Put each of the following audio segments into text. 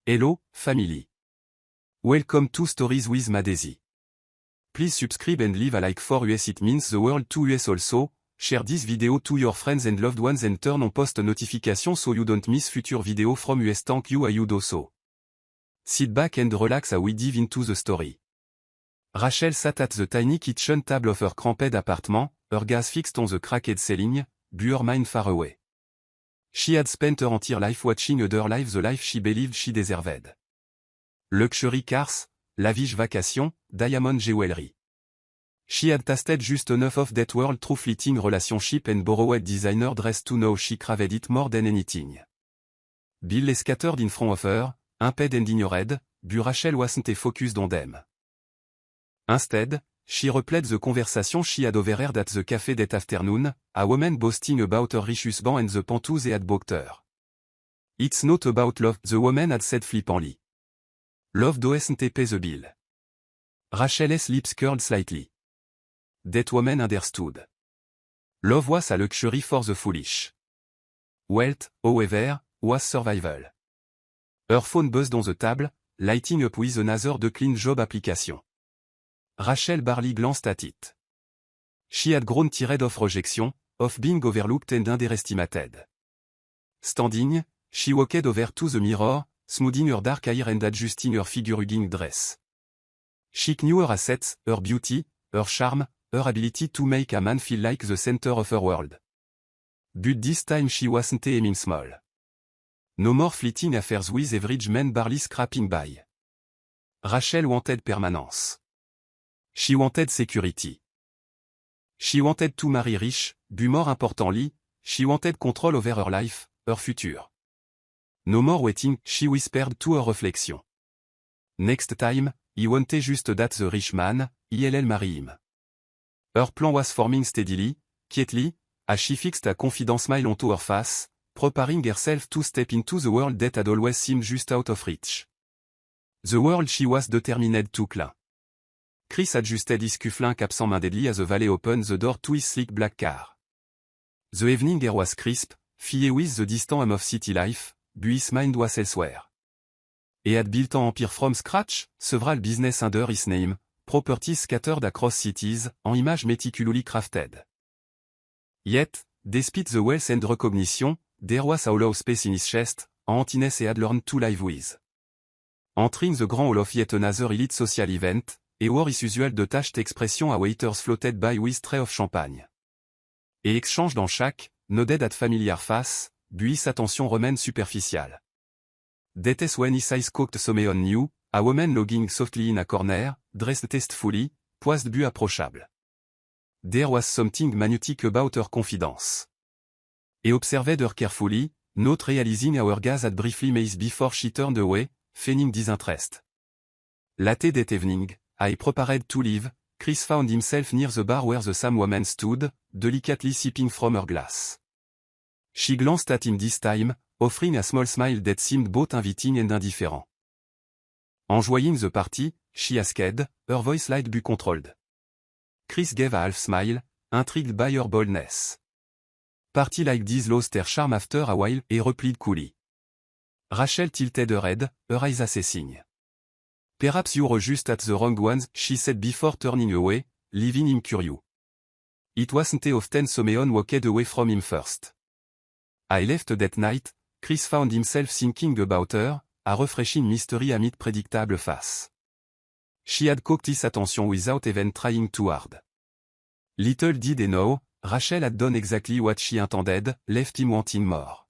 Hello, family. Welcome to Stories with Madesi. Please subscribe and leave a like for US. It means the world to US also. Share this video to your friends and loved ones and turn on post notifications so you don't miss future video from US. Thank you. I would also. Sit back and relax as we dive into the story. Rachel sat at the tiny kitchen table of her cramped apartment, her gaze fixed on the cracked ceiling, her mind far away. She had spent her entire life watching other live the life she believed she deserved. Luxury cars, lavish vacations, diamond jewelry. She had tasted just enough of that world through fleeting relationship and borrowed designer dress to know she craved it more than anything. Bill lay scattered in front of her, imped and ignored, but Rachel wasn't focused on them. Instead, she replayed the conversation she had overheard at the cafe that afternoon, a woman boasting about her rich husband and the pantouse he had bought her. It's not about love, the woman had said flippantly. Love doesn't pay the bill. Rachel's lips curled slightly. That woman understood. Love was a luxury for the foolish. Wealth, however, was survival. Her phone buzzed on the table, lighting up with another declined job application. Rachel barely glanced at it. She had grown tired of rejection, of being overlooked and underestimated. Standing, she walked over to the mirror, smoothing her dark hair and adjusting her figure-hugging dress. She knew her assets, her beauty, her charm, her ability to make a man feel like the center of her world. But this time she wasn't aiming small. No more fleeting affairs with average men barely scraping by. Rachel wanted permanence. She wanted security. She wanted to marry rich, but more importantly, she wanted control over her life, her future. No more waiting, she whispered to her reflection. Next time, he wanted just that the rich man, he'll marry him. Her plan was forming steadily, quietly, as she fixed a confident smile onto her face, preparing herself to step into the world that had always seemed just out of reach. The world she was determined to claim. Chris adjusted his cufflinks absent-mindedly as the valet opened the door to his sleek black car. The evening air was crisp, filled with the distant hum of city life, but his mind was elsewhere. He had built an empire from scratch, several business under his name, properties scattered across cities, en images meticulously crafted. Yet, despite the wealth and recognition, there was a hollow space in his chest, an emptiness he had learned to live with. Entering the grand hall of yet another elite social event, he wore his usual detached expression as waiters floated by with tray of champagne. He exchanged en chaque, nodded at familiar face, but his attention remained superficial. That is when his eyes caught someone new, a woman lounging softly in a corner, dressed tastefully, poised but approachable. There was something magnetic about her confidence. He observed her carefully, not realizing how her gaze had briefly missed before she turned away, feigning disinterest. Late that evening, I prepared to leave, Chris found himself near the bar where the same woman stood, delicately sipping from her glass. She glanced at him this time, offering a small smile that seemed both inviting and indifferent. Enjoying the party, she asked, her voice light but controlled. Chris gave a half smile, intrigued by her boldness. Party like this lost her charm after a while, he replied coolly. Rachel tilted her head, her eyes assessing. Perhaps you were just at the wrong ones, she said before turning away, leaving him curious. It wasn't often someone walked away from him first. I left that night, Chris found himself thinking about her, a refreshing mystery amid predictable face. She had caught his attention without even trying too hard. Little did he know, Rachel had done exactly what she intended, left him wanting more.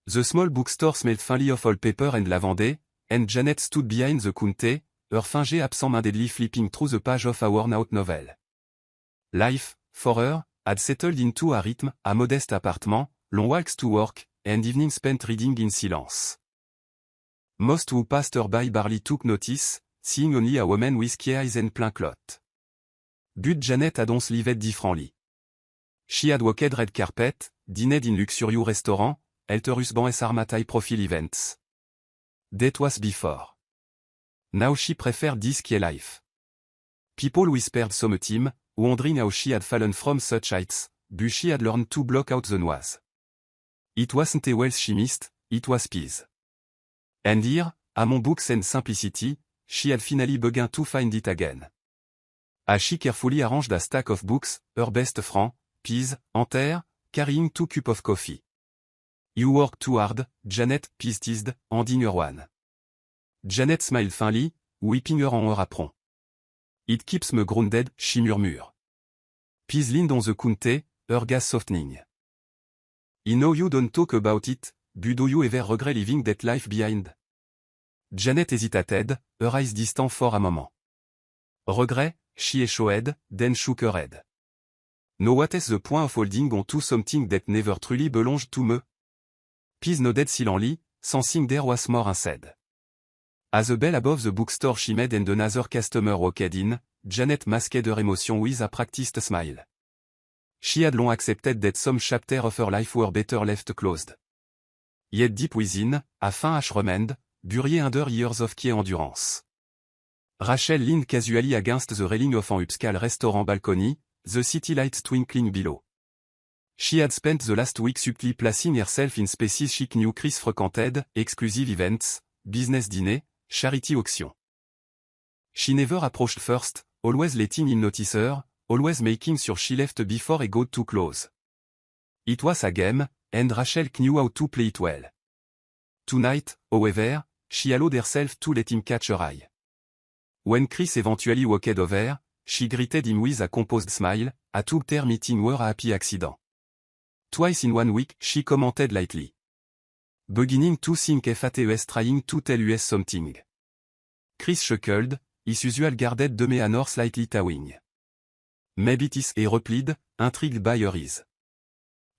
The small bookstore smelled faintly of wallpaper and lavender, and Janet stood behind the counter, her finger absent-mindedly flipping through the page of a worn-out novel. Life, for her, had settled into a rhythm, a modest apartment, long walks to work, and evenings spent reading in silence. Most who passed her by barely took notice, seeing only a woman with key eyes and plain cloth. But Janet had once lived differently. She had walked red carpet, dined in luxurious restaurants, held her husband's high profile events. That was before. Now she preferred this key life. People whispered some team, wondering how she had fallen from such heights, but she had learned to block out the noise. It wasn't a wealth she missed, it was peace. And here, among books and simplicity, she had finally begun to find it again. As she carefully arranged a stack of books, her best friend, Peas, entered, carrying 2 cups of coffee. You work too hard, Janet, Peas teased, handing her one. Janet smiled faintly, whipping her en her apron. It keeps me grounded, she murmured. Peas leaned on the counter, her gaze softening. I know you don't talk about it, but do you ever regret leaving that life behind? Janet hesitated, her eyes distant for a moment. Regret, she echoed, then shook her head. No, what is the point of holding on to something that never truly belonged to me? Peas nodded silently, sensing there was more unsaid. As the bell above the bookstore chimed and another customer walked in, Janet masked her emotion with a practiced smile. She had long accepted that some chapters of her life were better left closed. Yet deep within, a faint ache remained, buried under years of key endurance. Rachel leaned casually against the railing of an upscale restaurant balcony, the city lights twinkling below. She had spent the last week subtly placing herself in spaces she knew Chris frequented, exclusive events, business dinner, charity auction. She never approached first, always letting him notice her, always making sure she left before he got too close. It was a game, and Rachel knew how to play it well. Tonight, however, she allowed herself to let him catch her eye. When Chris eventually walked over, she greeted him with a composed smile, a two-ter meeting were a happy accident. Twice in 1 week, she commented lightly. Beginning to think if at us trying to tell us something. Chris chuckled, his usual guarded demeanor slightly towing. Maybe it is, he replied, intrigued by her ease.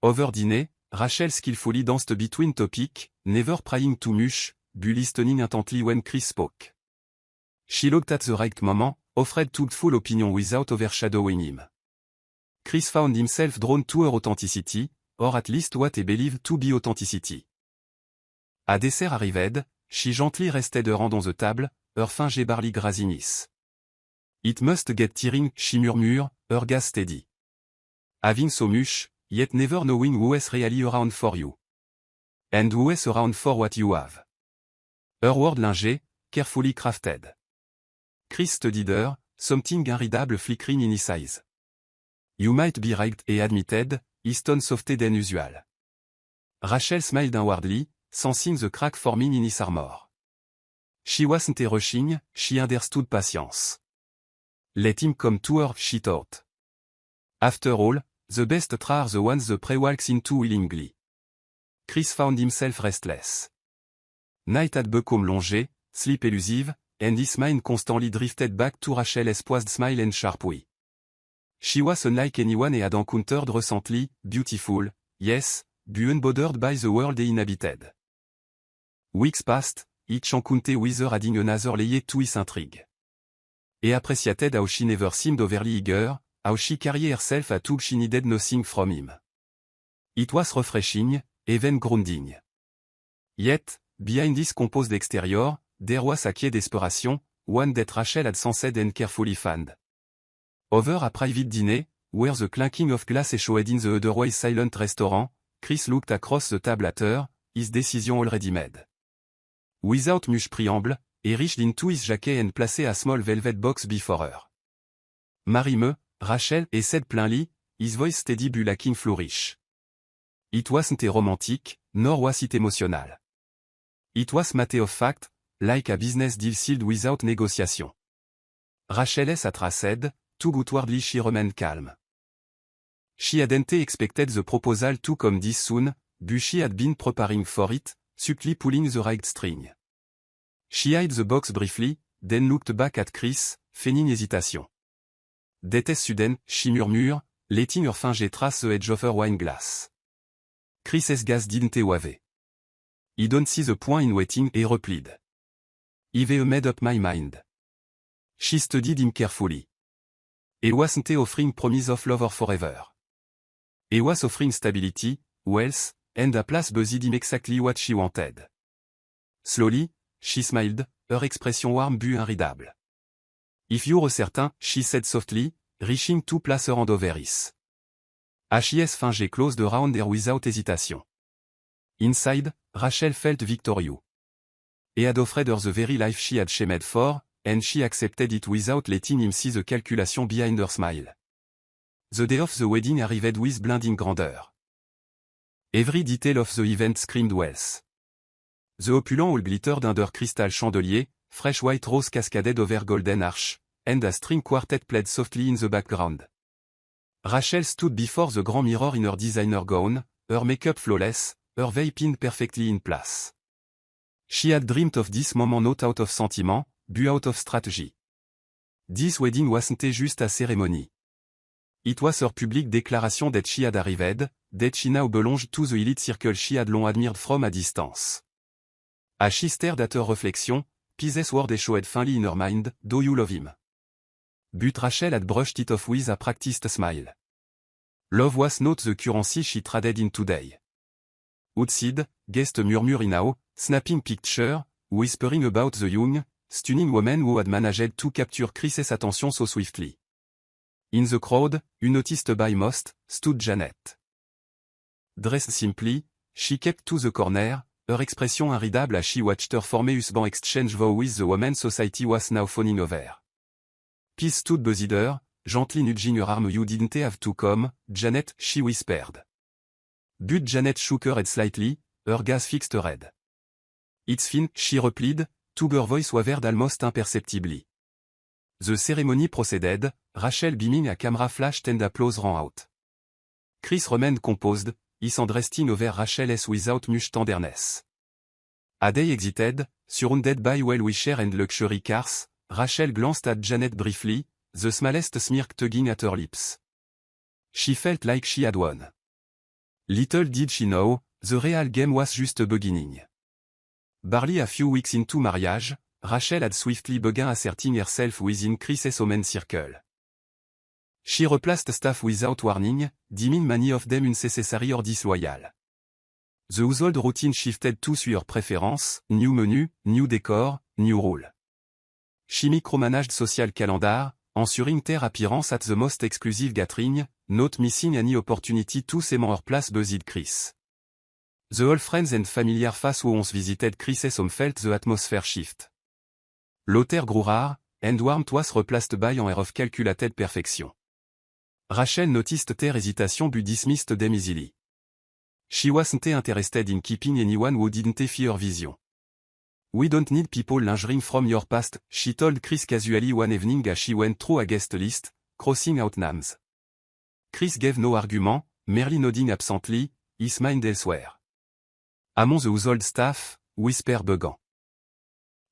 Over dinner, Rachel skillfully danced between topics, never prying too much, but listening intently when Chris spoke. She looked at the right moment, offered to full opinion without overshadowing him. Chris found himself drawn to her authenticity, or at least what he believed to be authenticity. A dessert arrived, she gently rested her hand on the table, her fingers barely grazing his. It must get tiring, she murmured, her gaze steady. Having so much, yet never knowing who is really around for you. And who is around for what you have. Her word linger, carefully crafted. Chris studied her, something unreadable flickering in his eyes. You might be right, he admitted, his tone softer than usual. Rachel smiled inwardly, sensing the crack forming in his armor. She wasn't rushing, she understood patience. Let him come to her, she thought. After all, the best are the ones the prey walks into willingly. Chris found himself restless. Night had become longer, sleep elusive, and his mind constantly drifted back to Rachel's poised smile and sharp wit. She was unlike anyone he had encountered recently, beautiful, yes, but unbothered by the world he inhabited. Weeks passed, each encounter with her adding another layer to his intrigue. He appreciated how she never seemed overly eager, how she carried herself as though she needed nothing from him. It was refreshing, even grounding. Yet, behind this composed exterior, there was a quiet desperation, one that Rachel had sensed and carefully fanned. Over a private dinner, where the clanking of glass echoed in the otherwise silent restaurant, Chris looked across the table at her, his decision already made. Without much preamble, he reached into his jacket and placed a small velvet box before her. Marry me, Rachel, he said plainly, his voice steady but lacking flourish. It wasn't romantic, nor was it emotional. It was matter of fact, like a business deal sealed without negotiation. Rachel's said, too outwardly she remained calm. She hadn't expected the proposal to come this soon, but she had been preparing for it, subtly pulling the right string. She eyed the box briefly, then looked back at Chris, feigning hesitation. That is sudden, she murmured, letting her finger trace the edge of her wine glass. Chris's gaze didn't wave. I don't see the point in waiting, he replied. I've made up my mind. She studied him carefully. He wasn't offering promise of love or forever. He was offering stability, wealth, and a place buzzed him exactly what she wanted. Slowly, she smiled, her expression warm but unreadable. If you're certain, she said softly, reaching to place her hand over his. His finger closed around her without hesitation. Inside, Rachel felt victorious. He had offered her the very life she had shamed for, and she accepted it without letting him see the calculation behind her smile. The day of the wedding arrived with blinding grandeur. Every detail of the event screamed wealth. The opulent hall glittered under crystal chandelier, fresh white rose cascaded over golden arch, and a string quartet played softly in the background. Rachel stood before the grand mirror in her designer gown, her makeup flawless, her veil pinned perfectly in place. She had dreamed of this moment not out of sentiment, but out of strategy. This wedding wasn't just a ceremony. It was her public declaration that she had arrived, that she now belonged to the elite circle she had long admired from a distance. As she stared at her reflection, Pisces word echoed faintly in her mind, "Do you love him?" But Rachel had brushed it off with a practiced smile. Love was not the currency she traded in today. Outside, guests murmured now, snapping picture, whispering about the young, stunning woman who had managed to capture Chris's attention so swiftly. In the crowd, unnoticed by most, stood Janet. Dressed simply, she kept to the corner, her expression unreadable as she watched her former husband exchange vows with the woman society was now fawning over. Peace stood beside her, gently nudging her arm. "You didn't have to come, Janet," she whispered. But Janet shook her head slightly, her gaze fixed ahead. "It's fine," she replied, to her voice wavered almost imperceptibly. The ceremony proceeded, Rachel beaming a camera flashed and applause rang out. Chris remained composed, his hand resting over Rachel's without much tenderness. As they exited, surrounded by well-wishers and luxury cars, Rachel glanced at Janet briefly, the smallest smirk tugging at her lips. She felt like she had won. Little did she know, the real game was just beginning. Barely a few weeks into marriage, Rachel had swiftly begun asserting herself within Chris's omen circle. She replaced staff without warning, deeming many of them unnecessary or disloyal. The household routine shifted to her preference, new menu, new decor, new rule. She micromanaged social calendar, ensuring their appearance at the most exclusive gathering, not missing any opportunity to cement her place beside Chris. The old friends and familiar faces who once visited Chris's home felt the atmosphere shift. L'auteur grew rare, and warmth was replaced by an air of calculated perfection. Rachel noticed their hesitation but dismissed them easily. She wasn't interested in keeping anyone who didn't fit her vision. "We don't need people lingering from your past," she told Chris casually one evening as she went through a guest list, crossing out names. Chris gave no argument, merely nodding absently, his mind elsewhere. "Among the household staff," whispered Began.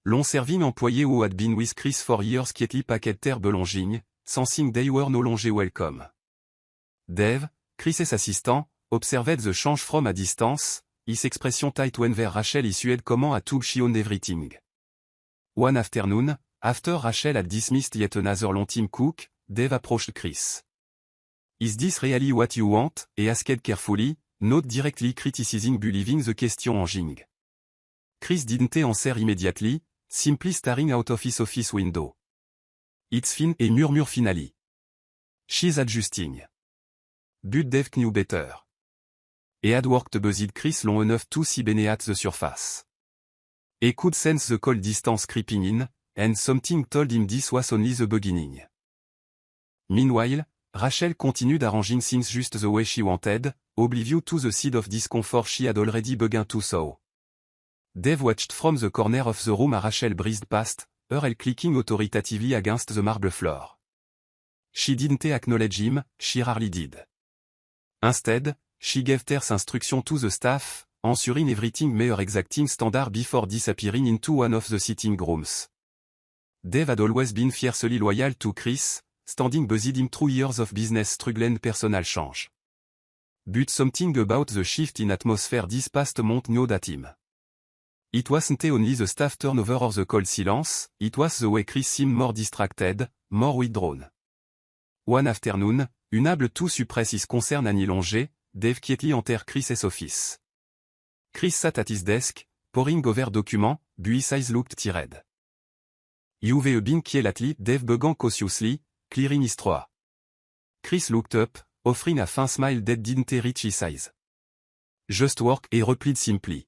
Long-serving employés who had been with Chris for years quietly packed their belongings, sensing they were no longer welcome. Dave, Chris's assistant, observed the change from a distance, his expression tight whenever Rachel issued comment at whom she owned everything. One afternoon, after Rachel had dismissed yet another long team cook, Dave approached Chris. "Is this really what you want?" he asked carefully, not directly criticizing but leaving the question hanging. Chris didn't answer immediately, simply staring out of his office window. "It's fine," he murmured finally. "She's adjusting." But Dave knew better. He had worked beside Chris long enough to see beneath the surface. He could sense the cold distance creeping in, and something told him this was only the beginning. Meanwhile, Rachel continued arranging things just the way she wanted, oblivious to the seed of discomfort she had already begun to sow. Dave watched from the corner of the room as Rachel breezed past, her heel clicking authoritatively against the marble floor. She didn't acknowledge him, she rarely did. Instead, she gave terse instruction to the staff, ensuring everything met her exacting standard before disappearing into one of the sitting rooms. Dave had always been fiercely loyal to Chris, standing beside him through years of business struggle and personal change. But something about the shift in atmosphere this past month gnawed at him. It wasn't only the staff turnover or the cold silence, it was the way Chris seemed more distracted, more withdrawn. One afternoon, unable to suppress his concern and elongé, Dave quietly entered Chris's office. Chris sat at his desk, poring over documents, but his eyes looked tired. "You've been quietly," Dave began cautiously, clearing his throat. Chris looked up, offering a faint smile that didn't reach his eyes. "Just work," he replied simply.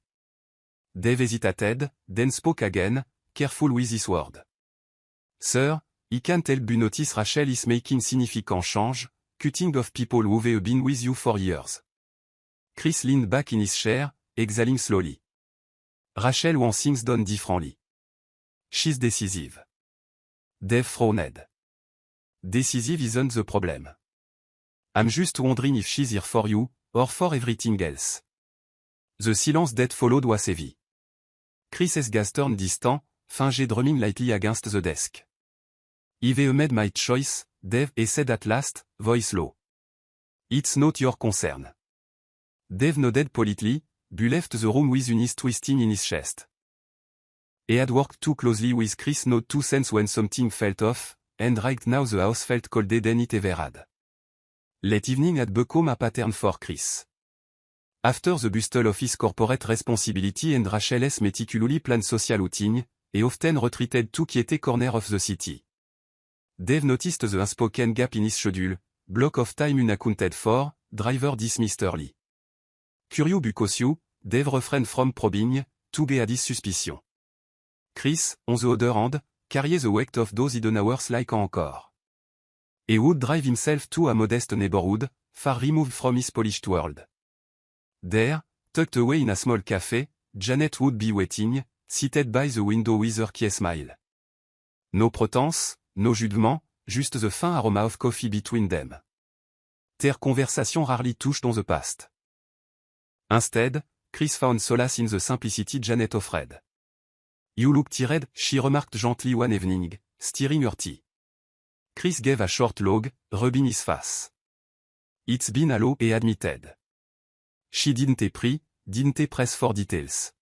Dave hesitated, then spoke again, careful with his word. Sir, I can't help but notice Rachel is making significant change, cutting off people who've been with you for years. Chris leaned back in his chair, exhaling slowly. Rachel wants things done differently. She's decisive. Dave frowned. Decisive isn't the problem. I'm just wondering if she's here for you, or for everything else. The silence that followed was heavy. Chris's gaze turned distant, fingers drumming lightly against the desk. I've made my choice, Dave, he said at last, voice low. It's not your concern. Dave nodded politely, but left the room with unease twisting in his chest. He had worked too closely with Chris not to sense when something felt off, and right now the house felt colder than it ever had. Late evening had become a pattern for Chris. After the bustle of his corporate responsibility and Rachel's meticulously planned social routine, he often retreated to quiet corner of the city. Dave noticed the unspoken gap in his schedule, block of time unaccounted for, driver dismissed early. Curious but cautious, Dave refrained from probing, to get at his suspicion. Chris, on the other hand, carried the weight of those hidden hours like encore. He would drive himself to a modest neighborhood, far removed from his polished world. There, tucked away in a small cafe, Janet would be waiting, seated by the window with her key smile. No pretense, no jugement, just the fin aroma of coffee between them. Their conversation rarely touched on the past. Instead, Chris found solace in the simplicity Janet offered. You look tired, she remarked gently one evening, stirring her tea. Chris gave a short log, rubbing his face. It's been a low, he admitted. She didn't press for details.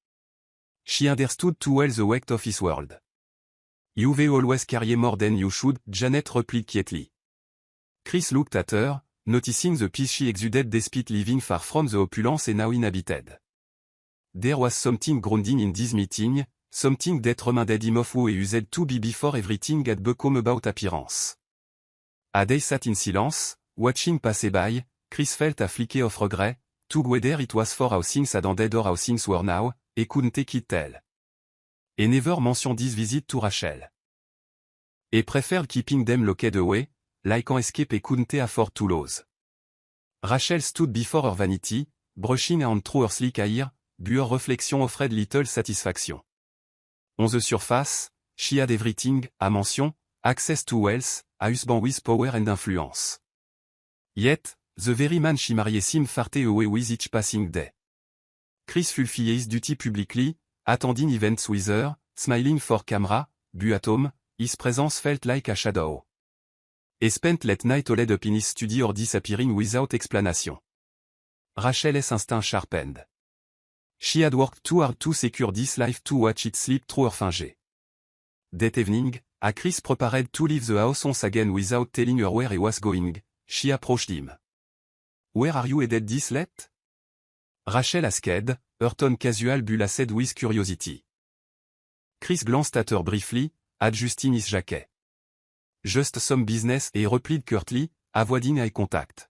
She understood too well the weight of his world. You've always carried more than you should, Janet replied quietly. Chris looked at her, noticing the peace she exuded despite living far from the opulence and now inhabited. There was something grounding in this meeting, something that reminded him of who he used to be before everything had become about appearance. As they sat in silence, watching pass by, Chris felt a flicker of regret, to whether it was for how things had ended or how things were now, he couldn't take tell. He never mentioned this visit to Rachel. He preferred keeping them locked away, like an escape he couldn't afford to lose. Rachel stood before her vanity, brushing on through her sleek hair, but her reflection offered little satisfaction. On the surface, she had everything, a mansion, access to wealth, a husband with power and influence. Yet, the very man she married seemed far away with each passing day. Chris fulfilled his duty publicly, attending events with her, smiling for camera, but at home, his presence felt like a shadow. He spent late night holed up in his study or disappearing without explanation. Rachel's instinct sharpened. She had worked too hard to secure this life to watch it slip through her fingers. That evening, as Chris prepared to leave the house once again without telling her where he was going, she approached him. Where are you headed this late? Rachel asked, her tone casual but laced with curiosity. Chris glanced at her briefly, adjusting his jacket. Just some business, he replied curtly, avoiding eye contact.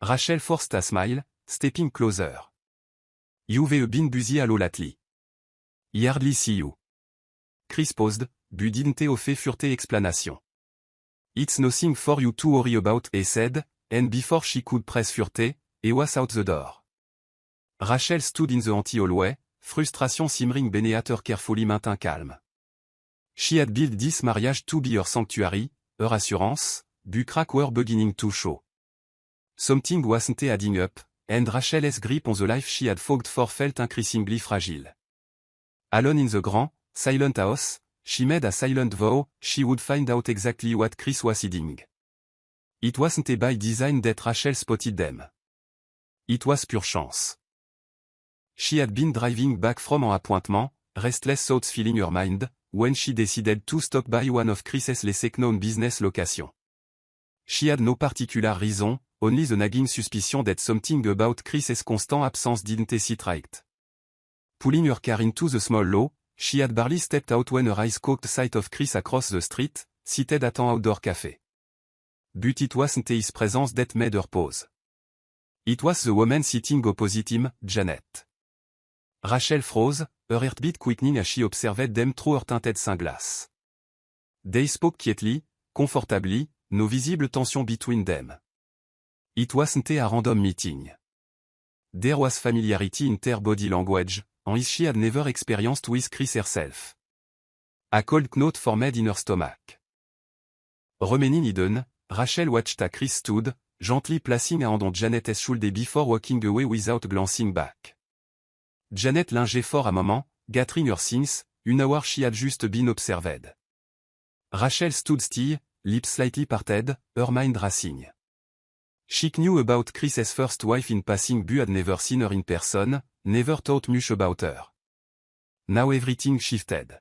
Rachel forced a smile, stepping closer. You've been busy a lot lately. I hardly see you. Chris paused, but didn't offer further explanation. It's nothing for you to worry about, he said, and before she could press further, he was out the door. Rachel stood in the empty hallway, frustration simmering beneath her carefully maintained calm. She had built this marriage to be her sanctuary, her assurance, but cracks were beginning to show. Something wasn't adding up, and Rachel's grip on the life she had fought for felt increasingly fragile. Alone in the grand, silent house, she made a silent vow she would find out exactly what Chris was hiding. It wasn't by design that Rachel spotted them. It was pure chance. She had been driving back from an appointment, restless thoughts filling her mind, when she decided to stop by one of Chris's lesser-known business locations. She had no particular reason, only the nagging suspicion that something about Chris's constant absence didn't sit right. Pulling her car into the small lot, she had barely stepped out when her eyes caught sight of Chris across the street, seated at an outdoor cafe. But it wasn't his presence that made her pause. It was the woman sitting opposite him, Janet. Rachel froze, her heartbeat quickening as she observed them through her tinted sunglass. They spoke quietly, comfortably, no visible tension between them. It wasn't a random meeting. There was familiarity in their body language, and she had never experienced with Chris herself. A cold knot formed in her stomach. Remaining hidden, Rachel watched as Chris stood, gently placing a hand on Janet's shoulder before walking away without glancing back. Janet lingeait for a moment, gathering her things, an hour she had just been observed. Rachel stood still, lips slightly parted, her mind racing. She knew about Chris's first wife in passing but had never seen her in person, never thought much about her. Now everything shifted.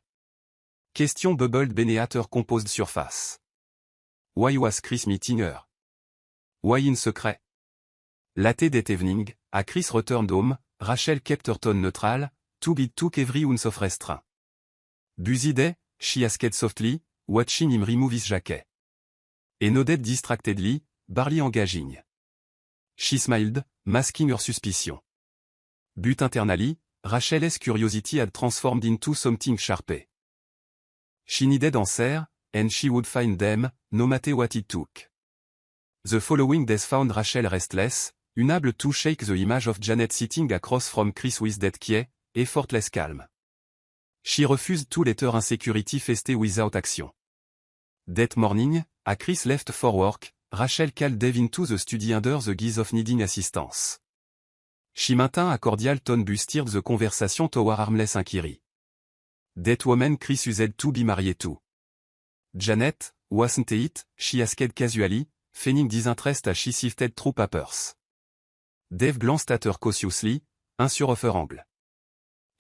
Question bubbled beneath her composed surface. Why was Chris meeting her? Why in secret? Late that evening, as Chris returned home, Rachel kept her tone neutral, too it took every ounce of restraint. Busy day, she asked softly, watching him remove his jacket. He nodded distractedly, barely engaging. She smiled, masking her suspicion. But internally, Rachel's curiosity had transformed into something sharp. She needed answers, and she would find them, no matter what it took. The following days found Rachel restless, unable to shake the image of Janet sitting across from Chris with that quiet, effortless calm. She refused to let her insecurity fester without action. That morning, as Chris left for work, Rachel called Dave into the study under the guise of needing assistance. She maintained a cordial tone but steered the conversation toward harmless inquiry. That woman Chris used to be married to. Janet, wasn't it? She asked casually, feigning disinterest as she sifted through papers. Dave glanced at her cautiously, unsure of her angle.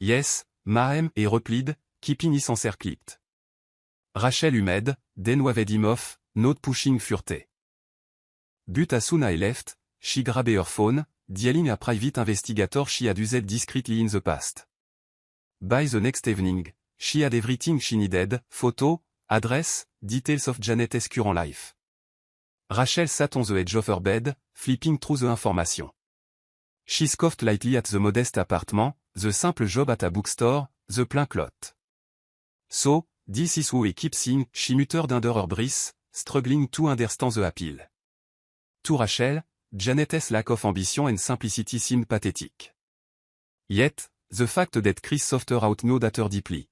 Yes, ma'am, he replied, keeping his answer clipped. Rachel hummed, then waved him off, not pushing furte. But as soon as I left, she grabbed her phone, dialing a private investigator she had used discreetly in the past. By the next evening, she had everything she needed, photo, address, details of Janet's current life. Rachel sat on the edge of her bed, flipping through the information. She scoffed lightly at the modest apartment, the simple job at a bookstore, the plain clot. So, this is who he keeps seeing, she muttered under her breath, struggling to understand the appeal. To Rachel, Janet's lack of ambition and simplicity seemed pathetic. Yet, the fact that Chris sought her out gnawed at her deeply.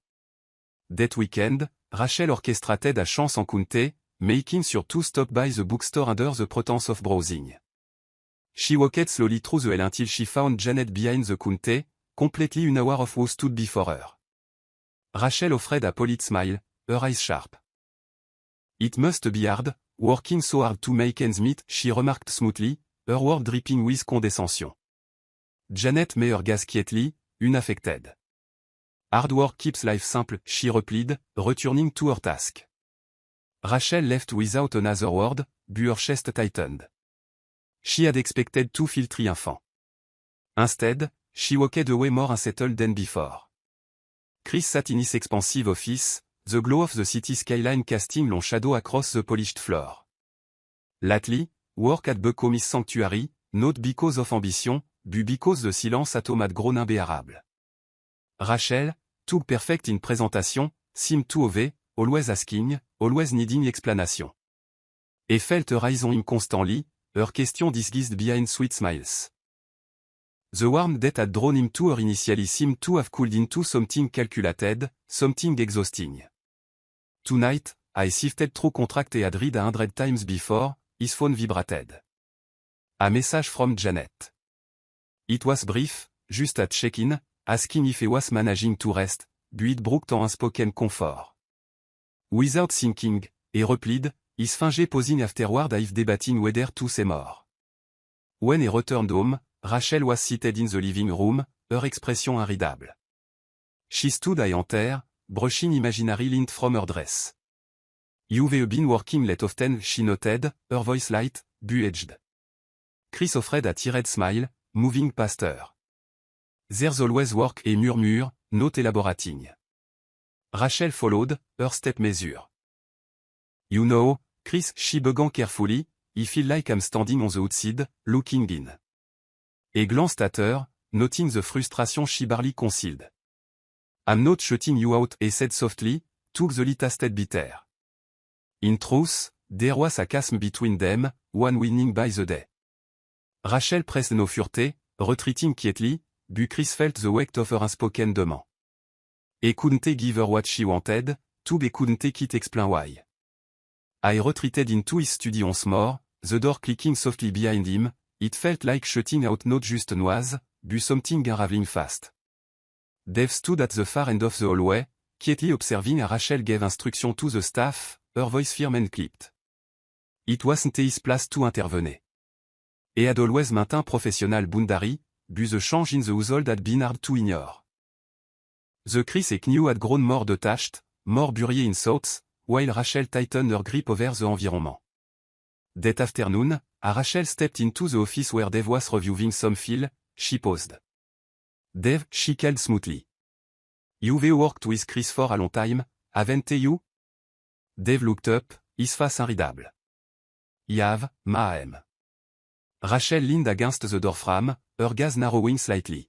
That weekend, Rachel orchestrated a chance encounter, making sure to stop by the bookstore under the pretense of browsing. She walked slowly through the aisle until she found Janet behind the counter, completely unaware of who stood before her. Rachel offered a polite smile, her eyes sharp. It must be hard, working so hard to make ends meet, she remarked smoothly, her word dripping with condescension. Janet made her gaze quietly, unaffected. Hard work keeps life simple, she replied, returning to her task. Rachel left without another word, but her chest tightened. She had expected to feel triumphant. Instead, she walked away more unsettled than before. Chris sat in his expansive office, the glow of the city skyline casting long shadow across the polished floor. Lately, work had become his sanctuary, not because of ambition, but because the silence at home had grown unbearable. Rachel, too perfect in presentation, seemed to have, always asking, always needing explanation. He felt her eyes on him constantly, her question disguised behind sweet smiles. The warmth that had drawn him to her initially seemed to have cooled into something calculated, something exhausting. Tonight, I sifted through contract he had read 100 times before, his phone vibrated. A message from Janet. It was brief, just a check-in, asking if he was managing to rest, but it brought an unspoken comfort. Without thinking, he replied, his finger pausing afterward if debating whether to say more. When he returned home, Rachel was seated in the living room, her expression unreadable. She stood eye on terre, brushing imaginary lint from her dress. You've been working late often, she noted, her voice light, but edged. Chris offered a tired smile, moving past her. There's always work, he murmured, not elaborating. Rachel followed, her step measured. You know, Chris, she began carefully, I feel like I'm standing on the outside, looking in. He glanced at her, noting the frustration she barely concealed. I'm not shutting you out, he said softly, took the latest bitter. In truth, there was a chasm between them, one winning by the day. Rachel pressed no furté, retreating quietly, but Chris felt the weight of her unspoken demand. He couldn't give her what she wanted, to be couldn't quite explain why. I retreated into his study once more, the door clicking softly behind him. It felt like shutting out not just noise, but something unraveling fast. Dave stood at the far end of the hallway, quietly observing as Rachel gave instruction to the staff, her voice firm and clipped. It wasn't his place to intervene. He had always maintained professional boundary, but the change in the household had been hard to ignore. The Chris and New had grown more detached, more buried in thoughts, while Rachel tightened her grip over the environment. That afternoon, as Rachel stepped into the office where Dave was reviewing some files, she paused. Dave, she called smoothly. You've worked with Chris for a long time, haven't you? Dave looked up, his face unreadable. I have, ma'am. Rachel leaned against the door frame, her gaze narrowing slightly.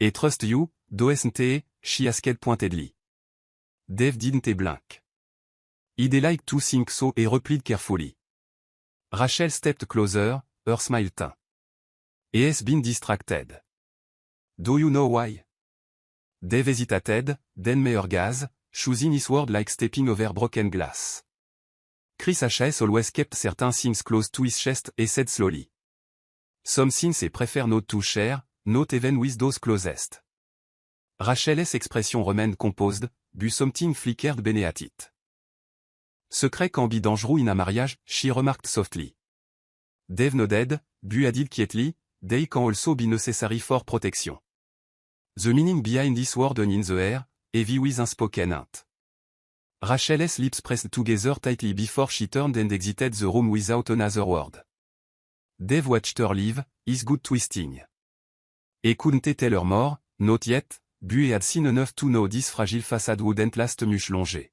I trust you, doesn't he? She asked pointedly. Dave didn't blink. He'd like to think so, he replied carefully. Rachel stepped closer, her smile thin. He has been distracted. Do you know why? Dave hesitated, then met her gaze, choosing his word like stepping over broken glass. Chris H.S. always kept certain things close to his chest, he said slowly. Some things he prefer not to share, not even with those closest. Rachel's expression remained composed, but something flickered beneath it. Secret can be dangerous in a marriage, she remarked softly. Dave nodded, but added quietly, they can also be necessary for protection. The meaning behind this word hung in the air, heavy with unspoken hint. Rachel's lips pressed together tightly before she turned and exited the room without another word. Dave watched her leave, his gut twisting. He couldn't tell her more, not yet, but he had seen enough to know this fragile facade wouldn't last much longer.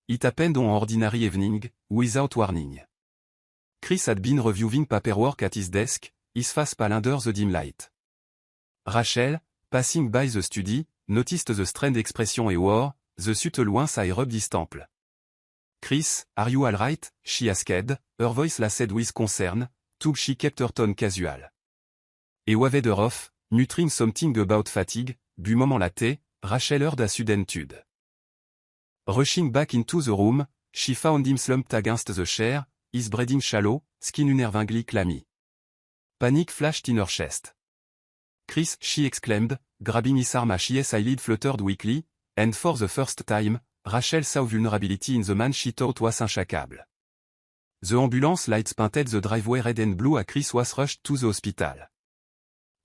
It happened on an ordinary evening, without warning. Chris had been reviewing paperwork at his desk, his face pale under the dim light. Rachel, passing by the study, noticed the strained expression he wore, the subtle wince I rubbed his temple. Chris, are you all right? She asked, her voice laced with concern, though she kept her tone casual. He waved her off, muttering something about fatigue, but moment later, Rachel heard a sudden thud. Rushing back into the room, she found him slumped against the chair, his breathing shallow, skin unnervingly clammy. Panic flashed in her chest. Chris, she exclaimed, grabbing his arm as his eyelid fluttered weakly, and for the first time, Rachel saw vulnerability in the man she thought was unshakable. The ambulance lights painted the driveway red and blue as Chris was rushed to the hospital.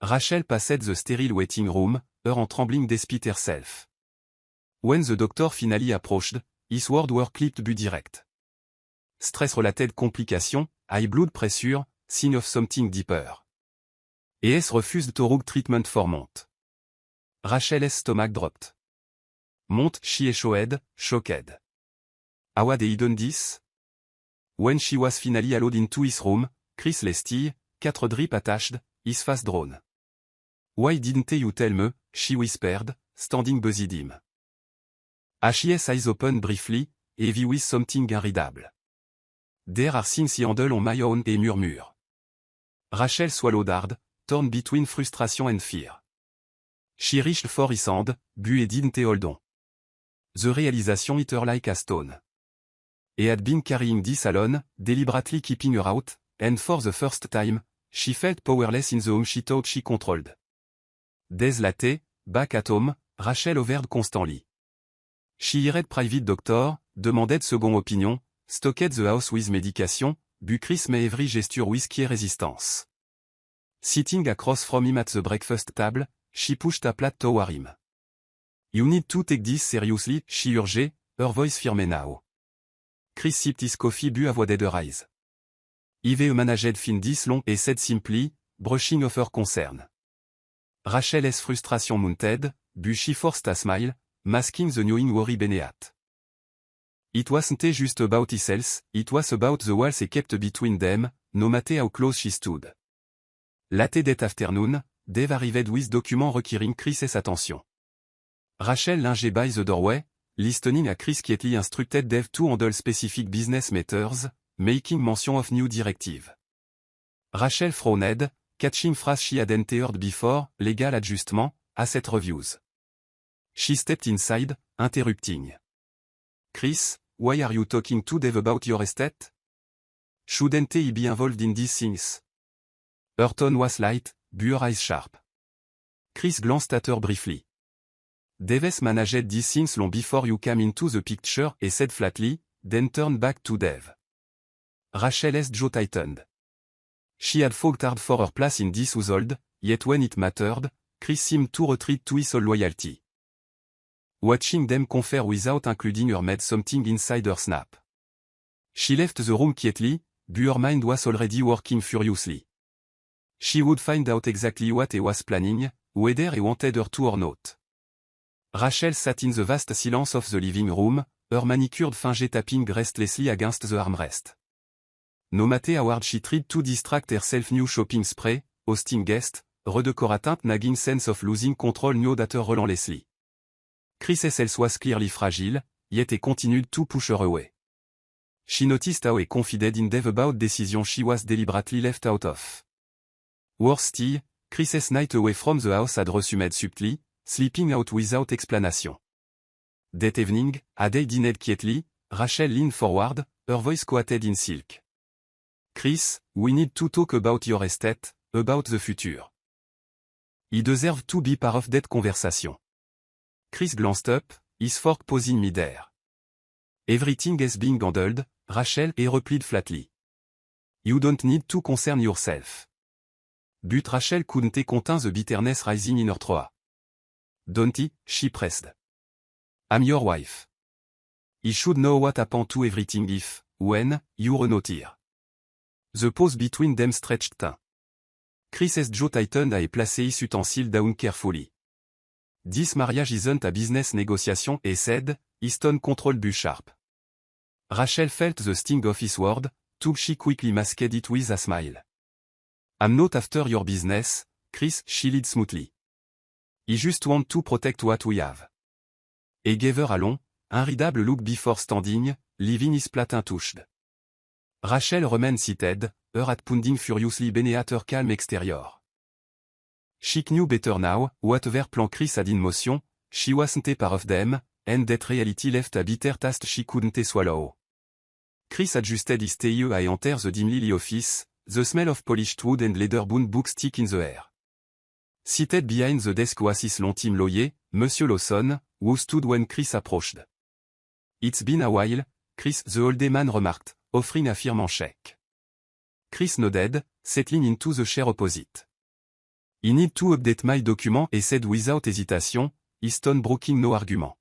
Rachel passed the sterile waiting room, her hand trembling despite herself. When the doctor finally approached, his words were clipped but direct. Stress-related complication, high blood pressure, sign of something deeper. ES refused thorough treatment for months. Rachel's stomach dropped. Months, she echoed, shocked. How had he done this? When she was finally allowed into his room, Chris Leslie, 4 drip attached, his face drawn. Why didn't you tell me? She whispered, standing beside him. His eyes opened briefly, heavy with something unreadable. There are things I handle on my own, he murmured. Rachel swallowed hard, torn between frustration and fear. She reached for his hand, but he didn't hold on. The realization hit her like a stone. He had been carrying this alone, deliberately keeping her out, and for the first time, she felt powerless in the home she thought she controlled. Days later, back at home, Rachel hovered constantly. She hired private doctor, demanded second opinion, stocked the house with medication, but Chris made every gesture with key resistance. Sitting across from him at the breakfast table, she pushed a plate toward him. You need to take this seriously, she urged, her voice firm now. Chris sipped his coffee but avoided her eyes. I've managed fin this long, he said simply, brushing off her concern. Rachel's frustration mounted, but she forced a smile, masking the gnawing worry beneath. It wasn't just about his health, it was about the walls he kept between them, no matter how close she stood. Late that afternoon, Dave arrived with documents requiring Chris's attention. Rachel Linger by the doorway, listening a Chris Kietley instructed dev to handle specific business matters, making mention of new directive. Rachel frowned, catching phrase she hadn't heard before, legal adjustment, asset reviews. She stepped inside, interrupting. Chris, why are you talking to dev about your estate? Shouldn't he be involved in these things? Her tone was light, her eyes sharp. Chris glanced at her briefly. Deves managed these things long before you came into the picture, he said flatly, then turned back to Dev. Rachel's jaw tightened. She had fought hard for her place in this household, yet when it mattered, Chris seemed to retreat to his own loyalty. Watching them confer without including her made something inside her snap. She left the room quietly, but her mind was already working furiously. She would find out exactly what he was planning, whether he wanted her to or not. Rachel sat in the vast silence of the living room, her manicured finger tapping restlessly against the armrest. No matter how hard she tried to distract herself, new shopping spree, hosting guests, redecorating nagging sense of losing control gnawed at her relentlessly. Chris' health was clearly fragile, yet he continued to push her away. She noticed how he confided in Dev about decisions she was deliberately left out of. Worse still, Chris' night away from the house had resumed subtly, sleeping out without explanation. That evening, as they dined quietly, Rachel leaned forward, her voice coated in silk. Chris, we need to talk about your estate, about the future. He deserved to be part of that conversation. Chris glanced up, his fork pausing mid-air. Everything is being handled, Rachel, he replied flatly. You don't need to concern yourself. But Rachel couldn't contain the bitterness rising in her throat. Don't he, she pressed. I'm your wife. He should know what happened to everything if, when, you were not here. The pause between them stretched thin. Chris's jaw tightened as he placed his utensil down carefully. This marriage isn't a business negotiation, he said, his tone controlled but sharp. Rachel felt the sting of his word, so she quickly masked it with a smile. I'm not after your business, Chris, she lied smoothly. I just want to protect what we have. He gave her a long, unreadable look before standing, leaving his plate untouched. Rachel remained seated, her heart pounding furiously beneath her calm exterior. She knew better now, whatever plan Chris had in motion, she wasn't a part of them, and that reality left a bitter taste she couldn't swallow. Chris adjusted his tie as he entered the dimly lit office, the smell of polished wood and leather-bound books thick in the air. Seated behind the desk was his long-time lawyer, Monsieur Lawson, who stood when Chris approached. It's been a while, Chris, the older man remarked, offering a firm handshake. Chris nodded, settling into the chair opposite. I need to update my document, he said without hesitation, his tone broking no argument.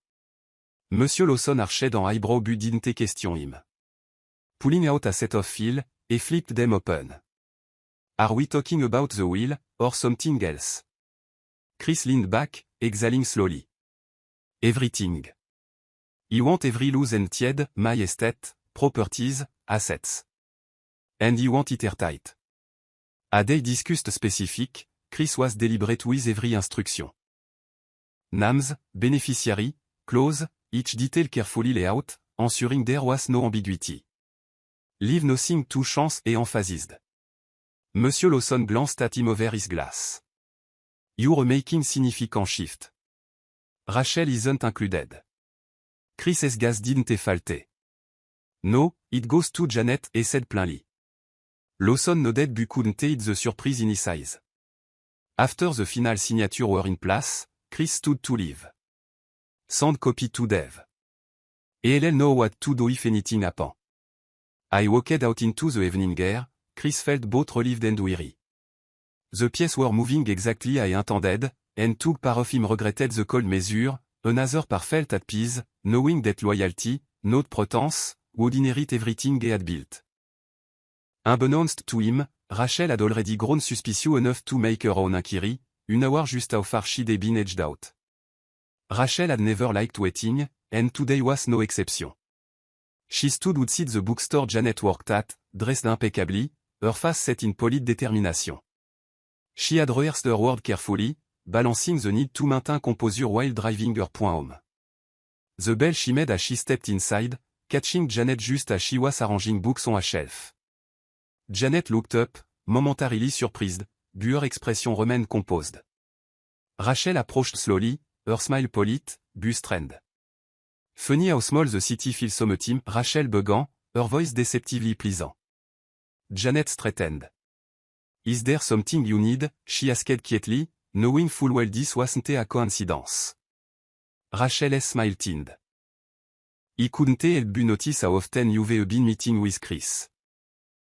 Monsieur Lawson arched an eyebrow but didn't question him. Pulling out a set of files, he flipped them open. Are we talking about the will, or something else? Chris leaned back, exhaling slowly. Everything. I want every loose and tied, my estate, properties, assets. And I want it airtight. As they discussed specific, Chris was deliberate with every instruction. Names, beneficiary, clause, each detail carefully laid out, ensuring there was no ambiguity. Leave nothing to chance, he emphasized. Monsieur Lawson glanced at him over his glass. You're making significant shift. Rachel isn't included. Chris's gaze didn't falte. No, it goes to Janet, he said plainly. Lawson nodded but couldn't hide the surprise in his eyes. After the final signature were in place, Chris stood to leave. Send copy to Dev. He'll know what to do if anything happened. I walked out into the evening air, Chris felt both relieved and weary. The pieces were moving exactly as he intended, and took part of him regretted the cold measure, another part felt at peace, knowing that loyalty, not pretense, would inherit everything he had built. Unbeknownst to him, Rachel had already grown suspicious enough to make her own inquiry, aware just how far she'd been edged out. Rachel had never liked waiting, and today was no exception. She stood outside the bookstore Janet worked at, dressed impeccably, her face set in polite determination. She had rehearsed her word carefully, balancing the need to maintain composure while driving her point home. The bell she made as she stepped inside, catching Janet just as she was arranging books on a shelf. Janet looked up, momentarily surprised, but her expression remained composed. Rachel approached slowly, her smile polite, but strained. Funny how small the city feels sometimes, Rachel began, her voice deceptively pleasant. Janet straightened. Is there something you need? She asked quietly, knowing full well this wasn't a coincidence. Rachel's smile thinned. He couldn't help but notice how often you've been meeting with Chris.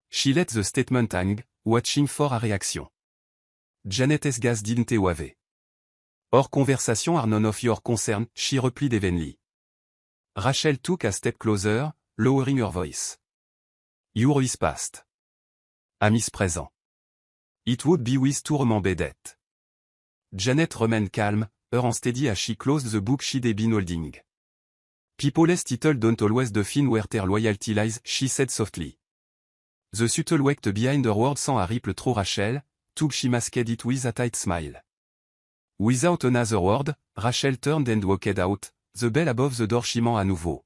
She let the statement hang, watching for a reaction. Janet's gaze didn't wave. Our conversation are none of your concern, she replied evenly. Rachel took a step closer, lowering her voice. Your is past. Amis present. It would be with to remember that. Janet remained calm, her unsteady as she closed the book she'd been holding. People's title don't always define where their loyalty lies, she said softly. The subtle weight behind her words sent a ripple through Rachel, till she masked it with a tight smile. Without another word, Rachel turned and walked out, the bell above the door chimant à nouveau.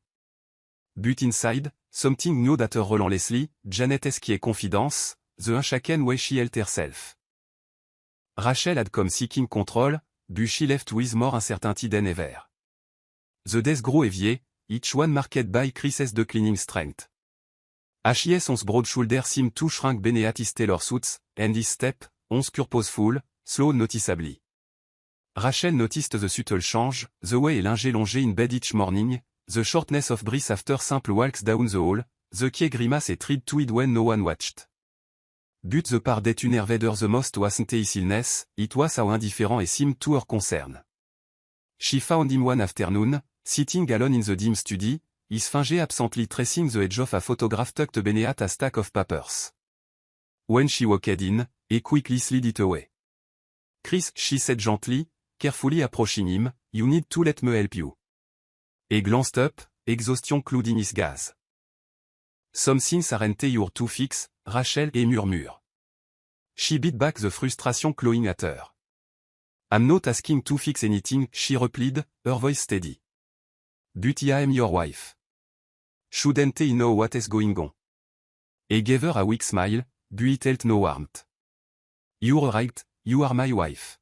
But inside, something gnawed at her relentlessly, Janet's key confidence, the unshaken way she held herself. Rachel had come seeking control, but she left with more uncertainty than ever. The days grew heavier, each one marked by Chris's declining strength. H.I.S. broad shoulders seemed to shrink beneath his tailor suits, and his step, once purposeful, slowed noticeably. Rachel noticed the subtle change, the way he longed in bed each morning, the shortness of breath after simple walks down the hall, the key grimace he tried to hide when no one watched. But the part that unnerved her the most wasn't his illness, it was how indifferent he seemed to her concern. She found him one afternoon, sitting alone in the dim study, his finger absently tracing the edge of a photograph tucked beneath a stack of papers. When she walked in, he quickly slid it away. Chris, she said gently, carefully approaching him, you need to let me help you. He glanced up, exhaustion clouding his gaze. Some things aren't you're to fix, Rachel et murmure. She beat back the frustration clawing at her. I'm not asking to fix anything, she replied, her voice steady. But I am your wife. Shouldn't I know what is going on? He gave her a weak smile, but it held no warmth. You're right, you are my wife.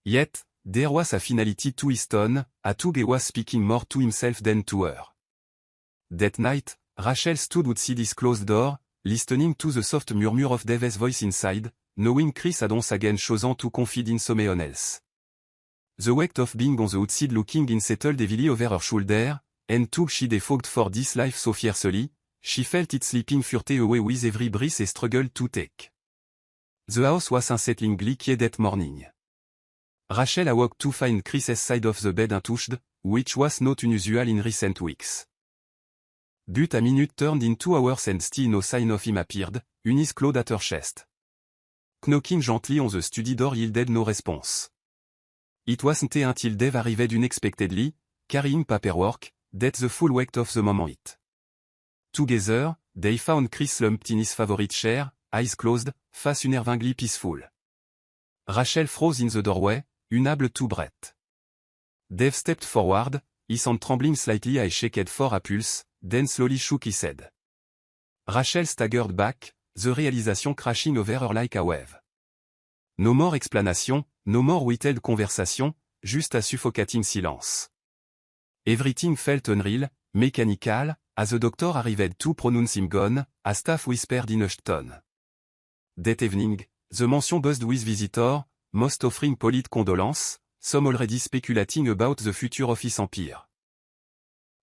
Yet, there was a finality to his tone, a tug he was speaking more to himself than to her. That night, Rachel stood outside his closed door, listening to the soft murmur of Dave's voice inside, knowing Chris had once again chosen to confide in someone else. The weight of being on the outside looking in settled heavily over her shoulder, and though she defaulted for this life so fiercely, she felt it slipping furtively away with every breath he struggled to take. The house was unsettlingly quiet that morning. Rachel awoke to find Chris's side of the bed untouched, which was not unusual in recent weeks. But a minute turned into hours and still no sign of him appeared, Eunice clawed at her chest. Knocking gently on the study door yielded no response. It wasn't until Dave arrived unexpectedly, carrying paperwork, that the full weight of the moment hit. Together, they found Chris slumped in his favorite chair, eyes closed, face unnervingly peaceful. Rachel froze in the doorway, unable to breathe. Dave stepped forward, his hand trembling slightly as he shook for a pulse, then slowly shook his head. Rachel staggered back, the realization crashing over her like a wave. No more explanation, no more withheld conversation, just a suffocating silence. Everything felt unreal, mechanical, as the doctor arrived to pronounce him gone, a staff whispered in a hushed tone. That evening, the mansion buzzed with visitors, most offering polite condolence, some already speculating about the future of his empire.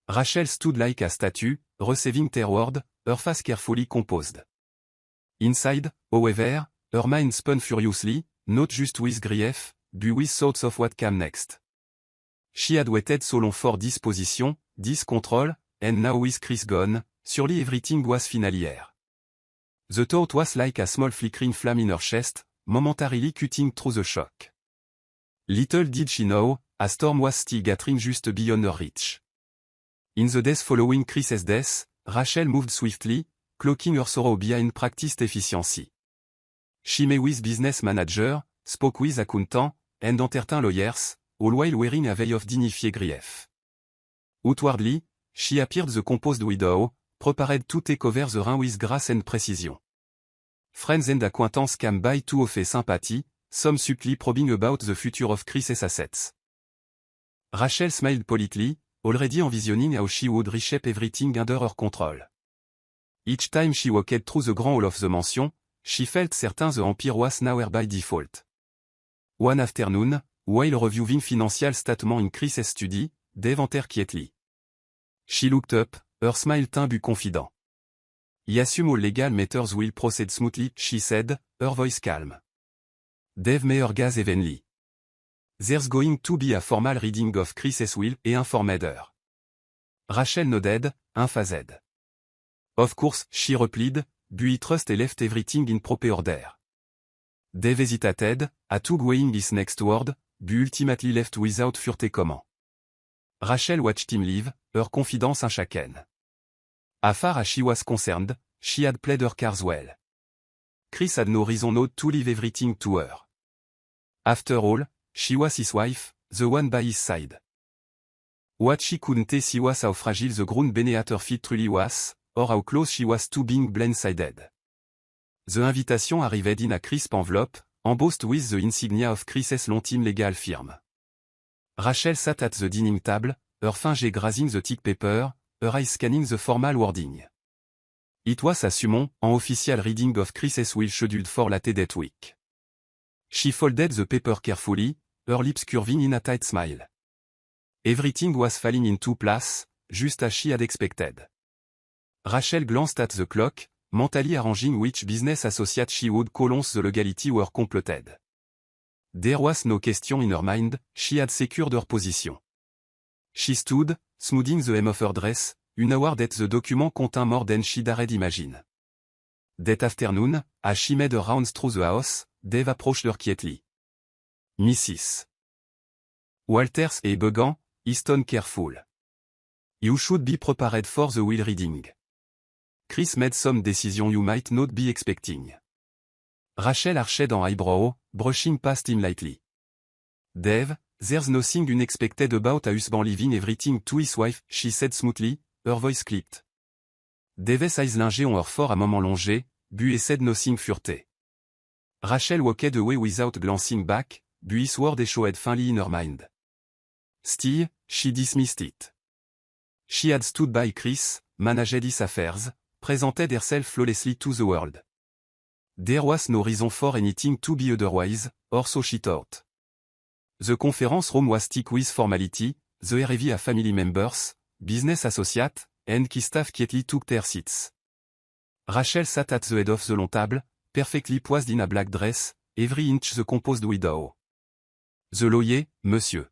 Rachel stood like a statue, receiving their word, her face carefully composed. Inside, however, her mind spun furiously, not just with grief, but with thoughts of what came next. She had waited so long for this position, this control, and now with Chris gone, surely everything was finally here. The thought was like a small flickering flame in her chest, momentarily cutting through the shock. Little did she know, a storm was still gathering just beyond her reach. In the days following Chris's death, Rachel moved swiftly, cloaking her sorrow behind practiced efficiency. She met with business manager, spoke with accountant, and entertain lawyers, all while wearing a veil of dignified grief. Outwardly, she appeared the composed widow, prepared to take over the reign with grace and precision. Friends and acquaintance came by to offer sympathy, some subtly probing about the future of Chris's assets. Rachel smiled politely, already envisioning how she would reshape everything under her control. Each time she walked through the grand hall of the mansion, she felt certain the empire was now her by default. One afternoon, while reviewing financial statements in Chris's study, Dave entered quietly. She looked up, her smile timbre confident. I assume all legal matters will proceed smoothly, she said, her voice calm. Dave made her gaze evenly. There's going to be a formal reading of Chris's will, he informed her. Rachel nodded, unfazed. Of course, she replied, but I trust he left everything in proper order. Dave hesitated, at weighing his next word, but ultimately left without further comment. Rachel watched him leave, her confidence unshaken. As far as she was concerned, she had played her cards well. Chris had no reason not to leave everything to her. After all, she was his wife, the one by his side. What she couldn't see was how fragile the ground beneath her feet truly was, or how close she was to being blindsided. The invitation arrived in a crisp envelope, embossed with the insignia of Chris's long-time legal firm. Rachel sat at the dining table, her fingers grazing the thick paper, her eyes scanning the formal wording. It was a summon, an official reading of Chris's will scheduled for later that week. She folded the paper carefully, her lips curving in a tight smile. Everything was falling into place, just as she had expected. Rachel glanced at the clock, mentally arranging which business associate she would call once the legality were completed. There was no question in her mind, she had secured her position. She stood, smoothing the hem of her dress, unaware that the document contained more than she dared imagine. That afternoon, as she made her rounds through the house, Dave approached her quietly. Mrs. Walters et Began, Easton careful. You should be prepared for the will reading. Chris made some decision you might not be expecting. Rachel arched an eyebrow, brushing past him lightly. Dave, there's nothing unexpected about a husband leaving everything to his wife, she said smoothly, her voice clicked. Dave's eyes lingered on her for a moment longer, but he said nothing further. Rachel walked away without glancing back, but his word echoed faintly in her mind. Still, she dismissed it. She had stood by Chris, managed his affairs, presented herself flawlessly to the world. There was no reason for anything to be otherwise, or so she thought. The conference room was thick with formality, the RV family members, business associates, and key staff quietly took their seats. Rachel sat at the head of the long table, perfectly poised in a black dress, every inch the composed widow. The lawyer, Monsieur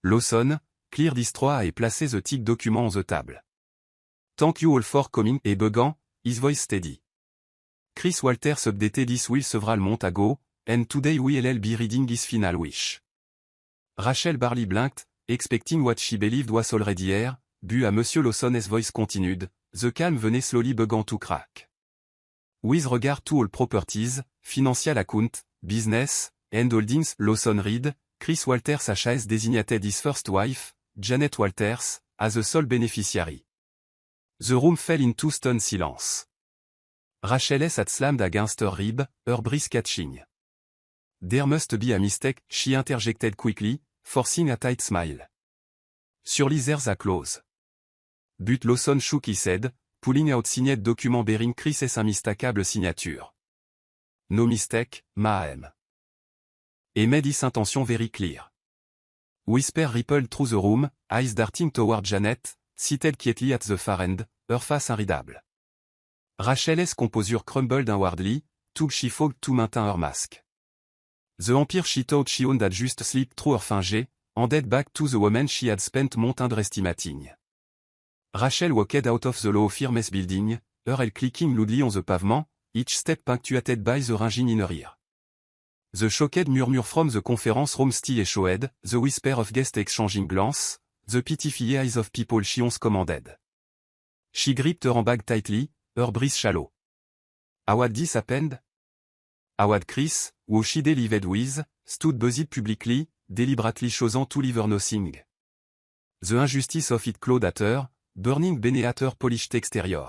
Lawson, cleared his throat et placed the thick document on the table. Thank you all for coming, et Began, his voice steady. Chris Walters updated his will several months ago, and today we'll be reading his final wish. Rachel barely blinked, expecting what she believed was already here, but as Monsieur Lawson's voice continued, the calm venait slowly began to crack. With regard to all properties, financial account, business, and holdings, Lawson read, Chris Walters has designated his first wife, Janet Walters, as the sole beneficiary. The room fell into stunned silence. Rachel's had slammed against her rib, her breath catching. There must be a mistake, she interjected quickly, forcing a tight smile. Surely there's a clause. But Lawson shook his head, pulling out signed document bearing Chris's unmistakable signature. No mistake, ma'am. He made his intention very clear. Whisper rippled through the room, eyes darting toward Janet, seated quietly at the far end, her face unreadable. Rachel's composure crumbled inwardly, took she failed to maintain her mask. The empire she thought she owned had just slipped through her fingers, handed back to the woman she had spent months underestimating. Rachel walked out of the law firm's building, her head clicking loudly on the pavement, each step punctuated by the ringing in her ear. The shocked murmur from the conference room still echoed, the whisper of guests exchanging glance, the pitiful eyes of people she once commanded. She gripped her handbag tightly, her breath shallow. How had this happened? How had Chris, who she'd lived with, stood buzzed publicly, deliberately chosen to leave her nothing. The injustice of it Claude at her, burning beneath her polished exterior.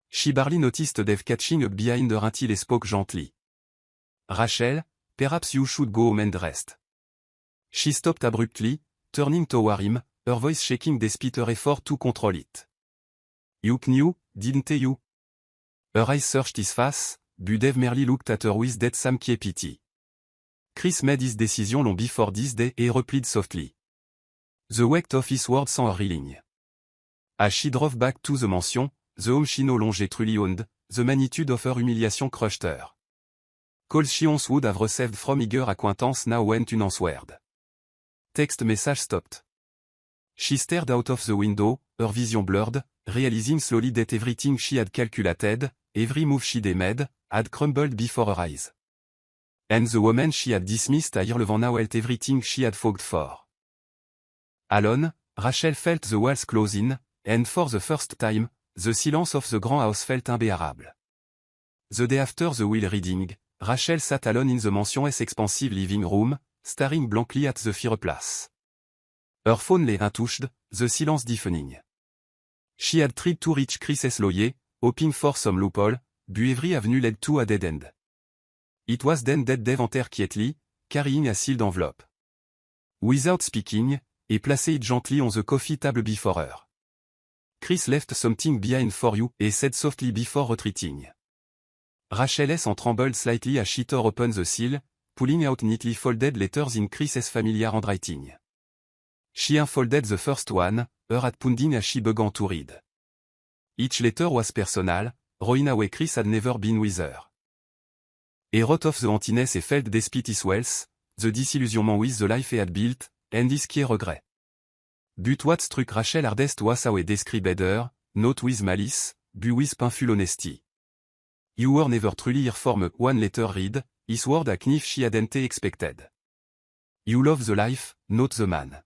She barely noticed Dave catching up behind her until he spoke gently. Rachel, perhaps you should go home and rest. She stopped abruptly, turning toward him, her voice shaking despite her effort to control it. You knew, didn't you? Her eyes searched his face, but Dave merely looked at her with that same pity. Chris made his decision long before this day and replied softly. The weight of his words sent her reeling. As she drove back to the mansion, the home she no longer truly owned, the magnitude of her humiliation crushed her. Calls she once would have received from eager acquaintance now went unanswered. Text message stopped. She stared out of the window, her vision blurred, realizing slowly that everything she had calculated, every move she'd made, had crumbled before her eyes. And the woman she had dismissed a year ago now held everything she had fought for. Alone, Rachel felt the walls close in, and for the first time, the silence of the grand house felt unbearable. The day after the will reading, Rachel sat alone in the mansion's expansive living room, staring blankly at the fireplace. Her phone lay untouched, the silence deafening. She had tried to reach Chris's lawyer, hoping for some loophole, but every avenue led to a dead end. It was then that Dave entered quietly, carrying a sealed envelope. Without speaking, he placed it gently on the coffee table before her. Chris left something behind for you, he said softly before retreating. Rachel trembled slightly as she tore open the seal, pulling out neatly folded letters in Chris's familiar handwriting. She unfolded the first one, her heart pounding as she began to read. Each letter was personal, rowing away Chris had never been with her. He wrote of the emptiness he felt despite his wealth, the disillusionment with the life he had built, and his key regret. But what struck Rachel hardest was how he described her, not with malice, but with painful honesty. You were never truly here from one letter read, his word a knife she hadn't expected. You love the life, not the man.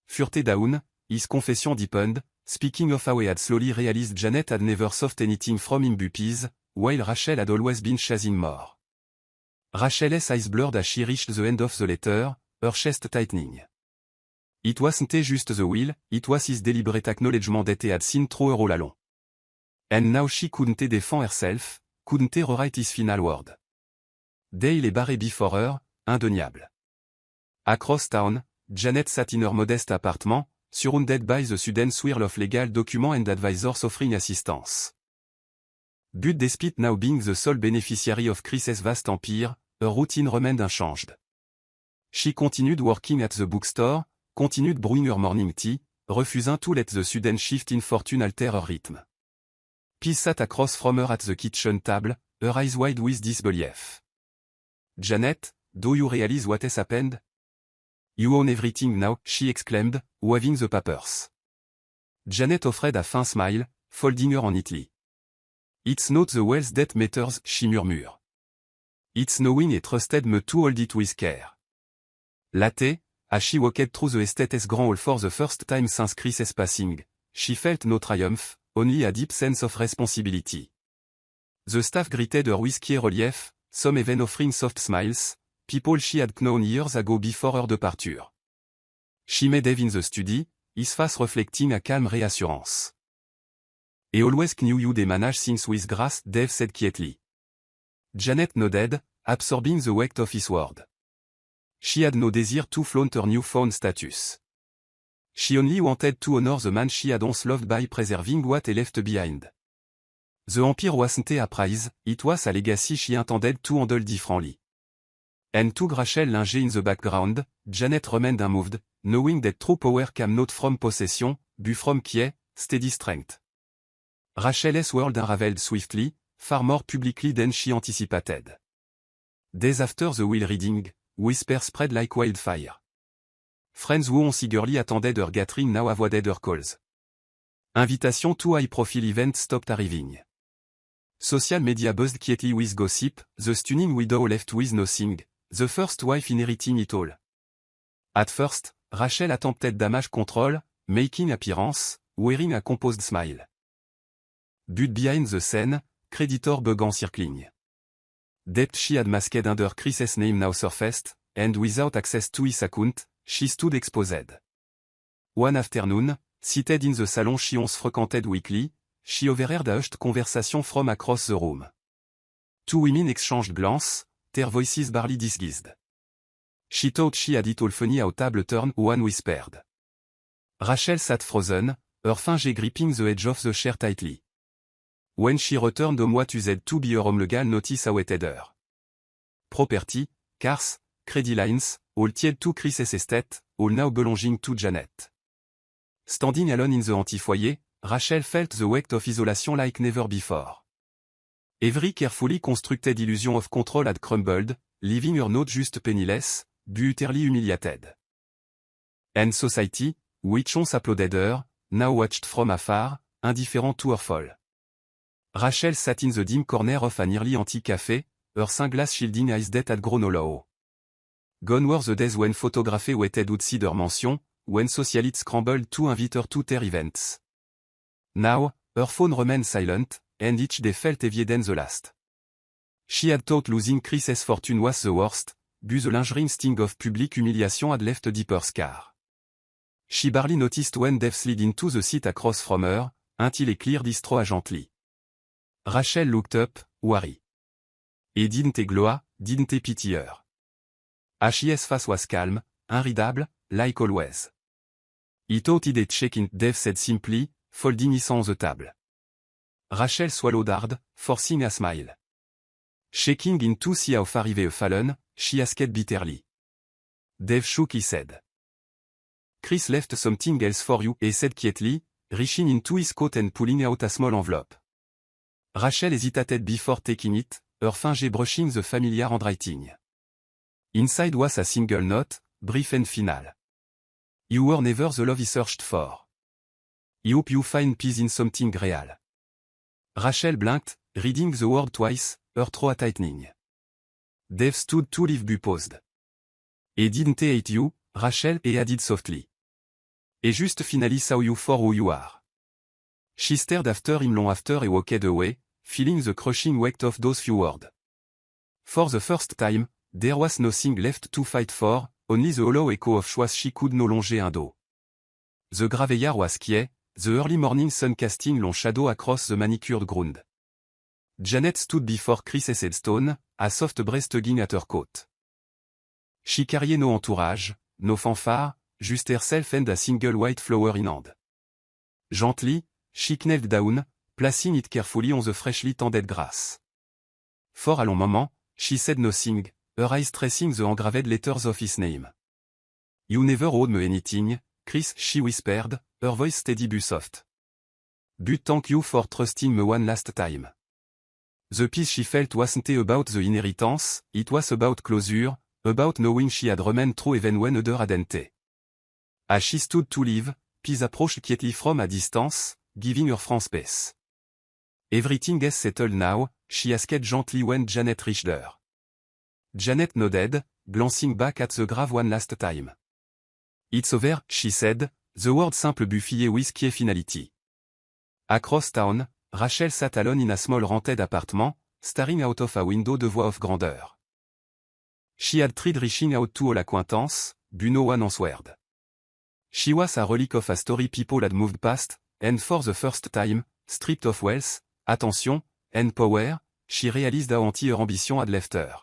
Further down, his confession deepened, speaking of how he had slowly realized Janet had never sought anything from him but peace, while Rachel had always been chasing more. Rachel's eyes blurred as she reached the end of the letter, her chest tightening. It wasn't just the will, it was his deliberate acknowledgement that he had seen through her all along. And now she couldn't defend herself, couldn't rewrite his final word. Dale est barré before her, indeniable. Across town, Janet sat in her modest apartment, surrounded by the sudden swirl of legal documents and advisors offering assistance. But despite now being the sole beneficiary of Chris's vast empire, her routine remained unchanged. She continued working at the bookstore, continued brewing her morning tea, refusing to let the sudden shift in fortune alter her rhythm. Peace sat across from her at the kitchen table, her eyes wide with disbelief. Janet, do you realize what has happened? You own everything now, she exclaimed, waving the papers. Janet offered a faint smile, folding her neatly. It's not the wealth that matters, she murmured. It's knowing a trusted me to hold it with care. Latte, as she walked through the estate's grand hall for the first time since Chris's passing, she felt no triumph, only a deep sense of responsibility. The staff greeted her with key relief, some even offering soft smiles, people she had known years ago before her departure. She met Dave in the study, his face reflecting a calm reassurance. I always knew you'd manage things with grace, Dave said quietly. Janet nodded, absorbing the weight of his word. She had no desire to flaunt her newfound status. She only wanted to honor the man she had once loved by preserving what he left behind. The empire wasn't a prize, it was a legacy she intended to handle differently. And to Rachel linger in the background, Janet remained unmoved, knowing that true power came not from possession, but from key, steady strength. Rachel's world unraveled swiftly, far more publicly than she anticipated. Days after the will reading, whispers spread like wildfire. Friends who once eagerly attended her gathering now avoided her calls. Invitation to high-profile events stopped arriving. Social media buzzed quietly with gossip, the stunning widow left with nothing, the first wife inheriting it all. At first, Rachel attempted damage control, making appearance, wearing a composed smile. But behind the scene, creditor began circling. Depth she had masked under Chris's name now surfaced, and without access to his account, she stood exposed. One afternoon, seated in the salon she once frequented weekly, she overheard a hushed conversation from across the room. Two women exchanged glances, their voices barely disguised. She thought she had it all funny how table turned, one whispered. Rachel sat frozen, her fingers gripping the edge of the chair tightly. When she returned home what used to be her home legal notice awaited her. Property, cars, credit lines, all tied to Chris's estate, all now belonging to Janet. Standing alone in the anti-foyer, Rachel felt the weight of isolation like never before. Every carefully constructed illusion of control had crumbled, leaving her not just penniless, but utterly humiliated. And society, which once applauded her, now watched from afar, indifferent to her fall. Rachel sat in the dim corner of an early antique café, her sunglass shielding eyes that had grown hollow. Gone were the days when photography waited outside her mansion, when socialites scrambled to invite her to their events. Now, her phone remained silent, and each day felt heavier than the last. She had thought losing Chris's fortune was the worst, but the lingering sting of public humiliation had left a deeper scar. She barely noticed when Dave slid into the seat across from her, until he cleared his throat gently. Rachel looked up, worried. He didn't glow, didn't pity her. His face was calm, unreadable, like always. He thought he'd check in, Dave said simply, folding his on the table. Rachel swallowed hard, forcing a smile. Shaking in to see how far he had fallen, she asked bitterly. Dave shook his head. Chris left something else for you, he said quietly, reaching into his coat and pulling out a small envelope. Rachel hesitated before taking it, her fingers brushing the familiar handwriting. Inside was a single note, brief and final. You were never the love he searched for. I hope you find peace in something real. Rachel blinked, reading the word twice, her throat tightening. Dave stood to leave but paused. He didn't hate you, Rachel, he added softly. He just finally saw you for who you are. She stared after him long after he walked away, feeling the crushing weight of those few words. For the first time, there was nothing left to fight for, only the hollow echo of choice she could no longer undo. The graveyard was quiet, the early morning sun casting long shadow across the manicured ground. Janet stood before Chris's headstone, a soft breeze tugging at her coat. She carried no entourage, no fanfare, just herself and a single white flower in hand. Gently, she knelt down, placing it carefully on the freshly tended grass. For a long moment, she said nothing, her eyes tracing the engraved letters of his name. You never owed me anything, Chris, she whispered, her voice steady but soft. But thank you for trusting me one last time. The peace she felt wasn't about the inheritance, it was about closure, about knowing she had remained true even when other hadn't. As she stood to leave, peace approached quietly from a distance, giving her franc space. Everything is settled now, she asked gently when Janet reached her. Janet nodded, glancing back at the grave one last time. It's over, she said, the word simple buffet with quiet finality. Across town, Rachel sat alone in a small rented apartment, staring out of a window de voix of grandeur. She had tried reaching out to all acquaintance, but no one answered. She was a relic of a story people had moved past, and for the first time, stripped of wealth, attention, and power, she realized how empty her ambition had left her.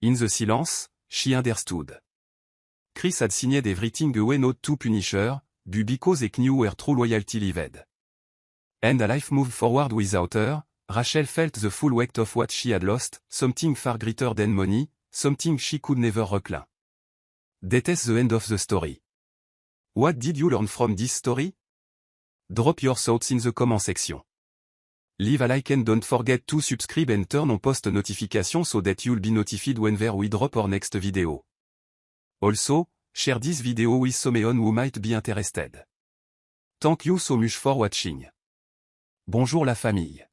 In the silence, she understood. Chris had signed everything away not to punish her, but because he knew where true loyalty lived. And a life moved forward without her, Rachel felt the full weight of what she had lost, something far greater than money, something she could never reclaim. That is the end of the story. What did you learn from this story? Drop your thoughts in the comment section. Leave a like and don't forget to subscribe and turn on post notifications so that you'll be notified whenever we drop our next video. Also, share this video with someone who might be interested. Thank you so much for watching. Bonjour la famille.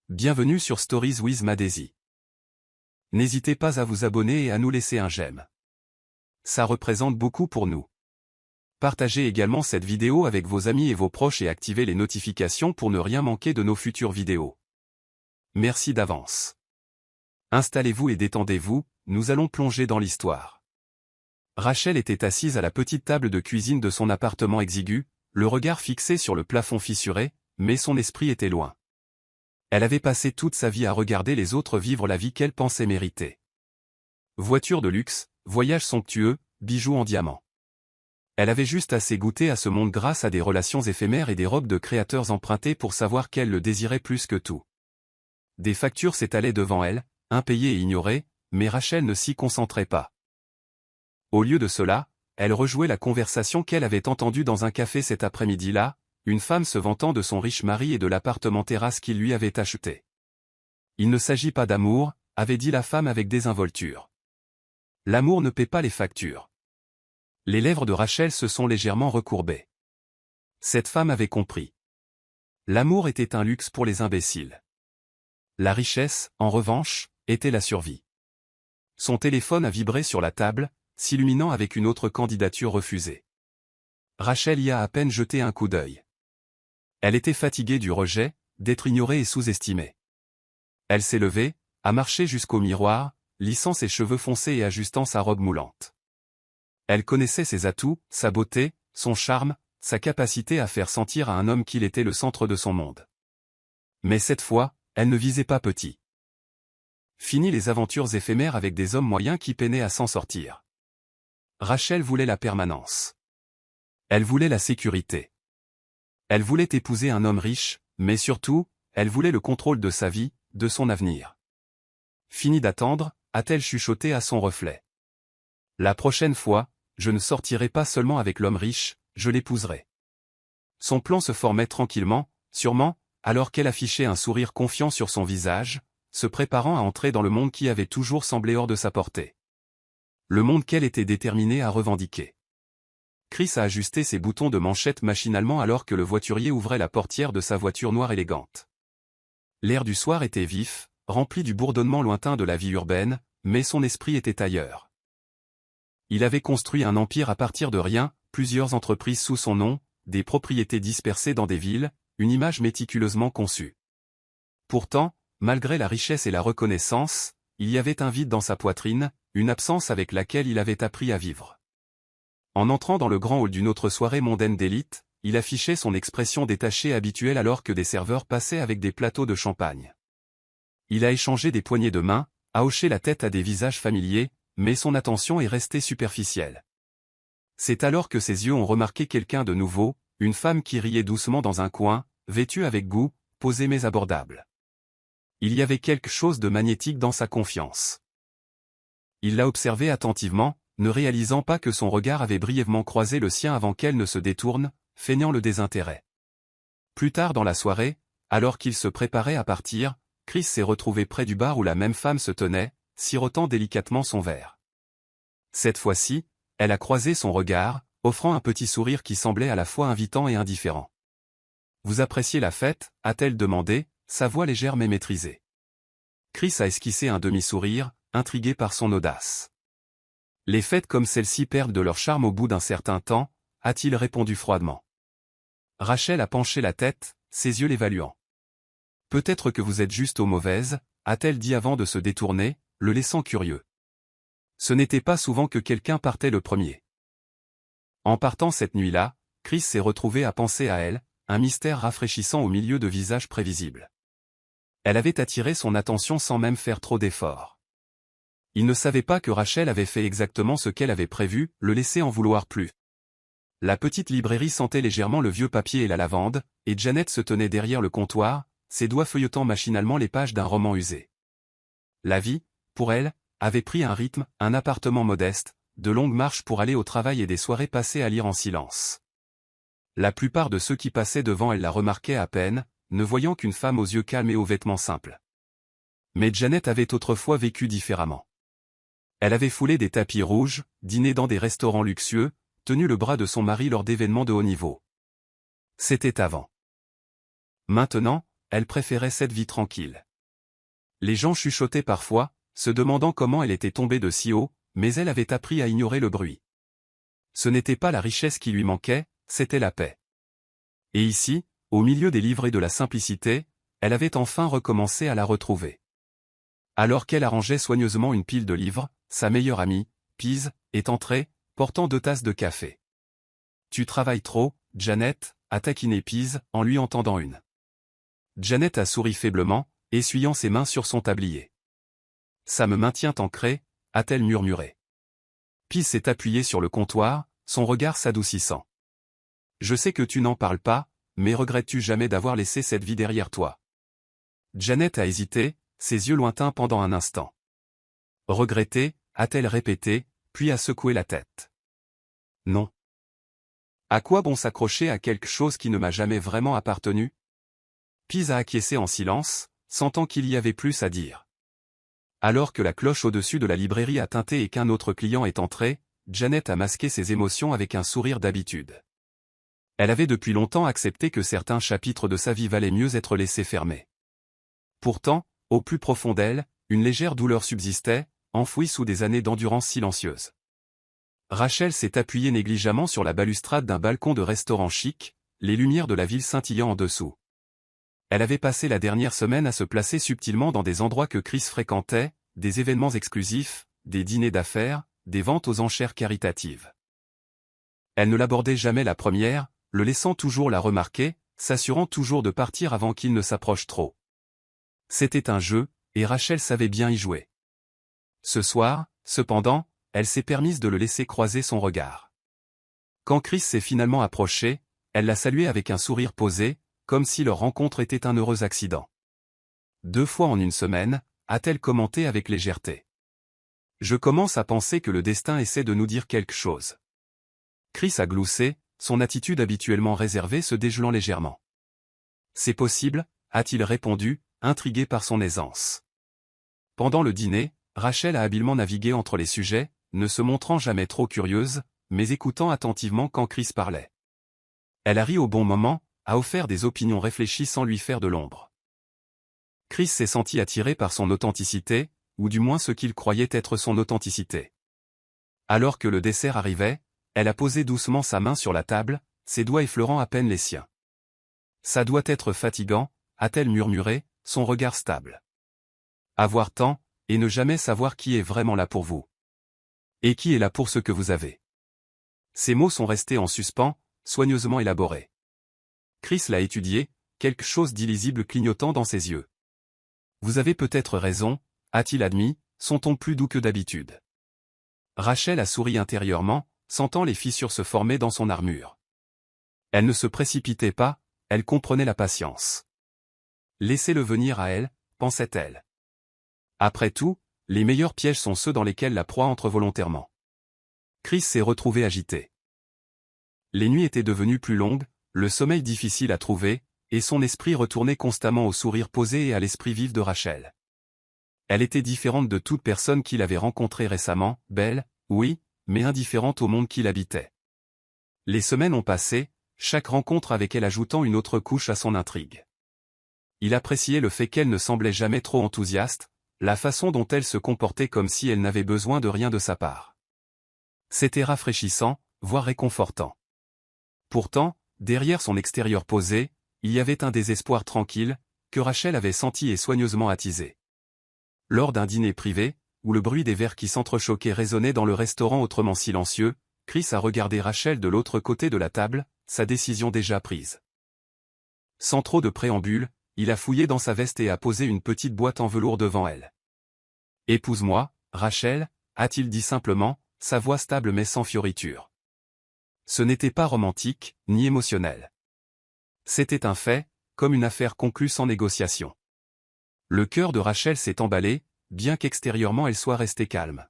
Bienvenue sur Stories with Madesi. N'hésitez pas à vous abonner et à nous laisser un j'aime. Ça représente beaucoup pour nous. Partagez également cette vidéo avec vos amis et vos proches et activez les notifications pour ne rien manquer de nos futures vidéos. Merci d'avance. Installez-vous et détendez-vous, nous allons plonger dans l'histoire. Rachel était assise à la petite table de cuisine de son appartement exigu, le regard fixé sur le plafond fissuré, mais son esprit était loin. Elle avait passé toute sa vie à regarder les autres vivre la vie qu'elle pensait mériter. Voiture de luxe, voyage somptueux, bijoux en diamant. Elle avait juste assez goûté à ce monde grâce à des relations éphémères et des robes de créateurs empruntées pour savoir qu'elle le désirait plus que tout. Des factures s'étalaient devant elle, impayées et ignorées, mais Rachel ne s'y concentrait pas. Au lieu de cela, elle rejouait la conversation qu'elle avait entendue dans un café cet après-midi-là, une femme se vantant de son riche mari et de l'appartement terrasse qu'il lui avait acheté. Il ne s'agit pas d'amour, avait dit la femme avec désinvolture. L'amour ne paie pas les factures. Les lèvres de Rachel se sont légèrement recourbées. Cette femme avait compris. L'amour était un luxe pour les imbéciles. La richesse, en revanche, était la survie. Son téléphone a vibré sur la table, s'illuminant avec une autre candidature refusée. Rachel y a à peine jeté un coup d'œil. Elle était fatiguée du rejet, d'être ignorée et sous-estimée. Elle s'est levée, a marché jusqu'au miroir, lissant ses cheveux foncés et ajustant sa robe moulante. Elle connaissait ses atouts, sa beauté, son charme, sa capacité à faire sentir à un homme qu'il était le centre de son monde. Mais cette fois, elle ne visait pas petit. Fini les aventures éphémères avec des hommes moyens qui peinaient à s'en sortir. Rachel voulait la permanence. Elle voulait la sécurité. Elle voulait épouser un homme riche, mais surtout, elle voulait le contrôle de sa vie, de son avenir. Fini d'attendre, a-t-elle chuchoté à son reflet. La prochaine fois, je ne sortirai pas seulement avec l'homme riche, je l'épouserai. Son plan se formait tranquillement, sûrement, alors qu'elle affichait un sourire confiant sur son visage, se préparant à entrer dans le monde qui avait toujours semblé hors de sa portée. Le monde qu'elle était déterminée à revendiquer. Chris a ajusté ses boutons de manchette machinalement alors que le voiturier ouvrait la portière de sa voiture noire élégante. L'air du soir était vif, rempli du bourdonnement lointain de la vie urbaine, mais son esprit était ailleurs. Il avait construit un empire à partir de rien, plusieurs entreprises sous son nom, des propriétés dispersées dans des villes, une image méticuleusement conçue. Pourtant, malgré la richesse et la reconnaissance, il y avait un vide dans sa poitrine, une absence avec laquelle il avait appris à vivre. En entrant dans le grand hall d'une autre soirée mondaine d'élite, il affichait son expression détachée habituelle alors que des serveurs passaient avec des plateaux de champagne. Il a échangé des poignées de main, a hoché la tête à des visages familiers, mais son attention est restée superficielle. C'est alors que ses yeux ont remarqué quelqu'un de nouveau, une femme qui riait doucement dans un coin, vêtue avec goût, posée mais abordable. Il y avait quelque chose de magnétique dans sa confiance. Il l'a observée attentivement, ne réalisant pas que son regard avait brièvement croisé le sien avant qu'elle ne se détourne, feignant le désintérêt. Plus tard dans la soirée, alors qu'il se préparait à partir, Chris s'est retrouvé près du bar où la même femme se tenait, sirotant délicatement son verre. Cette fois-ci, elle a croisé son regard, offrant un petit sourire qui semblait à la fois invitant et indifférent. « Vous appréciez la fête » a-t-elle demandé, sa voix légère mais maîtrisée. Chris a esquissé un demi-sourire, intrigué par son audace. « Les fêtes comme celle-ci perdent de leur charme au bout d'un certain temps » a-t-il répondu froidement. Rachel a penché la tête, ses yeux l'évaluant. « Peut-être que vous êtes juste aux mauvaises » a-t-elle dit avant de se détourner, le laissant curieux. Ce n'était pas souvent que quelqu'un partait le premier. En partant cette nuit-là, Chris s'est retrouvé à penser à elle, un mystère rafraîchissant au milieu de visages prévisibles. Elle avait attiré son attention sans même faire trop d'efforts. Il ne savait pas que Rachel avait fait exactement ce qu'elle avait prévu, le laisser en vouloir plus. La petite librairie sentait légèrement le vieux papier et la lavande, et Janet se tenait derrière le comptoir, ses doigts feuilletant machinalement les pages d'un roman usé. La vie, pour elle, avait pris un rythme, un appartement modeste, de longues marches pour aller au travail et des soirées passées à lire en silence. La plupart de ceux qui passaient devant elle la remarquaient à peine, ne voyant qu'une femme aux yeux calmes et aux vêtements simples. Mais Janet avait autrefois vécu différemment. Elle avait foulé des tapis rouges, dîné dans des restaurants luxueux, tenu le bras de son mari lors d'événements de haut niveau. C'était avant. Maintenant, elle préférait cette vie tranquille. Les gens chuchotaient parfois, se demandant comment elle était tombée de si haut, mais elle avait appris à ignorer le bruit. Ce n'était pas la richesse qui lui manquait, c'était la paix. Et ici, au milieu des livres et de la simplicité, elle avait enfin recommencé à la retrouver. Alors qu'elle arrangeait soigneusement une pile de livres, sa meilleure amie, Piz, est entrée, portant 2 tasses de café. « Tu travailles trop, Janet », a taquiné Piz, en lui en tendant une. Janet a souri faiblement, essuyant ses mains sur son tablier. « Ça me maintient ancré », a-t-elle murmuré. Piz s'est appuyé sur le comptoir, son regard s'adoucissant. « Je sais que tu n'en parles pas, mais regrettes-tu jamais d'avoir laissé cette vie derrière toi ?» Janet a hésité, ses yeux lointains pendant un instant. « Regretter » a-t-elle répété, puis a secoué la tête. « Non. À quoi bon s'accrocher à quelque chose qui ne m'a jamais vraiment appartenu ?» Piz a acquiescé en silence, sentant qu'il y avait plus à dire. Alors que la cloche au-dessus de la librairie a tinté et qu'un autre client est entré, Janet a masqué ses émotions avec un sourire d'habitude. Elle avait depuis longtemps accepté que certains chapitres de sa vie valaient mieux être laissés fermés. Pourtant, au plus profond d'elle, une légère douleur subsistait, enfouie sous des années d'endurance silencieuse. Rachel s'est appuyée négligemment sur la balustrade d'un balcon de restaurant chic, les lumières de la ville scintillant en dessous. Elle avait passé la dernière semaine à se placer subtilement dans des endroits que Chris fréquentait, des événements exclusifs, des dîners d'affaires, des ventes aux enchères caritatives. Elle ne l'abordait jamais la première, le laissant toujours la remarquer, s'assurant toujours de partir avant qu'il ne s'approche trop. C'était un jeu, et Rachel savait bien y jouer. Ce soir, cependant, elle s'est permise de le laisser croiser son regard. Quand Chris s'est finalement approché, elle l'a salué avec un sourire posé, comme si leur rencontre était un heureux accident. 2 fois en une semaine, a-t-elle commenté avec légèreté. Je commence à penser que le destin essaie de nous dire quelque chose. Chris a gloussé, son attitude habituellement réservée se dégelant légèrement. C'est possible, a-t-il répondu, intrigué par son aisance. Pendant le dîner, Rachel a habilement navigué entre les sujets, ne se montrant jamais trop curieuse, mais écoutant attentivement quand Chris parlait. Elle a ri au bon moment, a offert des opinions réfléchies sans lui faire de l'ombre. Chris s'est senti attiré par son authenticité, ou du moins ce qu'il croyait être son authenticité. Alors que le dessert arrivait, elle a posé doucement sa main sur la table, ses doigts effleurant à peine les siens. « Ça doit être fatigant », a-t-elle murmuré, son regard stable. « Avoir tant, et ne jamais savoir qui est vraiment là pour vous. Et qui est là pour ce que vous avez. » Ces mots sont restés en suspens, soigneusement élaborés. Chris l'a étudié, quelque chose d'illisible clignotant dans ses yeux. « Vous avez peut-être raison », a-t-il admis, son ton plus doux que d'habitude. Rachel a souri intérieurement, sentant les fissures se former dans son armure. Elle ne se précipitait pas, elle comprenait la patience. Laissez-le venir à elle, pensait-elle. Après tout, les meilleurs pièges sont ceux dans lesquels la proie entre volontairement. Chris s'est retrouvé agité. Les nuits étaient devenues plus longues, le sommeil difficile à trouver, et son esprit retournait constamment au sourire posé et à l'esprit vif de Rachel. Elle était différente de toute personne qu'il avait rencontrée récemment, belle, oui, mais indifférente au monde qu'il habitait. Les semaines ont passé, chaque rencontre avec elle ajoutant une autre couche à son intrigue. Il appréciait le fait qu'elle ne semblait jamais trop enthousiaste, la façon dont elle se comportait comme si elle n'avait besoin de rien de sa part. C'était rafraîchissant, voire réconfortant. Pourtant, derrière son extérieur posé, il y avait un désespoir tranquille, que Rachel avait senti et soigneusement attisé. Lors d'un dîner privé, où le bruit des verres qui s'entrechoquaient résonnait dans le restaurant autrement silencieux, Chris a regardé Rachel de l'autre côté de la table, sa décision déjà prise. Sans trop de préambule, il a fouillé dans sa veste et a posé une petite boîte en velours devant elle. « Épouse-moi, Rachel », a-t-il dit simplement, sa voix stable mais sans fioriture. Ce n'était pas romantique, ni émotionnel. C'était un fait, comme une affaire conclue sans négociation. Le cœur de Rachel s'est emballé, bien qu'extérieurement elle soit restée calme.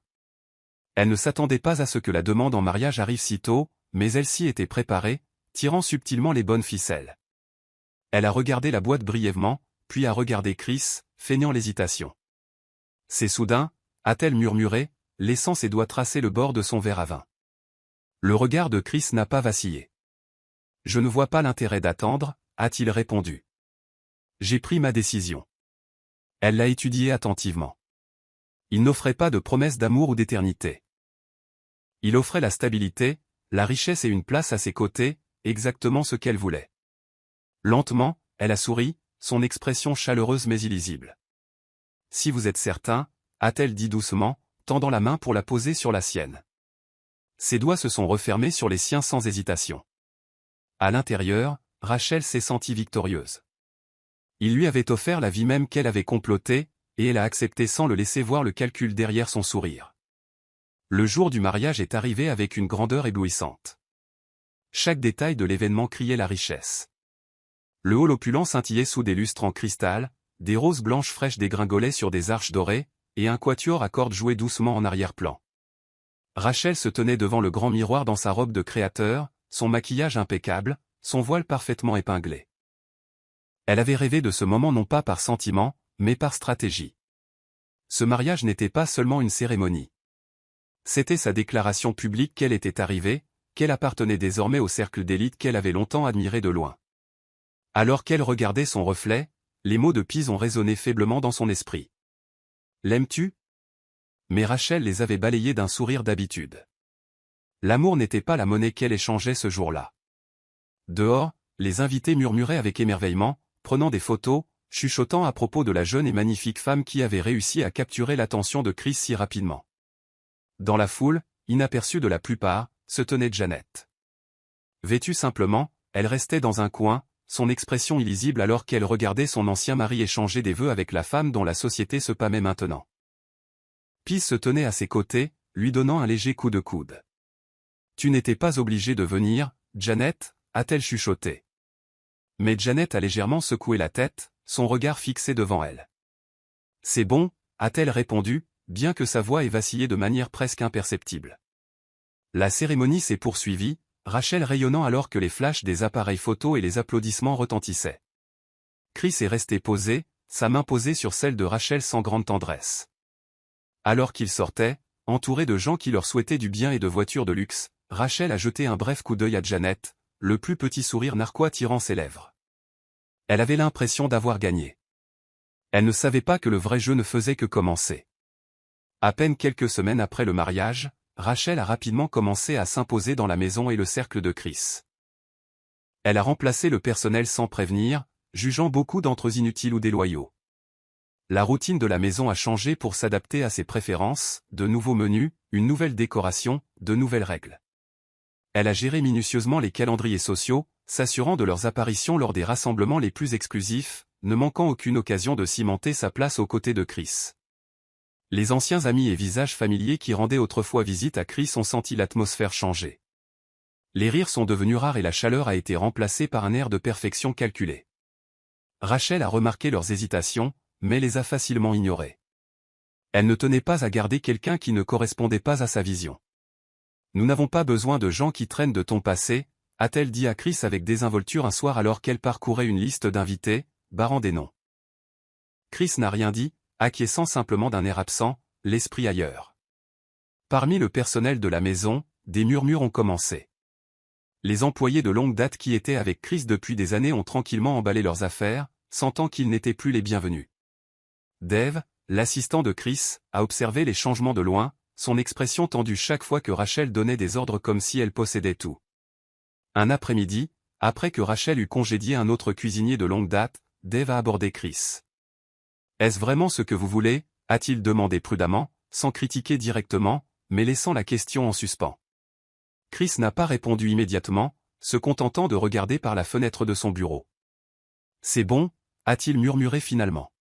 Elle ne s'attendait pas à ce que la demande en mariage arrive si tôt, mais elle s'y était préparée, tirant subtilement les bonnes ficelles. Elle a regardé la boîte brièvement, puis a regardé Chris, feignant l'hésitation. « C'est soudain », a-t-elle murmuré, laissant ses doigts tracer le bord de son verre à vin. Le regard de Chris n'a pas vacillé. « Je ne vois pas l'intérêt d'attendre », a-t-il répondu. « J'ai pris ma décision. » Elle l'a étudié attentivement. Il n'offrait pas de promesse d'amour ou d'éternité. Il offrait la stabilité, la richesse et une place à ses côtés, exactement ce qu'elle voulait. Lentement, elle a souri, son expression chaleureuse mais illisible. si vous êtes certain, a-t-elle dit doucement, tendant la main pour la poser sur la sienne. Ses doigts se sont refermés sur les siens sans hésitation. À l'intérieur, Rachel s'est sentie victorieuse. Il lui avait offert la vie même qu'elle avait complotée, et elle a accepté sans le laisser voir le calcul derrière son sourire. Le jour du mariage est arrivé avec une grandeur éblouissante. Chaque détail de l'événement criait la richesse. Le hall opulent scintillait sous des lustres en cristal, des roses blanches fraîches dégringolaient sur des arches dorées, et un quatuor à cordes jouait doucement en arrière-plan. Rachel se tenait devant le grand miroir dans sa robe de créateur, son maquillage impeccable, son voile parfaitement épinglé. Elle avait rêvé de ce moment non pas par sentiment, mais par stratégie. Ce mariage n'était pas seulement une cérémonie. C'était sa déclaration publique qu'elle était arrivée, qu'elle appartenait désormais au cercle d'élite qu'elle avait longtemps admiré de loin. Alors qu'elle regardait son reflet, les mots de Pise ont résonné faiblement dans son esprit. « L'aimes-tu » Mais Rachel les avait balayés d'un sourire d'habitude. L'amour n'était pas la monnaie qu'elle échangeait ce jour-là. Dehors, les invités murmuraient avec émerveillement, prenant des photos, chuchotant à propos de la jeune et magnifique femme qui avait réussi à capturer l'attention de Chris si rapidement. Dans la foule, inaperçue de la plupart, se tenait Janet. Vêtue simplement, elle restait dans un coin, son expression illisible alors qu'elle regardait son ancien mari échanger des vœux avec la femme dont la société se pâmait maintenant. Pise se tenait à ses côtés, lui donnant un léger coup de coude. « Tu n'étais pas obligée de venir, Janet » a-t-elle chuchoté. Mais Janet a légèrement secoué la tête, son regard fixé devant elle. « C'est bon » a-t-elle répondu, bien que sa voix ait vacillé de manière presque imperceptible. La cérémonie s'est poursuivie, Rachel rayonnant alors que les flashs des appareils photo et les applaudissements retentissaient. Chris est resté posé, sa main posée sur celle de Rachel sans grande tendresse. Alors qu'ils sortaient, entourés de gens qui leur souhaitaient du bien et de voitures de luxe, Rachel a jeté un bref coup d'œil à Janet, le plus petit sourire narquois tirant ses lèvres. Elle avait l'impression d'avoir gagné. Elle ne savait pas que le vrai jeu ne faisait que commencer. À peine quelques semaines après le mariage, Rachel a rapidement commencé à s'imposer dans la maison et le cercle de Chris. Elle a remplacé le personnel sans prévenir, jugeant beaucoup d'entre eux inutiles ou déloyaux. La routine de la maison a changé pour s'adapter à ses préférences, de nouveaux menus, une nouvelle décoration, de nouvelles règles. Elle a géré minutieusement les calendriers sociaux, s'assurant de leurs apparitions lors des rassemblements les plus exclusifs, ne manquant aucune occasion de cimenter sa place aux côtés de Chris. Les anciens amis et visages familiers qui rendaient autrefois visite à Chris ont senti l'atmosphère changer. Les rires sont devenus rares et la chaleur a été remplacée par un air de perfection calculée. Rachel a remarqué leurs hésitations, mais les a facilement ignorées. Elle ne tenait pas à garder quelqu'un qui ne correspondait pas à sa vision. « Nous n'avons pas besoin de gens qui traînent de ton passé », a-t-elle dit à Chris avec désinvolture un soir alors qu'elle parcourait une liste d'invités, barrant des noms. Chris n'a rien dit, acquiesçant simplement d'un air absent, l'esprit ailleurs. Parmi le personnel de la maison, des murmures ont commencé. Les employés de longue date qui étaient avec Chris depuis des années ont tranquillement emballé leurs affaires, sentant qu'ils n'étaient plus les bienvenus. Dave, l'assistant de Chris, a observé les changements de loin, son expression tendue chaque fois que Rachel donnait des ordres comme si elle possédait tout. Un après-midi, après que Rachel eut congédié un autre cuisinier de longue date, Dave a abordé Chris. « Est-ce vraiment ce que vous voulez » a-t-il demandé prudemment, sans critiquer directement, mais laissant la question en suspens. Chris n'a pas répondu immédiatement, se contentant de regarder par la fenêtre de son bureau. « C'est bon » a-t-il murmuré finalement.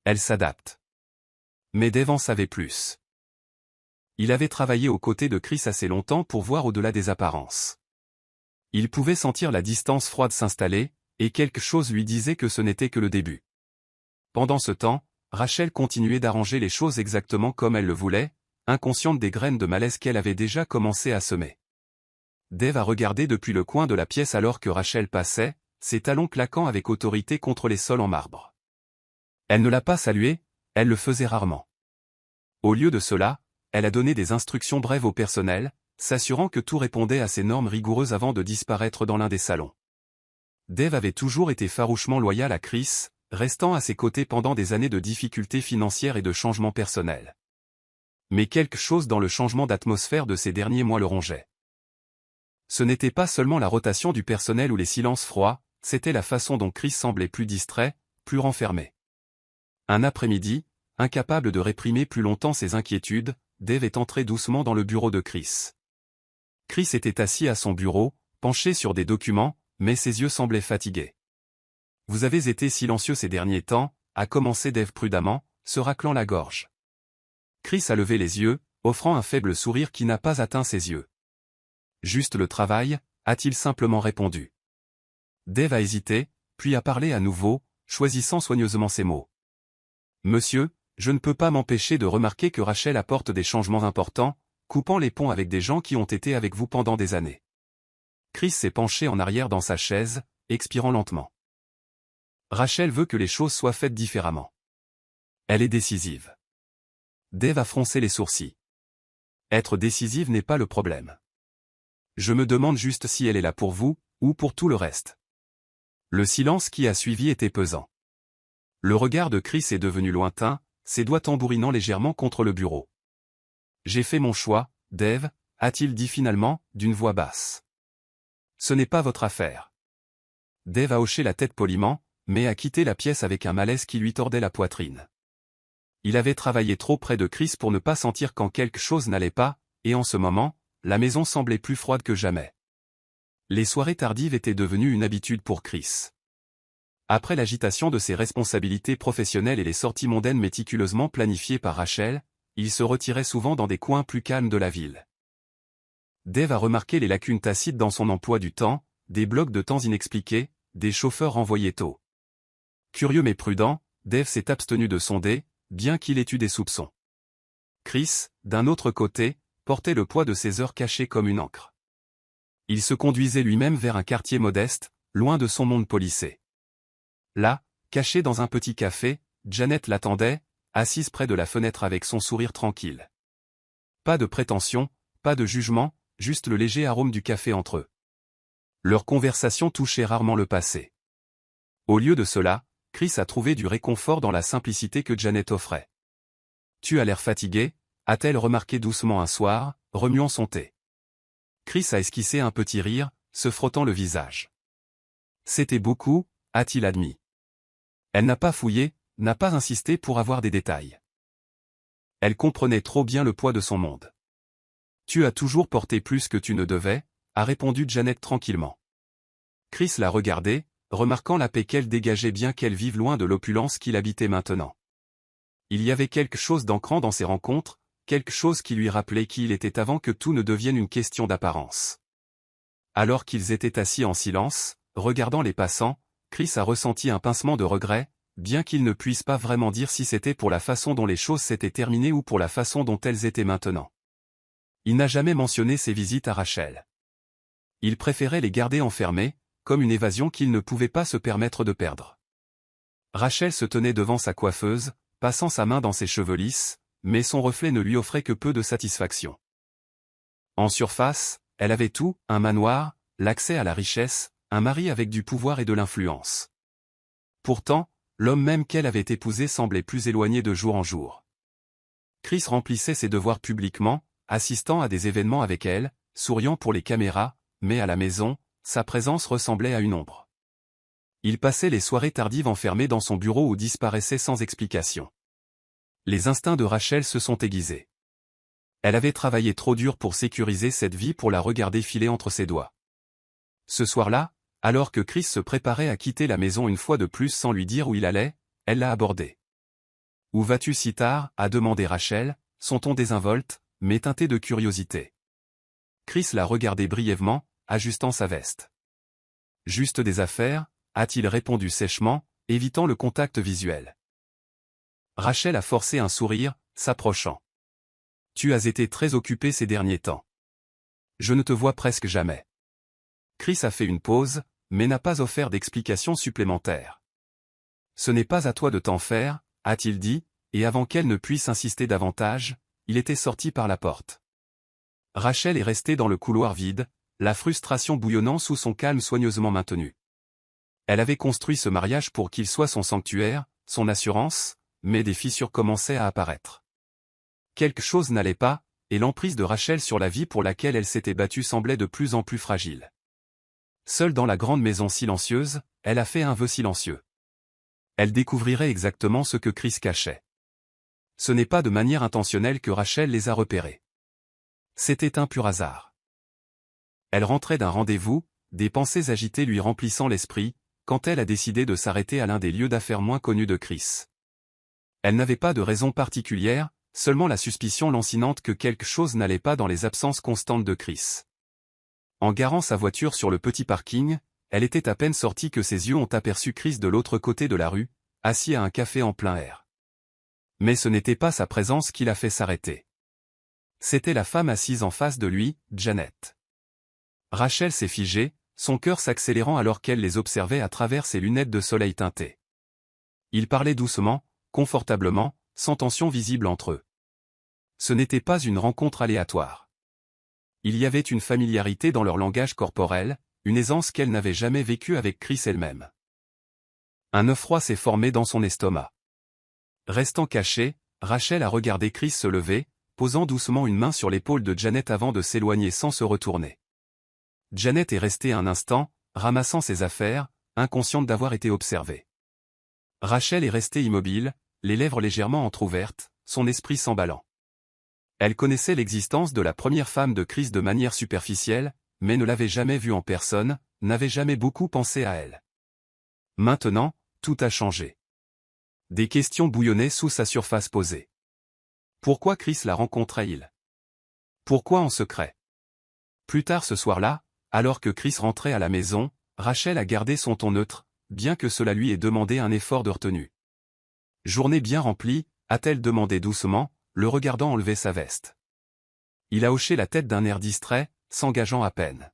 Elle s'adapte. Mais Dave en savait plus. Il avait travaillé aux côtés de Chris assez longtemps pour voir au-delà des apparences. Il pouvait sentir la distance froide s'installer, et quelque chose lui disait que ce n'était que le début. Pendant ce temps, Rachel continuait d'arranger les choses exactement comme elle le voulait, inconsciente des graines de malaise qu'elle avait déjà commencé à semer. Dave a regardé depuis le coin de la pièce alors que Rachel passait, ses talons claquant avec autorité contre les sols en marbre. Elle ne l'a pas salué, elle le faisait rarement. Au lieu de cela, elle a donné des instructions brèves au personnel, s'assurant que tout répondait à ses normes rigoureuses avant de disparaître dans l'un des salons. Dave avait toujours été farouchement loyal à Chris, restant à ses côtés pendant des années de difficultés financières et de changements personnels. Mais quelque chose dans le changement d'atmosphère de ces derniers mois le rongeait. Ce n'était pas seulement la rotation du personnel ou les silences froids, c'était la façon dont Chris semblait plus distrait, plus renfermé. Un après-midi, incapable de réprimer plus longtemps ses inquiétudes, Dave est entré doucement dans le bureau de Chris. Chris était assis à son bureau, penché sur des documents, mais ses yeux semblaient fatigués. « Vous avez été silencieux ces derniers temps », a commencé Dave prudemment, se raclant la gorge. Chris a levé les yeux, offrant un faible sourire qui n'a pas atteint ses yeux. « Juste le travail », a-t-il simplement répondu. Dave a hésité, puis a parlé à nouveau, choisissant soigneusement ses mots. « Monsieur, je ne peux pas m'empêcher de remarquer que Rachel apporte des changements importants, coupant les ponts avec des gens qui ont été avec vous pendant des années. » Chris s'est penché en arrière dans sa chaise, expirant lentement. Rachel veut que les choses soient faites différemment. Elle est décisive. Dave a froncé les sourcils. Être décisive n'est pas le problème. Je me demande juste si elle est là pour vous, ou pour tout le reste. Le silence qui a suivi était pesant. Le regard de Chris est devenu lointain, ses doigts tambourinant légèrement contre le bureau. J'ai fait mon choix, Dave, a-t-il dit finalement, d'une voix basse. Ce n'est pas votre affaire. Dave a hoché la tête poliment, mais a quitté la pièce avec un malaise qui lui tordait la poitrine. Il avait travaillé trop près de Chris pour ne pas sentir quand quelque chose n'allait pas, et en ce moment, la maison semblait plus froide que jamais. Les soirées tardives étaient devenues une habitude pour Chris. Après l'agitation de ses responsabilités professionnelles et les sorties mondaines méticuleusement planifiées par Rachel, il se retirait souvent dans des coins plus calmes de la ville. Dave a remarqué les lacunes tacites dans son emploi du temps, des blocs de temps inexpliqués, des chauffeurs renvoyés tôt. Curieux mais prudent, Dave s'est abstenu de sonder, bien qu'il ait eu des soupçons. Chris, d'un autre côté, portait le poids de ses heures cachées comme une encre. Il se conduisait lui-même vers un quartier modeste, loin de son monde policé. Là, caché dans un petit café, Janet l'attendait, assise près de la fenêtre avec son sourire tranquille. Pas de prétention, pas de jugement, juste le léger arôme du café entre eux. Leur conversation touchait rarement le passé. Au lieu de cela, Chris a trouvé du réconfort dans la simplicité que Janet offrait. « Tu as l'air fatigué », a-t-elle remarqué doucement un soir, remuant son thé. Chris a esquissé un petit rire, se frottant le visage. « C'était beaucoup », a-t-il admis. Elle n'a pas fouillé, n'a pas insisté pour avoir des détails. Elle comprenait trop bien le poids de son monde. « Tu as toujours porté plus que tu ne devais », a répondu Janet tranquillement. Chris l'a regardée, remarquant la paix qu'elle dégageait bien qu'elle vive loin de l'opulence qu'il habitait maintenant. Il y avait quelque chose d'ancrant dans ces rencontres, quelque chose qui lui rappelait qui il était avant que tout ne devienne une question d'apparence. Alors qu'ils étaient assis en silence, regardant les passants, Chris a ressenti un pincement de regret, bien qu'il ne puisse pas vraiment dire si c'était pour la façon dont les choses s'étaient terminées ou pour la façon dont elles étaient maintenant. Il n'a jamais mentionné ses visites à Rachel. Il préférait les garder enfermées, comme une évasion qu'il ne pouvait pas se permettre de perdre. Rachel se tenait devant sa coiffeuse, passant sa main dans ses cheveux lisses, mais son reflet ne lui offrait que peu de satisfaction. En surface, elle avait tout, un manoir, l'accès à la richesse, un mari avec du pouvoir et de l'influence. Pourtant, l'homme même qu'elle avait épousé semblait plus éloigné de jour en jour. Chris remplissait ses devoirs publiquement, assistant à des événements avec elle, souriant pour les caméras, mais à la maison, sa présence ressemblait à une ombre. Il passait les soirées tardives enfermé dans son bureau ou disparaissait sans explication. Les instincts de Rachel se sont aiguisés. Elle avait travaillé trop dur pour sécuriser cette vie pour la regarder filer entre ses doigts. Ce soir-là, alors que Chris se préparait à quitter la maison une fois de plus sans lui dire où il allait, elle l'a abordé. « Où vas-tu si tard » a demandé Rachel, son ton désinvolte, mais teinté de curiosité. Chris l'a regardé brièvement, ajustant sa veste. « Juste des affaires » a-t-il répondu sèchement, évitant le contact visuel. Rachel a forcé un sourire, s'approchant. « Tu as été très occupé ces derniers temps. Je ne te vois presque jamais. » Chris a fait une pause, mais n'a pas offert d'explication supplémentaire. « Ce n'est pas à toi de t'en faire » a-t-il dit, et avant qu'elle ne puisse insister davantage, il était sorti par la porte. Rachel est restée dans le couloir vide, la frustration bouillonnant sous son calme soigneusement maintenu. Elle avait construit ce mariage pour qu'il soit son sanctuaire, son assurance, mais des fissures commençaient à apparaître. Quelque chose n'allait pas, et l'emprise de Rachel sur la vie pour laquelle elle s'était battue semblait de plus en plus fragile. Seule dans la grande maison silencieuse, elle a fait un vœu silencieux. Elle découvrirait exactement ce que Chris cachait. Ce n'est pas de manière intentionnelle que Rachel les a repérés. C'était un pur hasard. Elle rentrait d'un rendez-vous, des pensées agitées lui remplissant l'esprit, quand elle a décidé de s'arrêter à l'un des lieux d'affaires moins connus de Chris. Elle n'avait pas de raison particulière, seulement la suspicion lancinante que quelque chose n'allait pas dans les absences constantes de Chris. En garant sa voiture sur le petit parking, elle était à peine sortie que ses yeux ont aperçu Chris de l'autre côté de la rue, assis à un café en plein air. Mais ce n'était pas sa présence qui l'a fait s'arrêter. C'était la femme assise en face de lui, Janet. Rachel s'est figée, son cœur s'accélérant alors qu'elle les observait à travers ses lunettes de soleil teintées. Ils parlaient doucement, confortablement, sans tension visible entre eux. Ce n'était pas une rencontre aléatoire. Il y avait une familiarité dans leur langage corporel, une aisance qu'elle n'avait jamais vécue avec Chris elle-même. Un œuf froid s'est formé dans son estomac. Restant cachée, Rachel a regardé Chris se lever, posant doucement une main sur l'épaule de Janet avant de s'éloigner sans se retourner. Janet est restée un instant, ramassant ses affaires, inconsciente d'avoir été observée. Rachel est restée immobile, les lèvres légèrement entr'ouvertes, son esprit s'emballant. Elle connaissait l'existence de la première femme de Chris de manière superficielle, mais ne l'avait jamais vue en personne, n'avait jamais beaucoup pensé à elle. Maintenant, tout a changé. Des questions bouillonnaient sous sa surface posée. Pourquoi Chris la rencontrait-il? Pourquoi en secret? Plus tard ce soir-là, alors que Chris rentrait à la maison, Rachel a gardé son ton neutre, bien que cela lui ait demandé un effort de retenue. « Journée bien remplie », a-t-elle demandé doucement, le regardant enlever sa veste. Il a hoché la tête d'un air distrait, s'engageant à peine.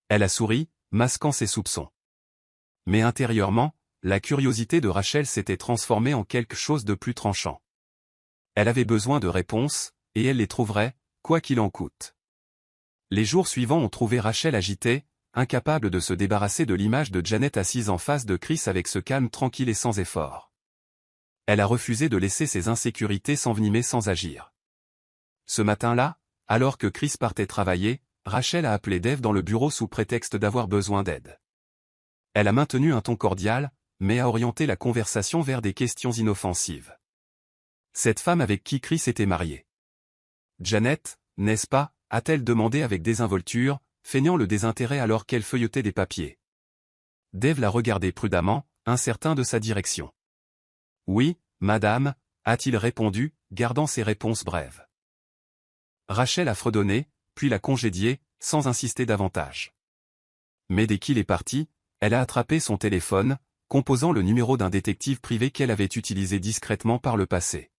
Elle a souri, masquant ses soupçons. Mais intérieurement, la curiosité de Rachel s'était transformée en quelque chose de plus tranchant. Elle avait besoin de réponses, et elle les trouverait, quoi qu'il en coûte. Les jours suivants ont trouvé Rachel agitée, incapable de se débarrasser de l'image de Janet assise en face de Chris avec ce calme tranquille et sans effort. Elle a refusé de laisser ses insécurités s'envenimer sans agir. Ce matin-là, alors que Chris partait travailler, Rachel a appelé Dave dans le bureau sous prétexte d'avoir besoin d'aide. Elle a maintenu un ton cordial, mais a orienté la conversation vers des questions inoffensives. Cette femme avec qui Chris était marié. Janet, n'est-ce pas, a-t-elle demandé avec désinvolture, feignant le désintérêt alors qu'elle feuilletait des papiers. Dave l'a regardé prudemment, incertain de sa direction. Oui, madame, a-t-il répondu, gardant ses réponses brèves. Rachel a fredonné, puis l'a congédié, sans insister davantage. Mais dès qu'il est parti, elle a attrapé son téléphone, composant le numéro d'un détective privé qu'elle avait utilisé discrètement par le passé.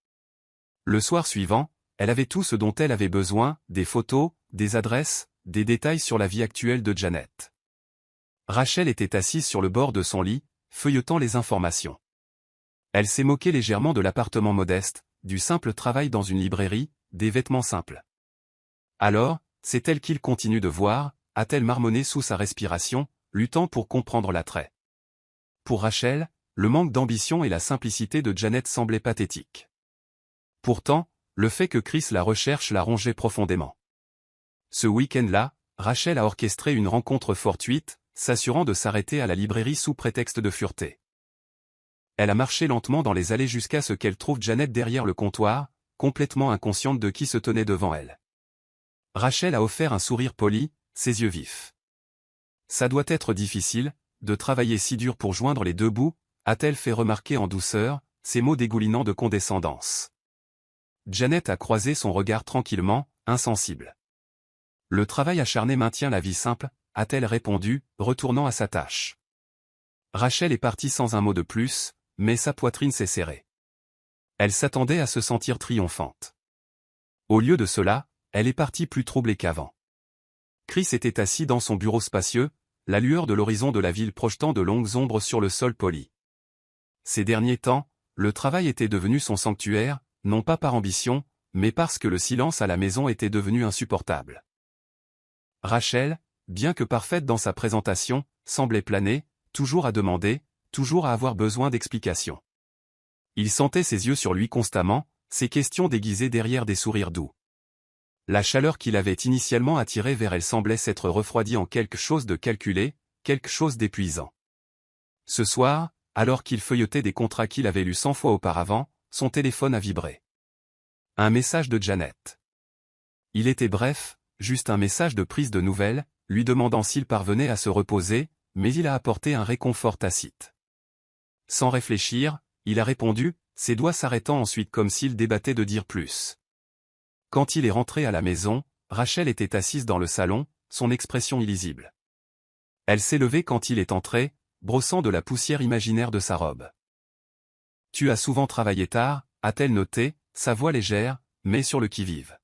Le soir suivant, elle avait tout ce dont elle avait besoin, des photos, des adresses, des détails sur la vie actuelle de Janet. Rachel était assise sur le bord de son lit, feuilletant les informations. Elle s'est moquée légèrement de l'appartement modeste, du simple travail dans une librairie, des vêtements simples. Alors, c'est elle qu'il continue de voir, a-t-elle marmonné sous sa respiration, luttant pour comprendre l'attrait. Pour Rachel, le manque d'ambition et la simplicité de Janet semblaient pathétiques. Pourtant, le fait que Chris la recherche la rongeait profondément. Ce week-end-là, Rachel a orchestré une rencontre fortuite, s'assurant de s'arrêter à la librairie sous prétexte de fureté. Elle a marché lentement dans les allées jusqu'à ce qu'elle trouve Janet derrière le comptoir, complètement inconsciente de qui se tenait devant elle. Rachel a offert un sourire poli, ses yeux vifs. Ça doit être difficile, de travailler si dur pour joindre les deux bouts, a-t-elle fait remarquer en douceur, ses mots dégoulinant de condescendance. Janet a croisé son regard tranquillement, insensible. Le travail acharné maintient la vie simple, a-t-elle répondu, retournant à sa tâche. Rachel est partie sans un mot de plus, mais sa poitrine s'est serrée. Elle s'attendait à se sentir triomphante. Au lieu de cela, elle est partie plus troublée qu'avant. Chris était assis dans son bureau spacieux, la lueur de l'horizon de la ville projetant de longues ombres sur le sol poli. Ces derniers temps, le travail était devenu son sanctuaire, non pas par ambition, mais parce que le silence à la maison était devenu insupportable. Rachel, bien que parfaite dans sa présentation, semblait planer, toujours à demander, toujours à avoir besoin d'explications. Il sentait ses yeux sur lui constamment, ses questions déguisées derrière des sourires doux. La chaleur qu'il avait initialement attirée vers elle semblait s'être refroidie en quelque chose de calculé, quelque chose d'épuisant. Ce soir, alors qu'il feuilletait des contrats qu'il avait lus 100 fois auparavant, son téléphone a vibré. Un message de Janet. Il était bref, juste un message de prise de nouvelles, lui demandant s'il parvenait à se reposer, mais il a apporté un réconfort tacite. Sans réfléchir, il a répondu, ses doigts s'arrêtant ensuite comme s'il débattait de dire plus. Quand il est rentré à la maison, Rachel était assise dans le salon, son expression illisible. Elle s'est levée quand il est entré, brossant de la poussière imaginaire de sa robe. « Tu as souvent travaillé tard » a-t-elle noté, sa voix légère, mais sur le qui-vive.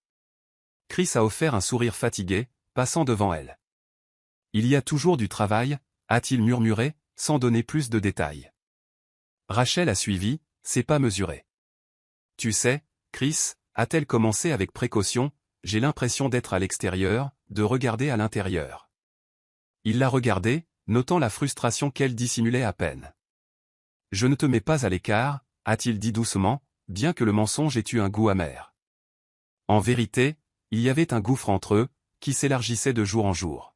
Chris a offert un sourire fatigué, passant devant elle. « Il y a toujours du travail » a-t-il murmuré, sans donner plus de détails. Rachel a suivi, c'est pas mesuré. « Tu sais, Chris » a-t-elle commencé avec précaution, « j'ai l'impression d'être à l'extérieur, de regarder à l'intérieur. » Il l'a regardée, notant la frustration qu'elle dissimulait à peine. « Je ne te mets pas à l'écart » a-t-il dit doucement, bien que le mensonge ait eu un goût amer. En vérité, il y avait un gouffre entre eux, qui s'élargissait de jour en jour.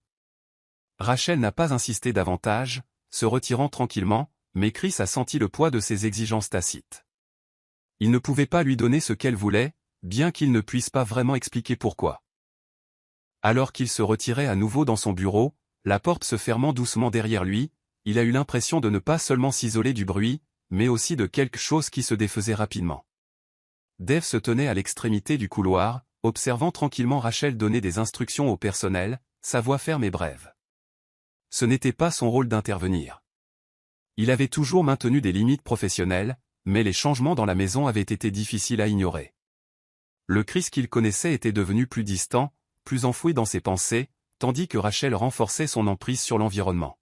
Rachel n'a pas insisté davantage, se retirant tranquillement, mais Chris a senti le poids de ses exigences tacites. Il ne pouvait pas lui donner ce qu'elle voulait, bien qu'il ne puisse pas vraiment expliquer pourquoi. Alors qu'il se retirait à nouveau dans son bureau, la porte se fermant doucement derrière lui, il a eu l'impression de ne pas seulement s'isoler du bruit, mais aussi de quelque chose qui se défaisait rapidement. Dave se tenait à l'extrémité du couloir, observant tranquillement Rachel donner des instructions au personnel, sa voix ferme et brève. Ce n'était pas son rôle d'intervenir. Il avait toujours maintenu des limites professionnelles, mais les changements dans la maison avaient été difficiles à ignorer. Le Chris qu'il connaissait était devenu plus distant, plus enfoui dans ses pensées, tandis que Rachel renforçait son emprise sur l'environnement.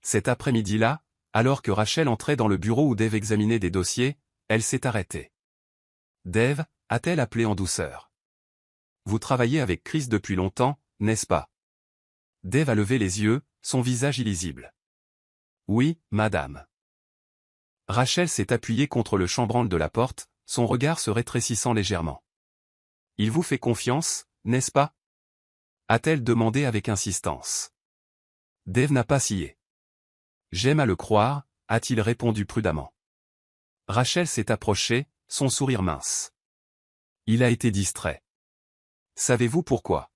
Cet après-midi-là, alors que Rachel entrait dans le bureau où Dave examinait des dossiers, elle s'est arrêtée. « Dave » a-t-elle appelé en douceur. « Vous travaillez avec Chris depuis longtemps, n'est-ce pas » Dave a levé les yeux, son visage illisible. « Oui, madame. » Rachel s'est appuyée contre le chambranle de la porte, son regard se rétrécissant légèrement. « Il vous fait confiance, n'est-ce pas » a-t-elle demandé avec insistance. Dave n'a pas scié. « J'aime à le croire » a-t-il répondu prudemment. Rachel s'est approchée, son sourire mince. Il a été distrait. « Savez-vous pourquoi »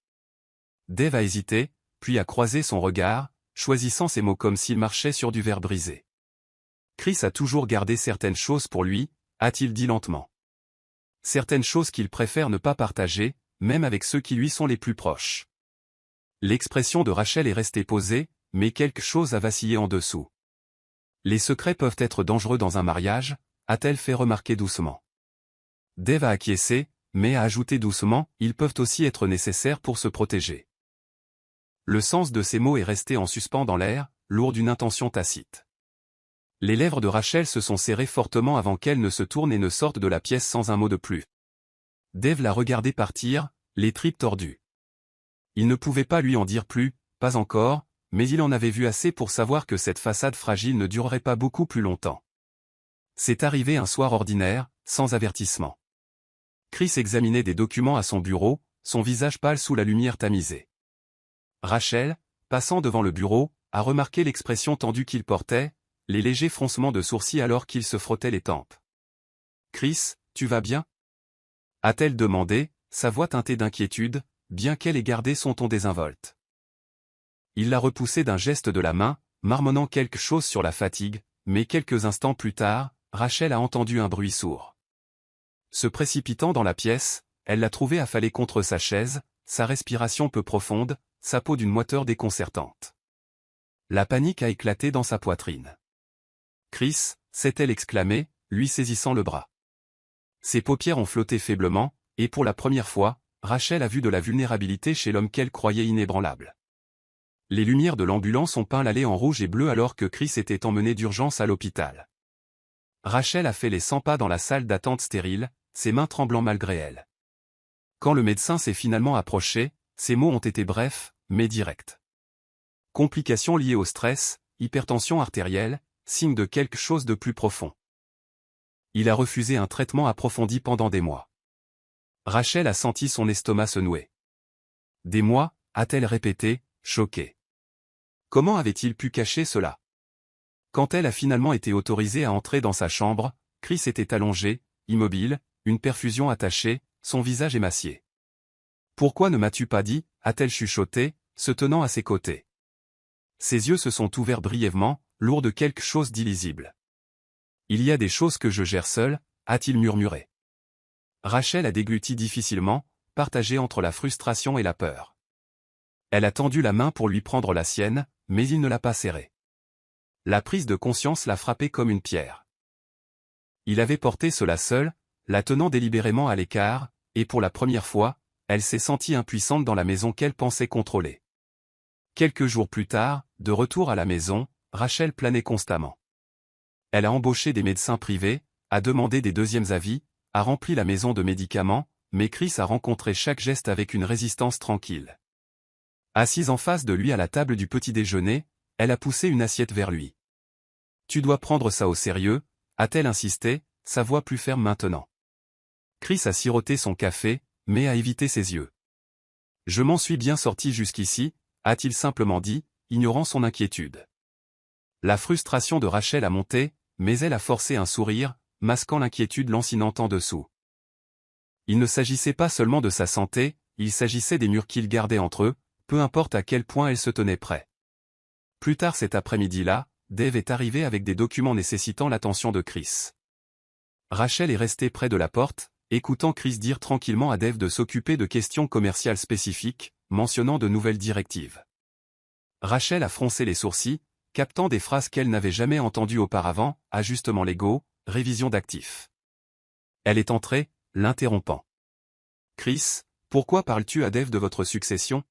Dave a hésité, puis a croisé son regard, choisissant ses mots comme s'il marchait sur du verre brisé. Chris a toujours gardé certaines choses pour lui, a-t-il dit lentement. Certaines choses qu'il préfère ne pas partager, même avec ceux qui lui sont les plus proches. L'expression de Rachel est restée posée, mais quelque chose a vacillé en dessous. Les secrets peuvent être dangereux dans un mariage, a-t-elle fait remarquer doucement. Dave a acquiescé, mais a ajouté doucement, ils peuvent aussi être nécessaires pour se protéger. Le sens de ces mots est resté en suspens dans l'air, lourd d'une intention tacite. Les lèvres de Rachel se sont serrées fortement avant qu'elle ne se tourne et ne sorte de la pièce sans un mot de plus. Dave l'a regardé partir, les tripes tordues. Il ne pouvait pas lui en dire plus, pas encore, mais il en avait vu assez pour savoir que cette façade fragile ne durerait pas beaucoup plus longtemps. C'est arrivé un soir ordinaire, sans avertissement. Chris examinait des documents à son bureau, son visage pâle sous la lumière tamisée. Rachel, passant devant le bureau, a remarqué l'expression tendue qu'il portait, les légers froncements de sourcils alors qu'il se frottait les tempes. « Chris, tu vas bien » a-t-elle demandé, sa voix teintée d'inquiétude, bien qu'elle ait gardé son ton désinvolte. Il l'a repoussé d'un geste de la main, marmonnant quelque chose sur la fatigue, mais quelques instants plus tard, Rachel a entendu un bruit sourd. Se précipitant dans la pièce, elle l'a trouvé affalé contre sa chaise, sa respiration peu profonde, sa peau d'une moiteur déconcertante. La panique a éclaté dans sa poitrine. « Chris » s'est-elle exclamée, lui saisissant le bras. Ses paupières ont flotté faiblement, et pour la première fois, Rachel a vu de la vulnérabilité chez l'homme qu'elle croyait inébranlable. Les lumières de l'ambulance ont peint l'allée en rouge et bleu alors que Chris était emmené d'urgence à l'hôpital. Rachel a fait les 100 pas dans la salle d'attente stérile, ses mains tremblant malgré elle. Quand le médecin s'est finalement approché, ses mots ont été brefs, mais directs. Complications liées au stress, hypertension artérielle, signe de quelque chose de plus profond. Il a refusé un traitement approfondi pendant des mois. Rachel a senti son estomac se nouer. Des mois, a-t-elle répété, choquée. Comment avait-il pu cacher cela? Quand elle a finalement été autorisée à entrer dans sa chambre, Chris était allongé, immobile, une perfusion attachée, son visage émacié. « Pourquoi ne m'as-tu pas dit » a-t-elle chuchoté, se tenant à ses côtés. Ses yeux se sont ouverts brièvement, lourds de quelque chose d'illisible. « Il y a des choses que je gère seul » a-t-il murmuré. Rachel a dégluti difficilement, partagée entre la frustration et la peur. Elle a tendu la main pour lui prendre la sienne, mais il ne l'a pas serrée. La prise de conscience l'a frappé comme une pierre. Il avait porté cela seul, la tenant délibérément à l'écart, et pour la première fois, elle s'est sentie impuissante dans la maison qu'elle pensait contrôler. Quelques jours plus tard, de retour à la maison, Rachel planait constamment. Elle a embauché des médecins privés, a demandé des deuxièmes avis, a rempli la maison de médicaments, mais Chris a rencontré chaque geste avec une résistance tranquille. Assise en face de lui à la table du petit déjeuner, elle a poussé une assiette vers lui. « Tu dois prendre ça au sérieux » a-t-elle insisté, sa voix plus ferme maintenant. Chris a siroté son café, mais a évité ses yeux. « Je m'en suis bien sorti jusqu'ici » a-t-il simplement dit, ignorant son inquiétude. La frustration de Rachel a monté, mais elle a forcé un sourire, masquant l'inquiétude lancinante en dessous. Il ne s'agissait pas seulement de sa santé, il s'agissait des murs qu'ils gardaient entre eux, peu importe à quel point elle se tenait prêt. Plus tard cet après-midi-là, Dave est arrivé avec des documents nécessitant l'attention de Chris. Rachel est restée près de la porte, écoutant Chris dire tranquillement à Dave de s'occuper de questions commerciales spécifiques, mentionnant de nouvelles directives. Rachel a froncé les sourcils, captant des phrases qu'elle n'avait jamais entendues auparavant, ajustements légaux, révision d'actifs. Elle est entrée, l'interrompant. « Chris, pourquoi parles-tu à Dave de votre succession ?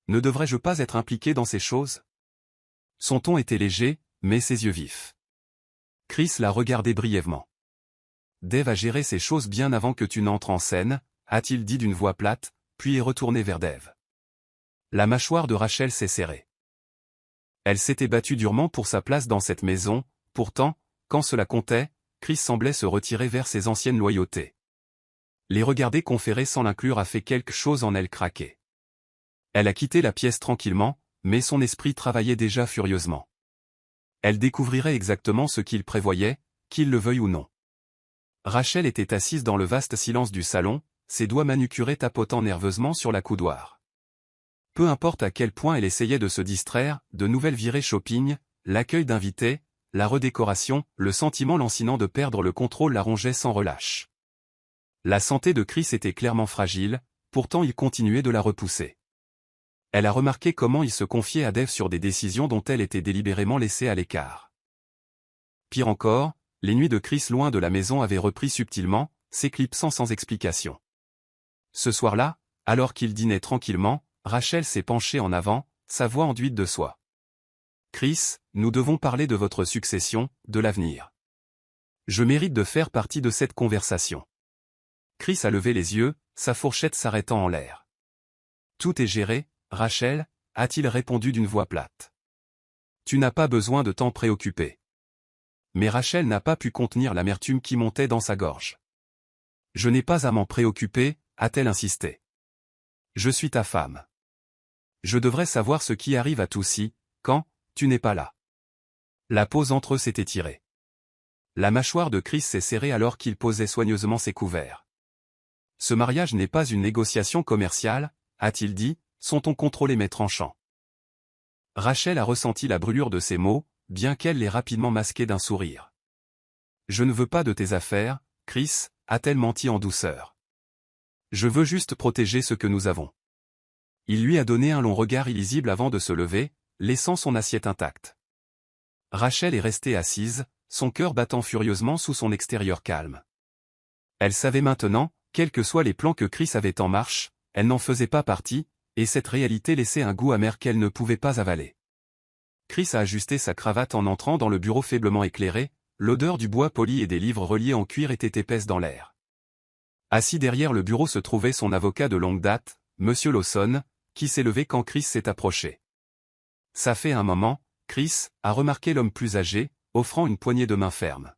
Ne devrais-je pas être impliqué dans ces choses ?» Son ton était léger, mais ses yeux vifs. Chris l'a regardé brièvement. « Dave a géré ces choses bien avant que tu n'entres en scène, » a-t-il dit d'une voix plate, puis est retourné vers Dave. La mâchoire de Rachel s'est serrée. Elle s'était battue durement pour sa place dans cette maison, pourtant, quand cela comptait, Chris semblait se retirer vers ses anciennes loyautés. Les regarder conférer sans l'inclure a fait quelque chose en elle craquer. Elle a quitté la pièce tranquillement, mais son esprit travaillait déjà furieusement. Elle découvrirait exactement ce qu'il prévoyait, qu'il le veuille ou non. Rachel était assise dans le vaste silence du salon, ses doigts manucurés tapotant nerveusement sur la coudoir. Peu importe à quel point elle essayait de se distraire, de nouvelles virées shopping, l'accueil d'invités, la redécoration, le sentiment lancinant de perdre le contrôle la rongeait sans relâche. La santé de Chris était clairement fragile, pourtant il continuait de la repousser. Elle a remarqué comment il se confiait à Dave sur des décisions dont elle était délibérément laissée à l'écart. Pire encore, les nuits de Chris loin de la maison avaient repris subtilement, s'éclipsant sans explication. Ce soir-là, alors qu'il dînait tranquillement, Rachel s'est penchée en avant, sa voix enduite de soie. « Chris, nous devons parler de votre succession, de l'avenir. Je mérite de faire partie de cette conversation. » Chris a levé les yeux, sa fourchette s'arrêtant en l'air. « Tout est géré, Rachel » a-t-il répondu d'une voix plate. « Tu n'as pas besoin de t'en préoccuper. » Mais Rachel n'a pas pu contenir l'amertume qui montait dans sa gorge. « Je n'ai pas à m'en préoccuper » a-t-elle insisté. « Je suis ta femme. Je devrais savoir ce qui arrive à Toussi, quand tu n'es pas là. » La pause entre eux s'est étirée. La mâchoire de Chris s'est serrée alors qu'il posait soigneusement ses couverts. « Ce mariage n'est pas une négociation commerciale, » a-t-il dit, son ton contrôlé mais tranchant. Rachel a ressenti la brûlure de ses mots, bien qu'elle l'ait rapidement masqué d'un sourire. « Je ne veux pas de tes affaires, Chris » a-t-elle menti en douceur. « Je veux juste protéger ce que nous avons. » Il lui a donné un long regard illisible avant de se lever, laissant son assiette intacte. Rachel est restée assise, son cœur battant furieusement sous son extérieur calme. Elle savait maintenant, quels que soient les plans que Chris avait en marche, elle n'en faisait pas partie, et cette réalité laissait un goût amer qu'elle ne pouvait pas avaler. Chris a ajusté sa cravate en entrant dans le bureau faiblement éclairé, l'odeur du bois poli et des livres reliés en cuir était épaisse dans l'air. Assis derrière le bureau se trouvait son avocat de longue date, Monsieur Lawson, qui s'est levé quand Chris s'est approché. Ça fait un moment, Chris, a remarqué l'homme plus âgé, offrant une poignée de main ferme.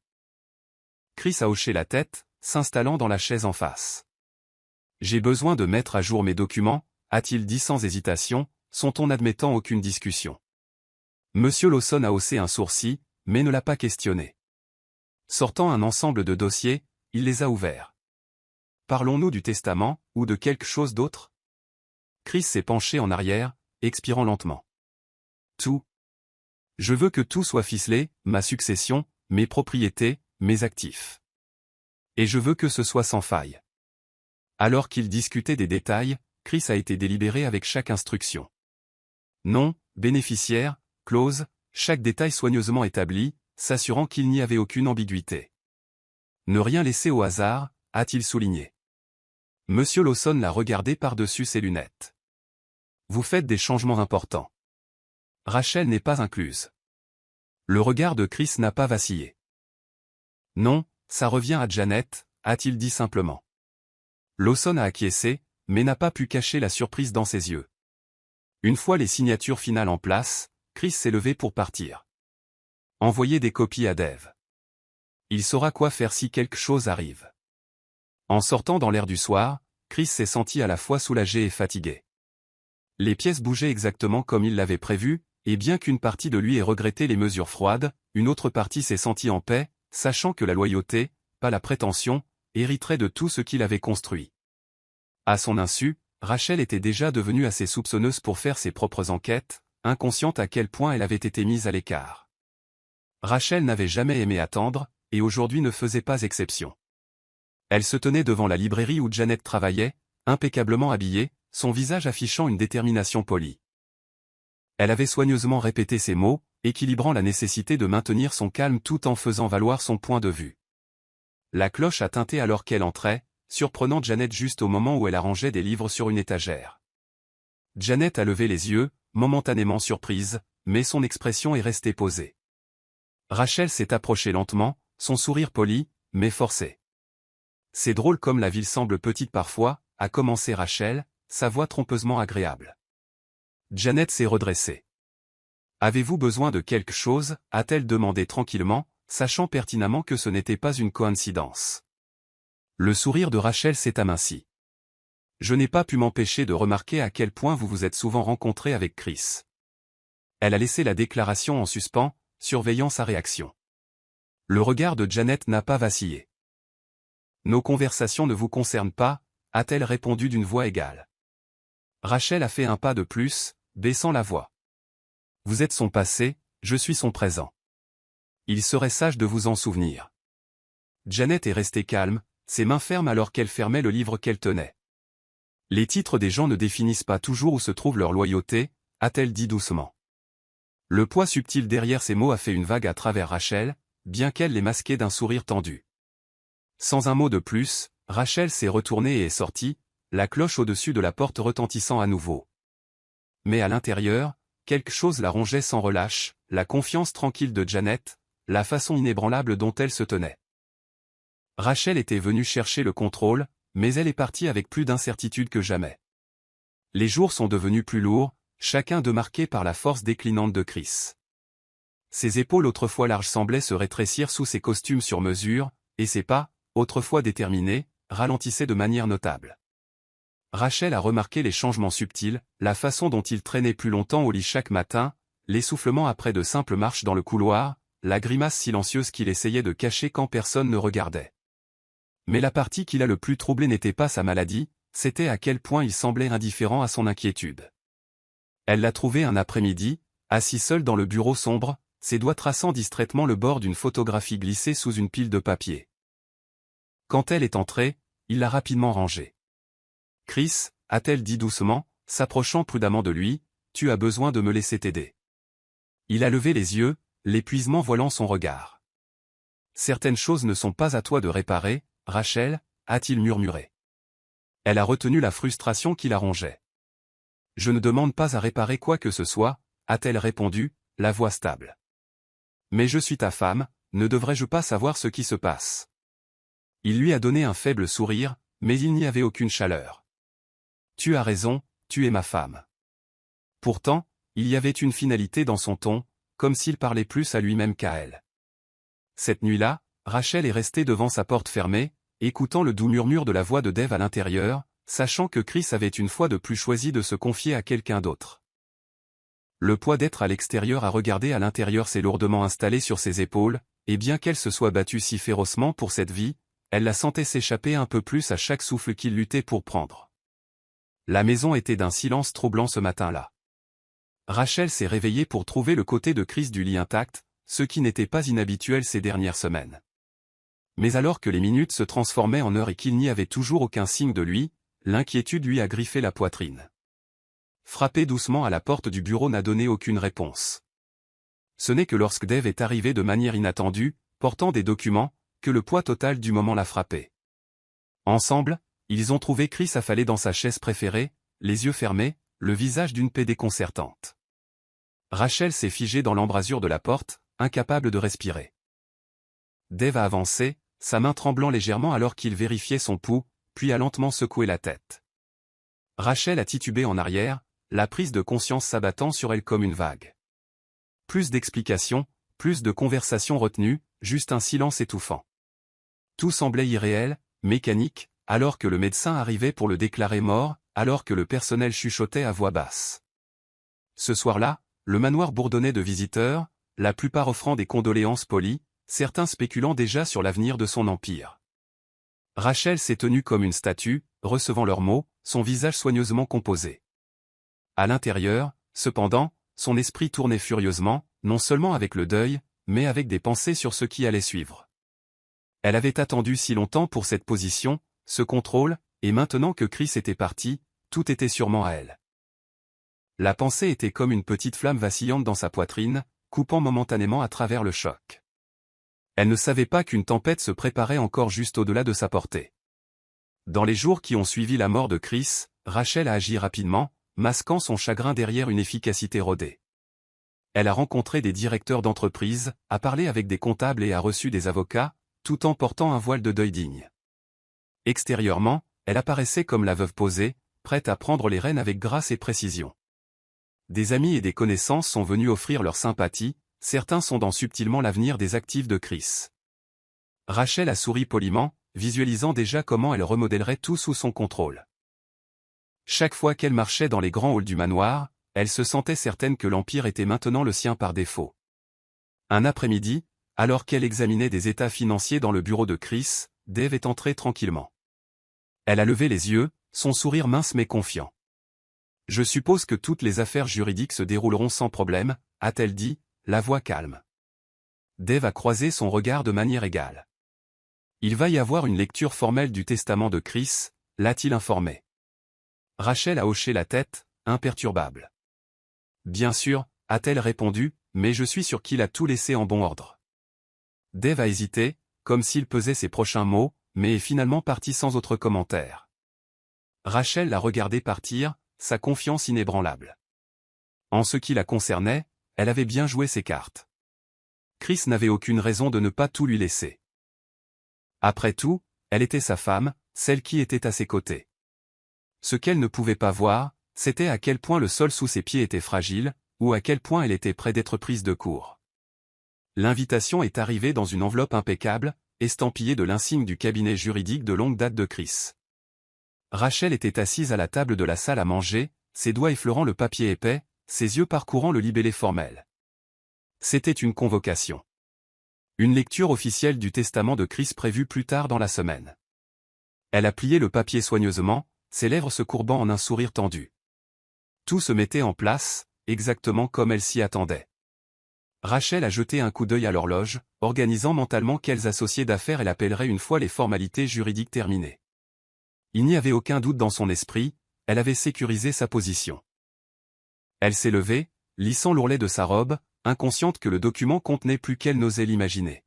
Chris a hoché la tête, s'installant dans la chaise en face. « J'ai besoin de mettre à jour mes documents » a-t-il dit sans hésitation, son ton n'admettant aucune discussion. Monsieur Lawson a haussé un sourcil, mais ne l'a pas questionné. Sortant un ensemble de dossiers, il les a ouverts. Parlons-nous du testament, ou de quelque chose d'autre? Chris s'est penché en arrière, expirant lentement. Tout. Je veux que tout soit ficelé, ma succession, mes propriétés, mes actifs. Et je veux que ce soit sans faille. Alors qu'il discutait des détails, Chris a été délibéré avec chaque instruction. Nom, bénéficiaire, clause, chaque détail soigneusement établi, s'assurant qu'il n'y avait aucune ambiguïté. Ne rien laisser au hasard, a-t-il souligné. Monsieur Lawson l'a regardé par-dessus ses lunettes. Vous faites des changements importants. Rachel n'est pas incluse. Le regard de Chris n'a pas vacillé. Non, ça revient à Janet, a-t-il dit simplement. Lawson a acquiescé, mais n'a pas pu cacher la surprise dans ses yeux. Une fois les signatures finales en place, Chris s'est levé pour partir. Envoyer des copies à Dave. Il saura quoi faire si quelque chose arrive. En sortant dans l'air du soir, Chris s'est senti à la fois soulagé et fatigué. Les pièces bougeaient exactement comme il l'avait prévu, et bien qu'une partie de lui ait regretté les mesures froides, une autre partie s'est sentie en paix, sachant que la loyauté, pas la prétention, hériterait de tout ce qu'il avait construit. À son insu, Rachel était déjà devenue assez soupçonneuse pour faire ses propres enquêtes, inconsciente à quel point elle avait été mise à l'écart. Rachel n'avait jamais aimé attendre, et aujourd'hui ne faisait pas exception. Elle se tenait devant la librairie où Janet travaillait, impeccablement habillée, son visage affichant une détermination polie. Elle avait soigneusement répété ces mots, équilibrant la nécessité de maintenir son calme tout en faisant valoir son point de vue. La cloche a tinté alors qu'elle entrait, surprenant Janet juste au moment où elle arrangeait des livres sur une étagère. Janet a levé les yeux, momentanément surprise, mais son expression est restée posée. Rachel s'est approchée lentement, son sourire poli, mais forcé. C'est drôle comme la ville semble petite parfois, a commencé Rachel, sa voix trompeusement agréable. Janet s'est redressée. Avez-vous besoin de quelque chose, a-t-elle demandé tranquillement, sachant pertinemment que ce n'était pas une coïncidence. Le sourire de Rachel s'est aminci. Je n'ai pas pu m'empêcher de remarquer à quel point vous vous êtes souvent rencontré avec Chris. Elle a laissé la déclaration en suspens, surveillant sa réaction. Le regard de Janet n'a pas vacillé. Nos conversations ne vous concernent pas, a-t-elle répondu d'une voix égale. Rachel a fait un pas de plus, baissant la voix. Vous êtes son passé, je suis son présent. Il serait sage de vous en souvenir. Janet est restée calme, ses mains fermes alors qu'elle fermait le livre qu'elle tenait. Les titres des gens ne définissent pas toujours où se trouve leur loyauté, a-t-elle dit doucement. Le poids subtil derrière ces mots a fait une vague à travers Rachel, bien qu'elle les masquait d'un sourire tendu. Sans un mot de plus, Rachel s'est retournée et est sortie, la cloche au-dessus de la porte retentissant à nouveau. Mais à l'intérieur, quelque chose la rongeait sans relâche, la confiance tranquille de Janet, la façon inébranlable dont elle se tenait. Rachel était venue chercher le contrôle, mais elle est partie avec plus d'incertitude que jamais. Les jours sont devenus plus lourds, chacun d'eux marqué par la force déclinante de Chris. Ses épaules autrefois larges semblaient se rétrécir sous ses costumes sur mesure, et ses pas, autrefois déterminés, ralentissaient de manière notable. Rachel a remarqué les changements subtils, la façon dont il traînait plus longtemps au lit chaque matin, l'essoufflement après de simples marches dans le couloir, la grimace silencieuse qu'il essayait de cacher quand personne ne regardait. Mais la partie qui l'a le plus troublé n'était pas sa maladie, c'était à quel point il semblait indifférent à son inquiétude. Elle l'a trouvé un après-midi, assis seul dans le bureau sombre, ses doigts traçant distraitement le bord d'une photographie glissée sous une pile de papier. Quand elle est entrée, il l'a rapidement rangée. « Chris » a-t-elle dit doucement, s'approchant prudemment de lui, « tu as besoin de me laisser t'aider. » Il a levé les yeux, l'épuisement voilant son regard. « Certaines choses ne sont pas à toi de réparer, Rachel » a-t-il murmuré. Elle a retenu la frustration qui la rongeait. « Je ne demande pas à réparer quoi que ce soit » a-t-elle répondu, la voix stable. « Mais je suis ta femme, ne devrais-je pas savoir ce qui se passe ?» Il lui a donné un faible sourire, mais il n'y avait aucune chaleur. « Tu as raison, tu es ma femme. » Pourtant, il y avait une finalité dans son ton, comme s'il parlait plus à lui-même qu'à elle. Cette nuit-là, Rachel est restée devant sa porte fermée, écoutant le doux murmure de la voix de Dave à l'intérieur, sachant que Chris avait une fois de plus choisi de se confier à quelqu'un d'autre. Le poids d'être à l'extérieur à regarder à l'intérieur s'est lourdement installé sur ses épaules, et bien qu'elle se soit battue si férocement pour cette vie, elle la sentait s'échapper un peu plus à chaque souffle qu'il luttait pour prendre. La maison était d'un silence troublant ce matin-là. Rachel s'est réveillée pour trouver le côté de Chris du lit intact, ce qui n'était pas inhabituel ces dernières semaines. Mais alors que les minutes se transformaient en heures et qu'il n'y avait toujours aucun signe de lui, l'inquiétude lui a griffé la poitrine. Frapper doucement à la porte du bureau n'a donné aucune réponse. Ce n'est que lorsque Dave est arrivé de manière inattendue, portant des documents, que le poids total du moment l'a frappé. Ensemble, ils ont trouvé Chris affalé dans sa chaise préférée, les yeux fermés, le visage d'une paix déconcertante. Rachel s'est figée dans l'embrasure de la porte, incapable de respirer. Dave a avancé, sa main tremblant légèrement alors qu'il vérifiait son pouls, puis a lentement secoué la tête. Rachel a titubé en arrière, la prise de conscience s'abattant sur elle comme une vague. Plus d'explications, plus de conversations retenues, juste un silence étouffant. Tout semblait irréel, mécanique, alors que le médecin arrivait pour le déclarer mort, alors que le personnel chuchotait à voix basse. Ce soir-là, le manoir bourdonnait de visiteurs, la plupart offrant des condoléances polies, certains spéculant déjà sur l'avenir de son empire. Rachel s'est tenue comme une statue, recevant leurs mots, son visage soigneusement composé. À l'intérieur, cependant, son esprit tournait furieusement, non seulement avec le deuil, mais avec des pensées sur ce qui allait suivre. Elle avait attendu si longtemps pour cette position, ce contrôle, et maintenant que Chris était parti, tout était sûrement à elle. La pensée était comme une petite flamme vacillante dans sa poitrine, coupant momentanément à travers le choc. Elle ne savait pas qu'une tempête se préparait encore juste au-delà de sa portée. Dans les jours qui ont suivi la mort de Chris, Rachel a agi rapidement, masquant son chagrin derrière une efficacité rodée. Elle a rencontré des directeurs d'entreprise, a parlé avec des comptables et a reçu des avocats, tout en portant un voile de deuil digne. Extérieurement, elle apparaissait comme la veuve posée, prête à prendre les rênes avec grâce et précision. Des amis et des connaissances sont venus offrir leur sympathie, certains sondant subtilement l'avenir des actifs de Chris. Rachel a souri poliment, visualisant déjà comment elle remodèlerait tout sous son contrôle. Chaque fois qu'elle marchait dans les grands halls du manoir, elle se sentait certaine que l'Empire était maintenant le sien par défaut. Un après-midi, alors qu'elle examinait des états financiers dans le bureau de Chris, Dave est entré tranquillement. Elle a levé les yeux, son sourire mince mais confiant. « Je suppose que toutes les affaires juridiques se dérouleront sans problème, » a-t-elle dit, la voix calme. Dave a croisé son regard de manière égale. « Il va y avoir une lecture formelle du testament de Chris, » l'a-t-il informé. Rachel a hoché la tête, imperturbable. « Bien sûr, » a-t-elle répondu, « mais je suis sûr qu'il a tout laissé en bon ordre. » Dave a hésité, comme s'il pesait ses prochains mots, mais est finalement parti sans autre commentaire. Rachel l'a regardé partir, sa confiance inébranlable. En ce qui la concernait, elle avait bien joué ses cartes. Chris n'avait aucune raison de ne pas tout lui laisser. Après tout, elle était sa femme, celle qui était à ses côtés. Ce qu'elle ne pouvait pas voir, c'était à quel point le sol sous ses pieds était fragile, ou à quel point elle était près d'être prise de court. L'invitation est arrivée dans une enveloppe impeccable, estampillée de l'insigne du cabinet juridique de longue date de Chris. Rachel était assise à la table de la salle à manger, ses doigts effleurant le papier épais, ses yeux parcourant le libellé formel. C'était une convocation. Une lecture officielle du testament de Chris prévue plus tard dans la semaine. Elle a plié le papier soigneusement, ses lèvres se courbant en un sourire tendu. Tout se mettait en place, exactement comme elle s'y attendait. Rachel a jeté un coup d'œil à l'horloge, organisant mentalement quels associés d'affaires elle appellerait une fois les formalités juridiques terminées. Il n'y avait aucun doute dans son esprit, elle avait sécurisé sa position. Elle s'est levée, lissant l'ourlet de sa robe, inconsciente que le document contenait plus qu'elle n'osait l'imaginer.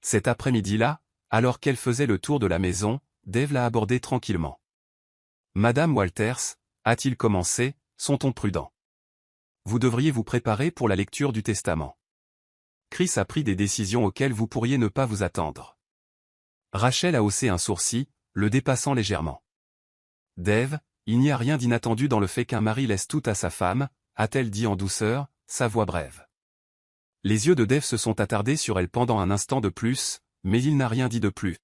Cet après-midi-là, alors qu'elle faisait le tour de la maison, Dave l'a abordée tranquillement. « Madame Walters, » a-t-il commencé, son ton prudent. « Vous devriez vous préparer pour la lecture du testament. Chris a pris des décisions auxquelles vous pourriez ne pas vous attendre. » Rachel a haussé un sourcil, le dépassant légèrement. « Dave, il n'y a rien d'inattendu dans le fait qu'un mari laisse tout à sa femme, » a-t-elle dit en douceur, sa voix brève. Les yeux de Dave se sont attardés sur elle pendant un instant de plus, mais il n'a rien dit de plus.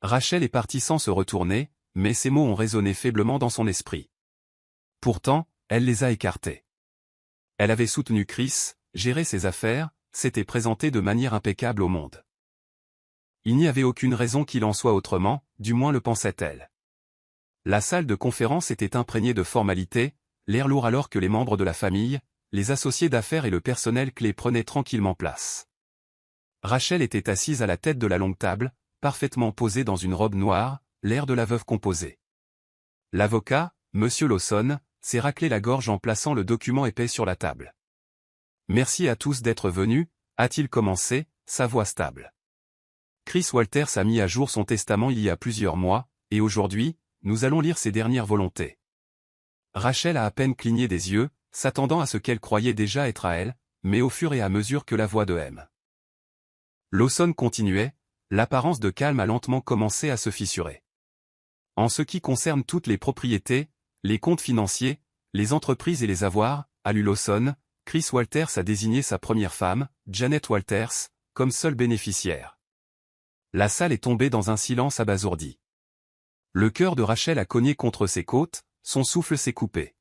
Rachel est partie sans se retourner, mais ses mots ont résonné faiblement dans son esprit. Pourtant, elle les a écartés. Elle avait soutenu Chris, géré ses affaires, s'était présentée de manière impeccable au monde. Il n'y avait aucune raison qu'il en soit autrement, du moins le pensait-elle. La salle de conférence était imprégnée de formalités, l'air lourd alors que les membres de la famille, les associés d'affaires et le personnel clé prenaient tranquillement place. Rachel était assise à la tête de la longue table, parfaitement posée dans une robe noire, l'air de la veuve composée. L'avocat, Monsieur Lawson, s'est raclé la gorge en plaçant le document épais sur la table. Merci à tous d'être venus, a-t-il commencé, sa voix stable. Chris Walters a mis à jour son testament il y a plusieurs mois, et aujourd'hui, nous allons lire ses dernières volontés. Rachel a à peine cligné des yeux, s'attendant à ce qu'elle croyait déjà être à elle, mais au fur et à mesure que la voix de M. Lawson continuait, l'apparence de calme a lentement commencé à se fissurer. En ce qui concerne toutes les propriétés, les comptes financiers, les entreprises et les avoirs, a lu Lawson, Chris Walters a désigné sa première femme, Janet Walters, comme seule bénéficiaire. La salle est tombée dans un silence abasourdi. Le cœur de Rachel a cogné contre ses côtes, son souffle s'est coupé.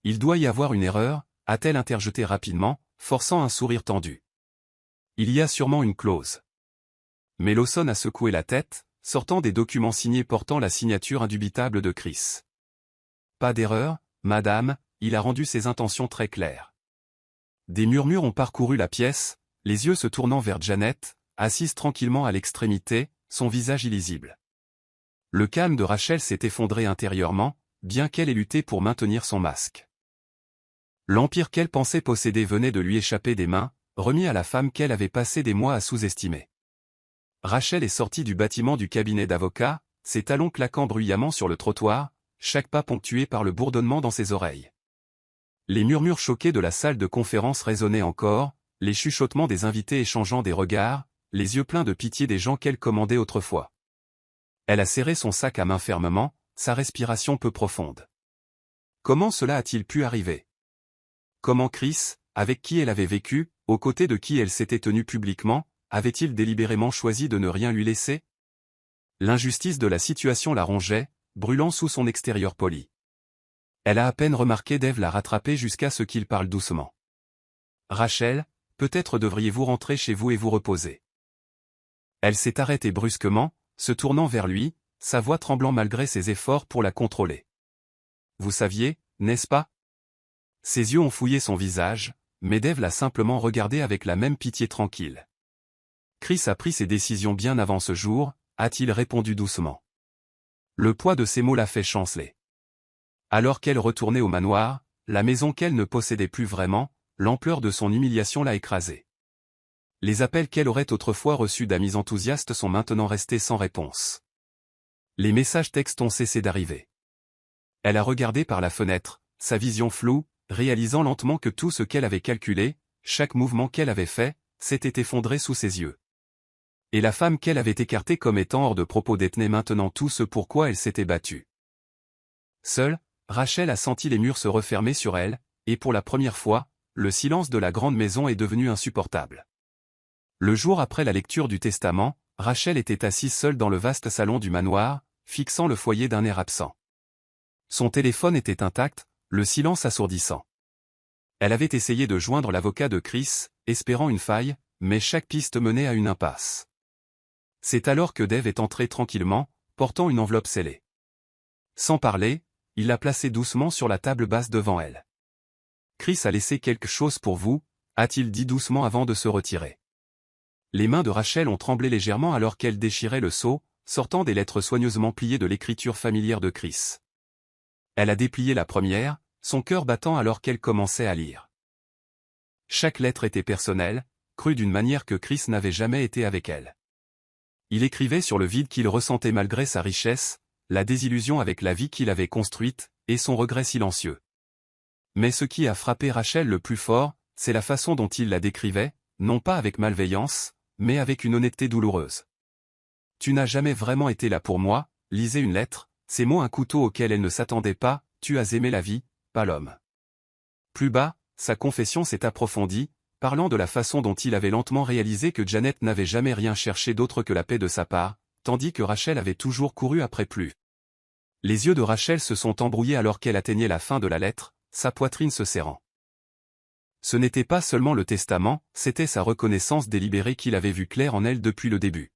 Il doit y avoir une erreur, a-t-elle interjeté rapidement, forçant un sourire tendu. Il y a sûrement une clause. Mais Lawson a secoué la tête, sortant des documents signés portant la signature indubitable de Chris. Pas d'erreur, madame, il a rendu ses intentions très claires. Des murmures ont parcouru la pièce, les yeux se tournant vers Janet, assise tranquillement à l'extrémité, son visage illisible. Le calme de Rachel s'est effondré intérieurement, bien qu'elle ait lutté pour maintenir son masque. L'empire qu'elle pensait posséder venait de lui échapper des mains, remis à la femme qu'elle avait passé des mois à sous-estimer. Rachel est sortie du bâtiment du cabinet d'avocat, ses talons claquant bruyamment sur le trottoir, chaque pas ponctué par le bourdonnement dans ses oreilles. Les murmures choqués de la salle de conférence résonnaient encore, les chuchotements des invités échangeant des regards, les yeux pleins de pitié des gens qu'elle commandait autrefois. Elle a serré son sac à main fermement, sa respiration peu profonde. Comment cela a-t-il pu arriver? Comment Chris, avec qui elle avait vécu, aux côtés de qui elle s'était tenue publiquement, avait-il délibérément choisi de ne rien lui laisser? L'injustice de la situation la rongeait, brûlant sous son extérieur poli. Elle a à peine remarqué Dave la rattraper jusqu'à ce qu'il parle doucement. Rachel, peut-être devriez-vous rentrer chez vous et vous reposer. Elle s'est arrêtée brusquement, se tournant vers lui, sa voix tremblant malgré ses efforts pour la contrôler. Vous saviez, n'est-ce pas? Ses yeux ont fouillé son visage, mais Dave l'a simplement regardé avec la même pitié tranquille. Chris a pris ses décisions bien avant ce jour, a-t-il répondu doucement. Le poids de ces mots l'a fait chanceler. Alors qu'elle retournait au manoir, la maison qu'elle ne possédait plus vraiment, l'ampleur de son humiliation l'a écrasée. Les appels qu'elle aurait autrefois reçus d'amis enthousiastes sont maintenant restés sans réponse. Les messages textes ont cessé d'arriver. Elle a regardé par la fenêtre, sa vision floue, réalisant lentement que tout ce qu'elle avait calculé, chaque mouvement qu'elle avait fait, s'était effondré sous ses yeux. Et la femme qu'elle avait écartée comme étant hors de propos détenait maintenant tout ce pour quoi elle s'était battue. Seule, Rachel a senti les murs se refermer sur elle, et pour la première fois, le silence de la grande maison est devenu insupportable. Le jour après la lecture du testament, Rachel était assise seule dans le vaste salon du manoir, fixant le foyer d'un air absent. Son téléphone était intact, le silence assourdissant. Elle avait essayé de joindre l'avocat de Chris, espérant une faille, mais chaque piste menait à une impasse. C'est alors que Dave est entré tranquillement, portant une enveloppe scellée. Sans parler, il l'a placée doucement sur la table basse devant elle. Chris a laissé quelque chose pour vous, a-t-il dit doucement avant de se retirer. Les mains de Rachel ont tremblé légèrement alors qu'elle déchirait le sceau, sortant des lettres soigneusement pliées de l'écriture familière de Chris. Elle a déplié la première, son cœur battant alors qu'elle commençait à lire. Chaque lettre était personnelle, crue d'une manière que Chris n'avait jamais été avec elle. Il écrivait sur le vide qu'il ressentait malgré sa richesse, la désillusion avec la vie qu'il avait construite, et son regret silencieux. Mais ce qui a frappé Rachel le plus fort, c'est la façon dont il la décrivait, non pas avec malveillance, mais avec une honnêteté douloureuse. Tu n'as jamais vraiment été là pour moi, lisait une lettre, ces mots un couteau auquel elle ne s'attendait pas, tu as aimé la vie, pas l'homme. Plus bas, sa confession s'est approfondie, parlant de la façon dont il avait lentement réalisé que Janet n'avait jamais rien cherché d'autre que la paix de sa part, tandis que Rachel avait toujours couru après plus. Les yeux de Rachel se sont embrouillés alors qu'elle atteignait la fin de la lettre, sa poitrine se serrant. Ce n'était pas seulement le testament, c'était sa reconnaissance délibérée qu'il avait vu clair en elle depuis le début.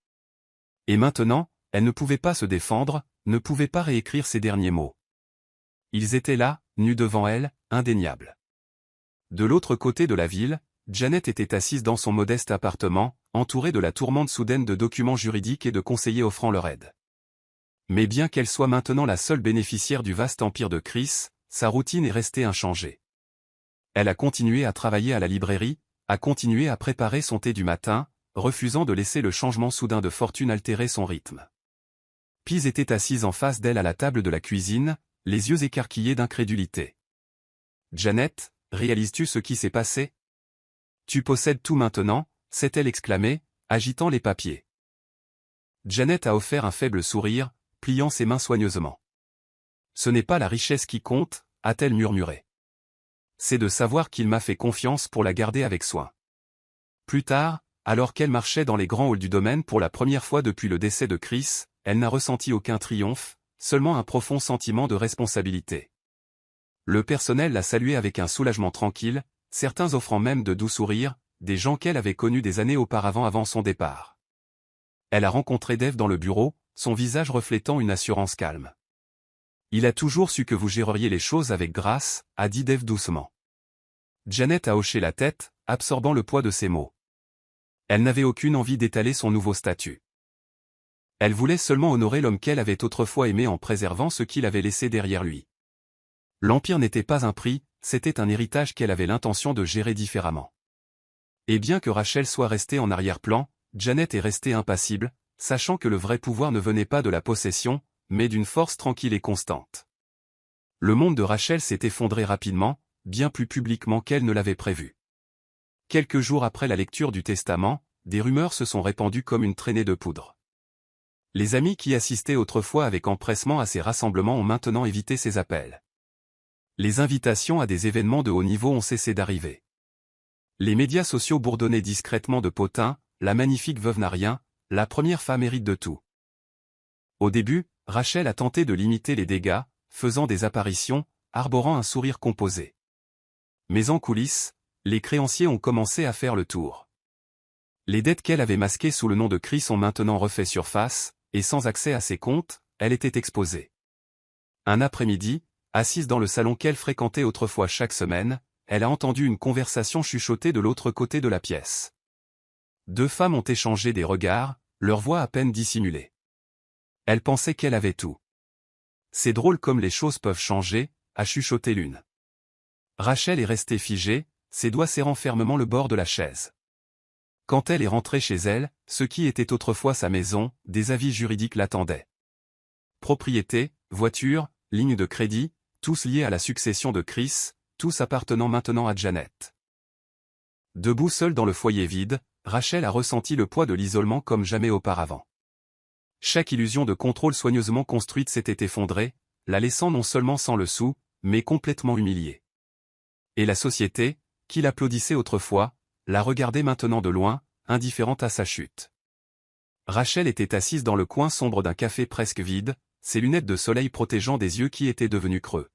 Et maintenant, elle ne pouvait pas se défendre, ne pouvait pas réécrire ses derniers mots. Ils étaient là, nus devant elle, indéniables. De l'autre côté de la ville, Janet était assise dans son modeste appartement, entourée de la tourmente soudaine de documents juridiques et de conseillers offrant leur aide. Mais bien qu'elle soit maintenant la seule bénéficiaire du vaste empire de Chris, sa routine est restée inchangée. Elle a continué à travailler à la librairie, a continué à préparer son thé du matin, refusant de laisser le changement soudain de fortune altérer son rythme. Pise était assise en face d'elle à la table de la cuisine, les yeux écarquillés d'incrédulité. « Janet, réalises-tu ce qui s'est passé ? Tu possèdes tout maintenant » s'est-elle exclamée, agitant les papiers. Janet a offert un faible sourire, pliant ses mains soigneusement. « Ce n'est pas la richesse qui compte » a-t-elle murmuré. « C'est de savoir qu'il m'a fait confiance pour la garder avec soin. » Plus tard, alors qu'elle marchait dans les grands halls du domaine pour la première fois depuis le décès de Chris, elle n'a ressenti aucun triomphe, seulement un profond sentiment de responsabilité. Le personnel l'a saluée avec un soulagement tranquille, certains offrant même de doux sourires, des gens qu'elle avait connus des années auparavant avant son départ. Elle a rencontré Dave dans le bureau, son visage reflétant une assurance calme. « Il a toujours su que vous géreriez les choses avec grâce » a dit Dave doucement. Janet a hoché la tête, absorbant le poids de ses mots. Elle n'avait aucune envie d'étaler son nouveau statut. Elle voulait seulement honorer l'homme qu'elle avait autrefois aimé en préservant ce qu'il avait laissé derrière lui. L'Empire n'était pas un prix, c'était un héritage qu'elle avait l'intention de gérer différemment. Et bien que Rachel soit restée en arrière-plan, Janet est restée impassible, sachant que le vrai pouvoir ne venait pas de la possession, mais d'une force tranquille et constante. Le monde de Rachel s'est effondré rapidement, bien plus publiquement qu'elle ne l'avait prévu. Quelques jours après la lecture du testament, des rumeurs se sont répandues comme une traînée de poudre. Les amis qui assistaient autrefois avec empressement à ces rassemblements ont maintenant évité ces appels. Les invitations à des événements de haut niveau ont cessé d'arriver. Les médias sociaux bourdonnaient discrètement de potins, la magnifique veuve n'a rien, la première femme hérite de tout. Au début, Rachel a tenté de limiter les dégâts, faisant des apparitions, arborant un sourire composé. Mais en coulisses, les créanciers ont commencé à faire le tour. Les dettes qu'elle avait masquées sous le nom de Chris ont maintenant refait surface, et sans accès à ses comptes, elle était exposée. Un après-midi, assise dans le salon qu'elle fréquentait autrefois chaque semaine, elle a entendu une conversation chuchotée de l'autre côté de la pièce. Deux femmes ont échangé des regards, leur voix à peine dissimulée. Elle pensait qu'elle avait tout. C'est drôle comme les choses peuvent changer, a chuchoté l'une. Rachel est restée figée, ses doigts serrant fermement le bord de la chaise. Quand elle est rentrée chez elle, ce qui était autrefois sa maison, des avis juridiques l'attendaient. Propriété, voiture, ligne de crédit, tous liés à la succession de Chris, tous appartenant maintenant à Janet. Debout seule dans le foyer vide, Rachel a ressenti le poids de l'isolement comme jamais auparavant. Chaque illusion de contrôle soigneusement construite s'était effondrée, la laissant non seulement sans le sou, mais complètement humiliée. Et la société, qui l'applaudissait autrefois, la regardait maintenant de loin, indifférente à sa chute. Rachel était assise dans le coin sombre d'un café presque vide, ses lunettes de soleil protégeant des yeux qui étaient devenus creux.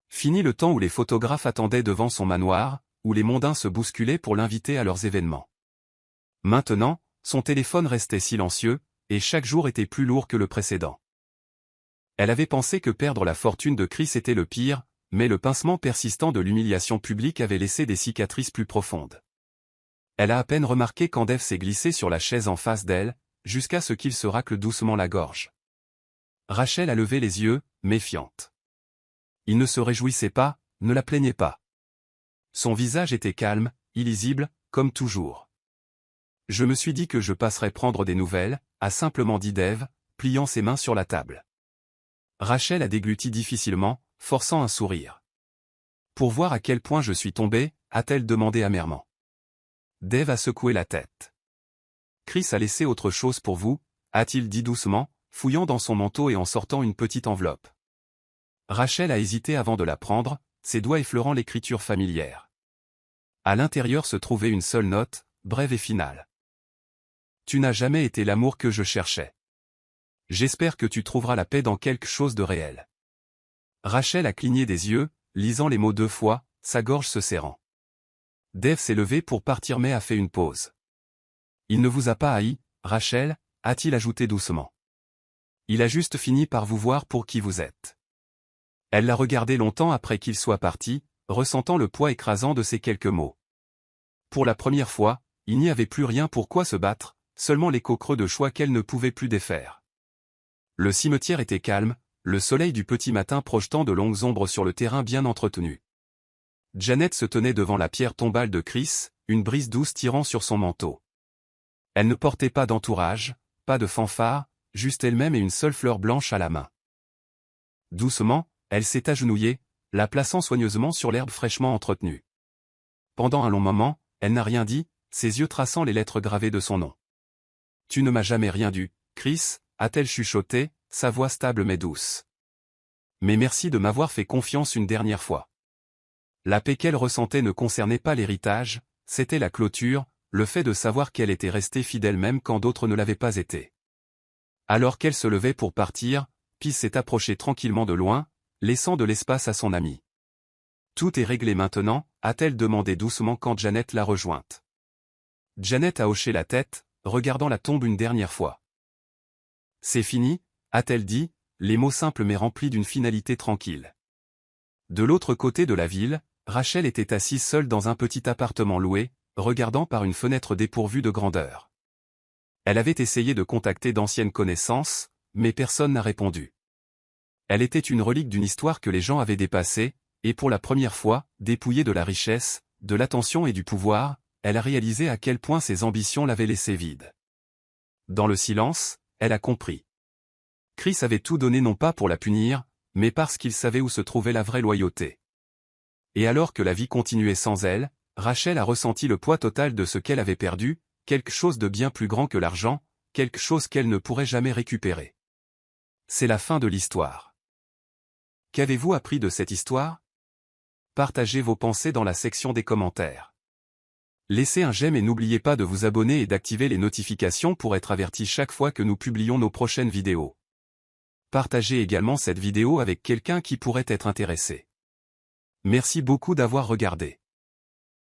Fini le temps où les photographes attendaient devant son manoir, où les mondains se bousculaient pour l'inviter à leurs événements. Maintenant, son téléphone restait silencieux, et chaque jour était plus lourd que le précédent. Elle avait pensé que perdre la fortune de Chris était le pire, mais le pincement persistant de l'humiliation publique avait laissé des cicatrices plus profondes. Elle a à peine remarqué quand Dave s'est glissé sur la chaise en face d'elle, jusqu'à ce qu'il se racle doucement la gorge. Rachel a levé les yeux, méfiante. Il ne se réjouissait pas, ne la plaignait pas. Son visage était calme, illisible, comme toujours. « Je me suis dit que je passerais prendre des nouvelles », a simplement dit Dave, pliant ses mains sur la table. Rachel a dégluti difficilement, forçant un sourire. « Pour voir à quel point je suis tombée », a-t-elle demandé amèrement. Dave a secoué la tête. « Chris a laissé autre chose pour vous », a-t-il dit doucement, fouillant dans son manteau et en sortant une petite enveloppe. Rachel a hésité avant de la prendre, ses doigts effleurant l'écriture familière. À l'intérieur se trouvait une seule note, brève et finale. « Tu n'as jamais été l'amour que je cherchais. J'espère que tu trouveras la paix dans quelque chose de réel. » Rachel a cligné des yeux, lisant les mots 2 fois, sa gorge se serrant. Dave s'est levé pour partir mais a fait une pause. « Il ne vous a pas haï, Rachel » a-t-il ajouté doucement. Il a juste fini par vous voir pour qui vous êtes. Elle l'a regardé longtemps après qu'il soit parti, ressentant le poids écrasant de ces quelques mots. Pour la première fois, il n'y avait plus rien pour quoi se battre, seulement l'écho creux de choix qu'elle ne pouvait plus défaire. Le cimetière était calme, le soleil du petit matin projetant de longues ombres sur le terrain bien entretenu. Janet se tenait devant la pierre tombale de Chris, une brise douce tirant sur son manteau. Elle ne portait pas d'entourage, pas de fanfare, juste elle-même et une seule fleur blanche à la main. Doucement, elle s'est agenouillée, la plaçant soigneusement sur l'herbe fraîchement entretenue. Pendant un long moment, elle n'a rien dit, ses yeux traçant les lettres gravées de son nom. « Tu ne m'as jamais rien dit, Chris », a-t-elle chuchoté, sa voix stable mais douce. « Mais merci de m'avoir fait confiance une dernière fois. » La paix qu'elle ressentait ne concernait pas l'héritage, c'était la clôture, le fait de savoir qu'elle était restée fidèle même quand d'autres ne l'avaient pas été. Alors qu'elle se levait pour partir, Pete s'est approché tranquillement de loin, laissant de l'espace à son ami. « Tout est réglé maintenant », a-t-elle demandé doucement quand Janet l'a rejointe. Janet a hoché la tête, regardant la tombe une dernière fois. « C'est fini », a-t-elle dit, les mots simples mais remplis d'une finalité tranquille. De l'autre côté de la ville, Rachel était assise seule dans un petit appartement loué, regardant par une fenêtre dépourvue de grandeur. Elle avait essayé de contacter d'anciennes connaissances, mais personne n'a répondu. Elle était une relique d'une histoire que les gens avaient dépassée, et pour la première fois, dépouillée de la richesse, de l'attention et du pouvoir, elle a réalisé à quel point ses ambitions l'avaient laissée vide. Dans le silence, elle a compris. Chris avait tout donné non pas pour la punir, mais parce qu'il savait où se trouvait la vraie loyauté. Et alors que la vie continuait sans elle, Rachel a ressenti le poids total de ce qu'elle avait perdu, quelque chose de bien plus grand que l'argent, quelque chose qu'elle ne pourrait jamais récupérer. C'est la fin de l'histoire. Qu'avez-vous appris de cette histoire? Partagez vos pensées dans la section des commentaires. Laissez un j'aime et n'oubliez pas de vous abonner et d'activer les notifications pour être averti chaque fois que nous publions nos prochaines vidéos. Partagez également cette vidéo avec quelqu'un qui pourrait être intéressé. Merci beaucoup d'avoir regardé.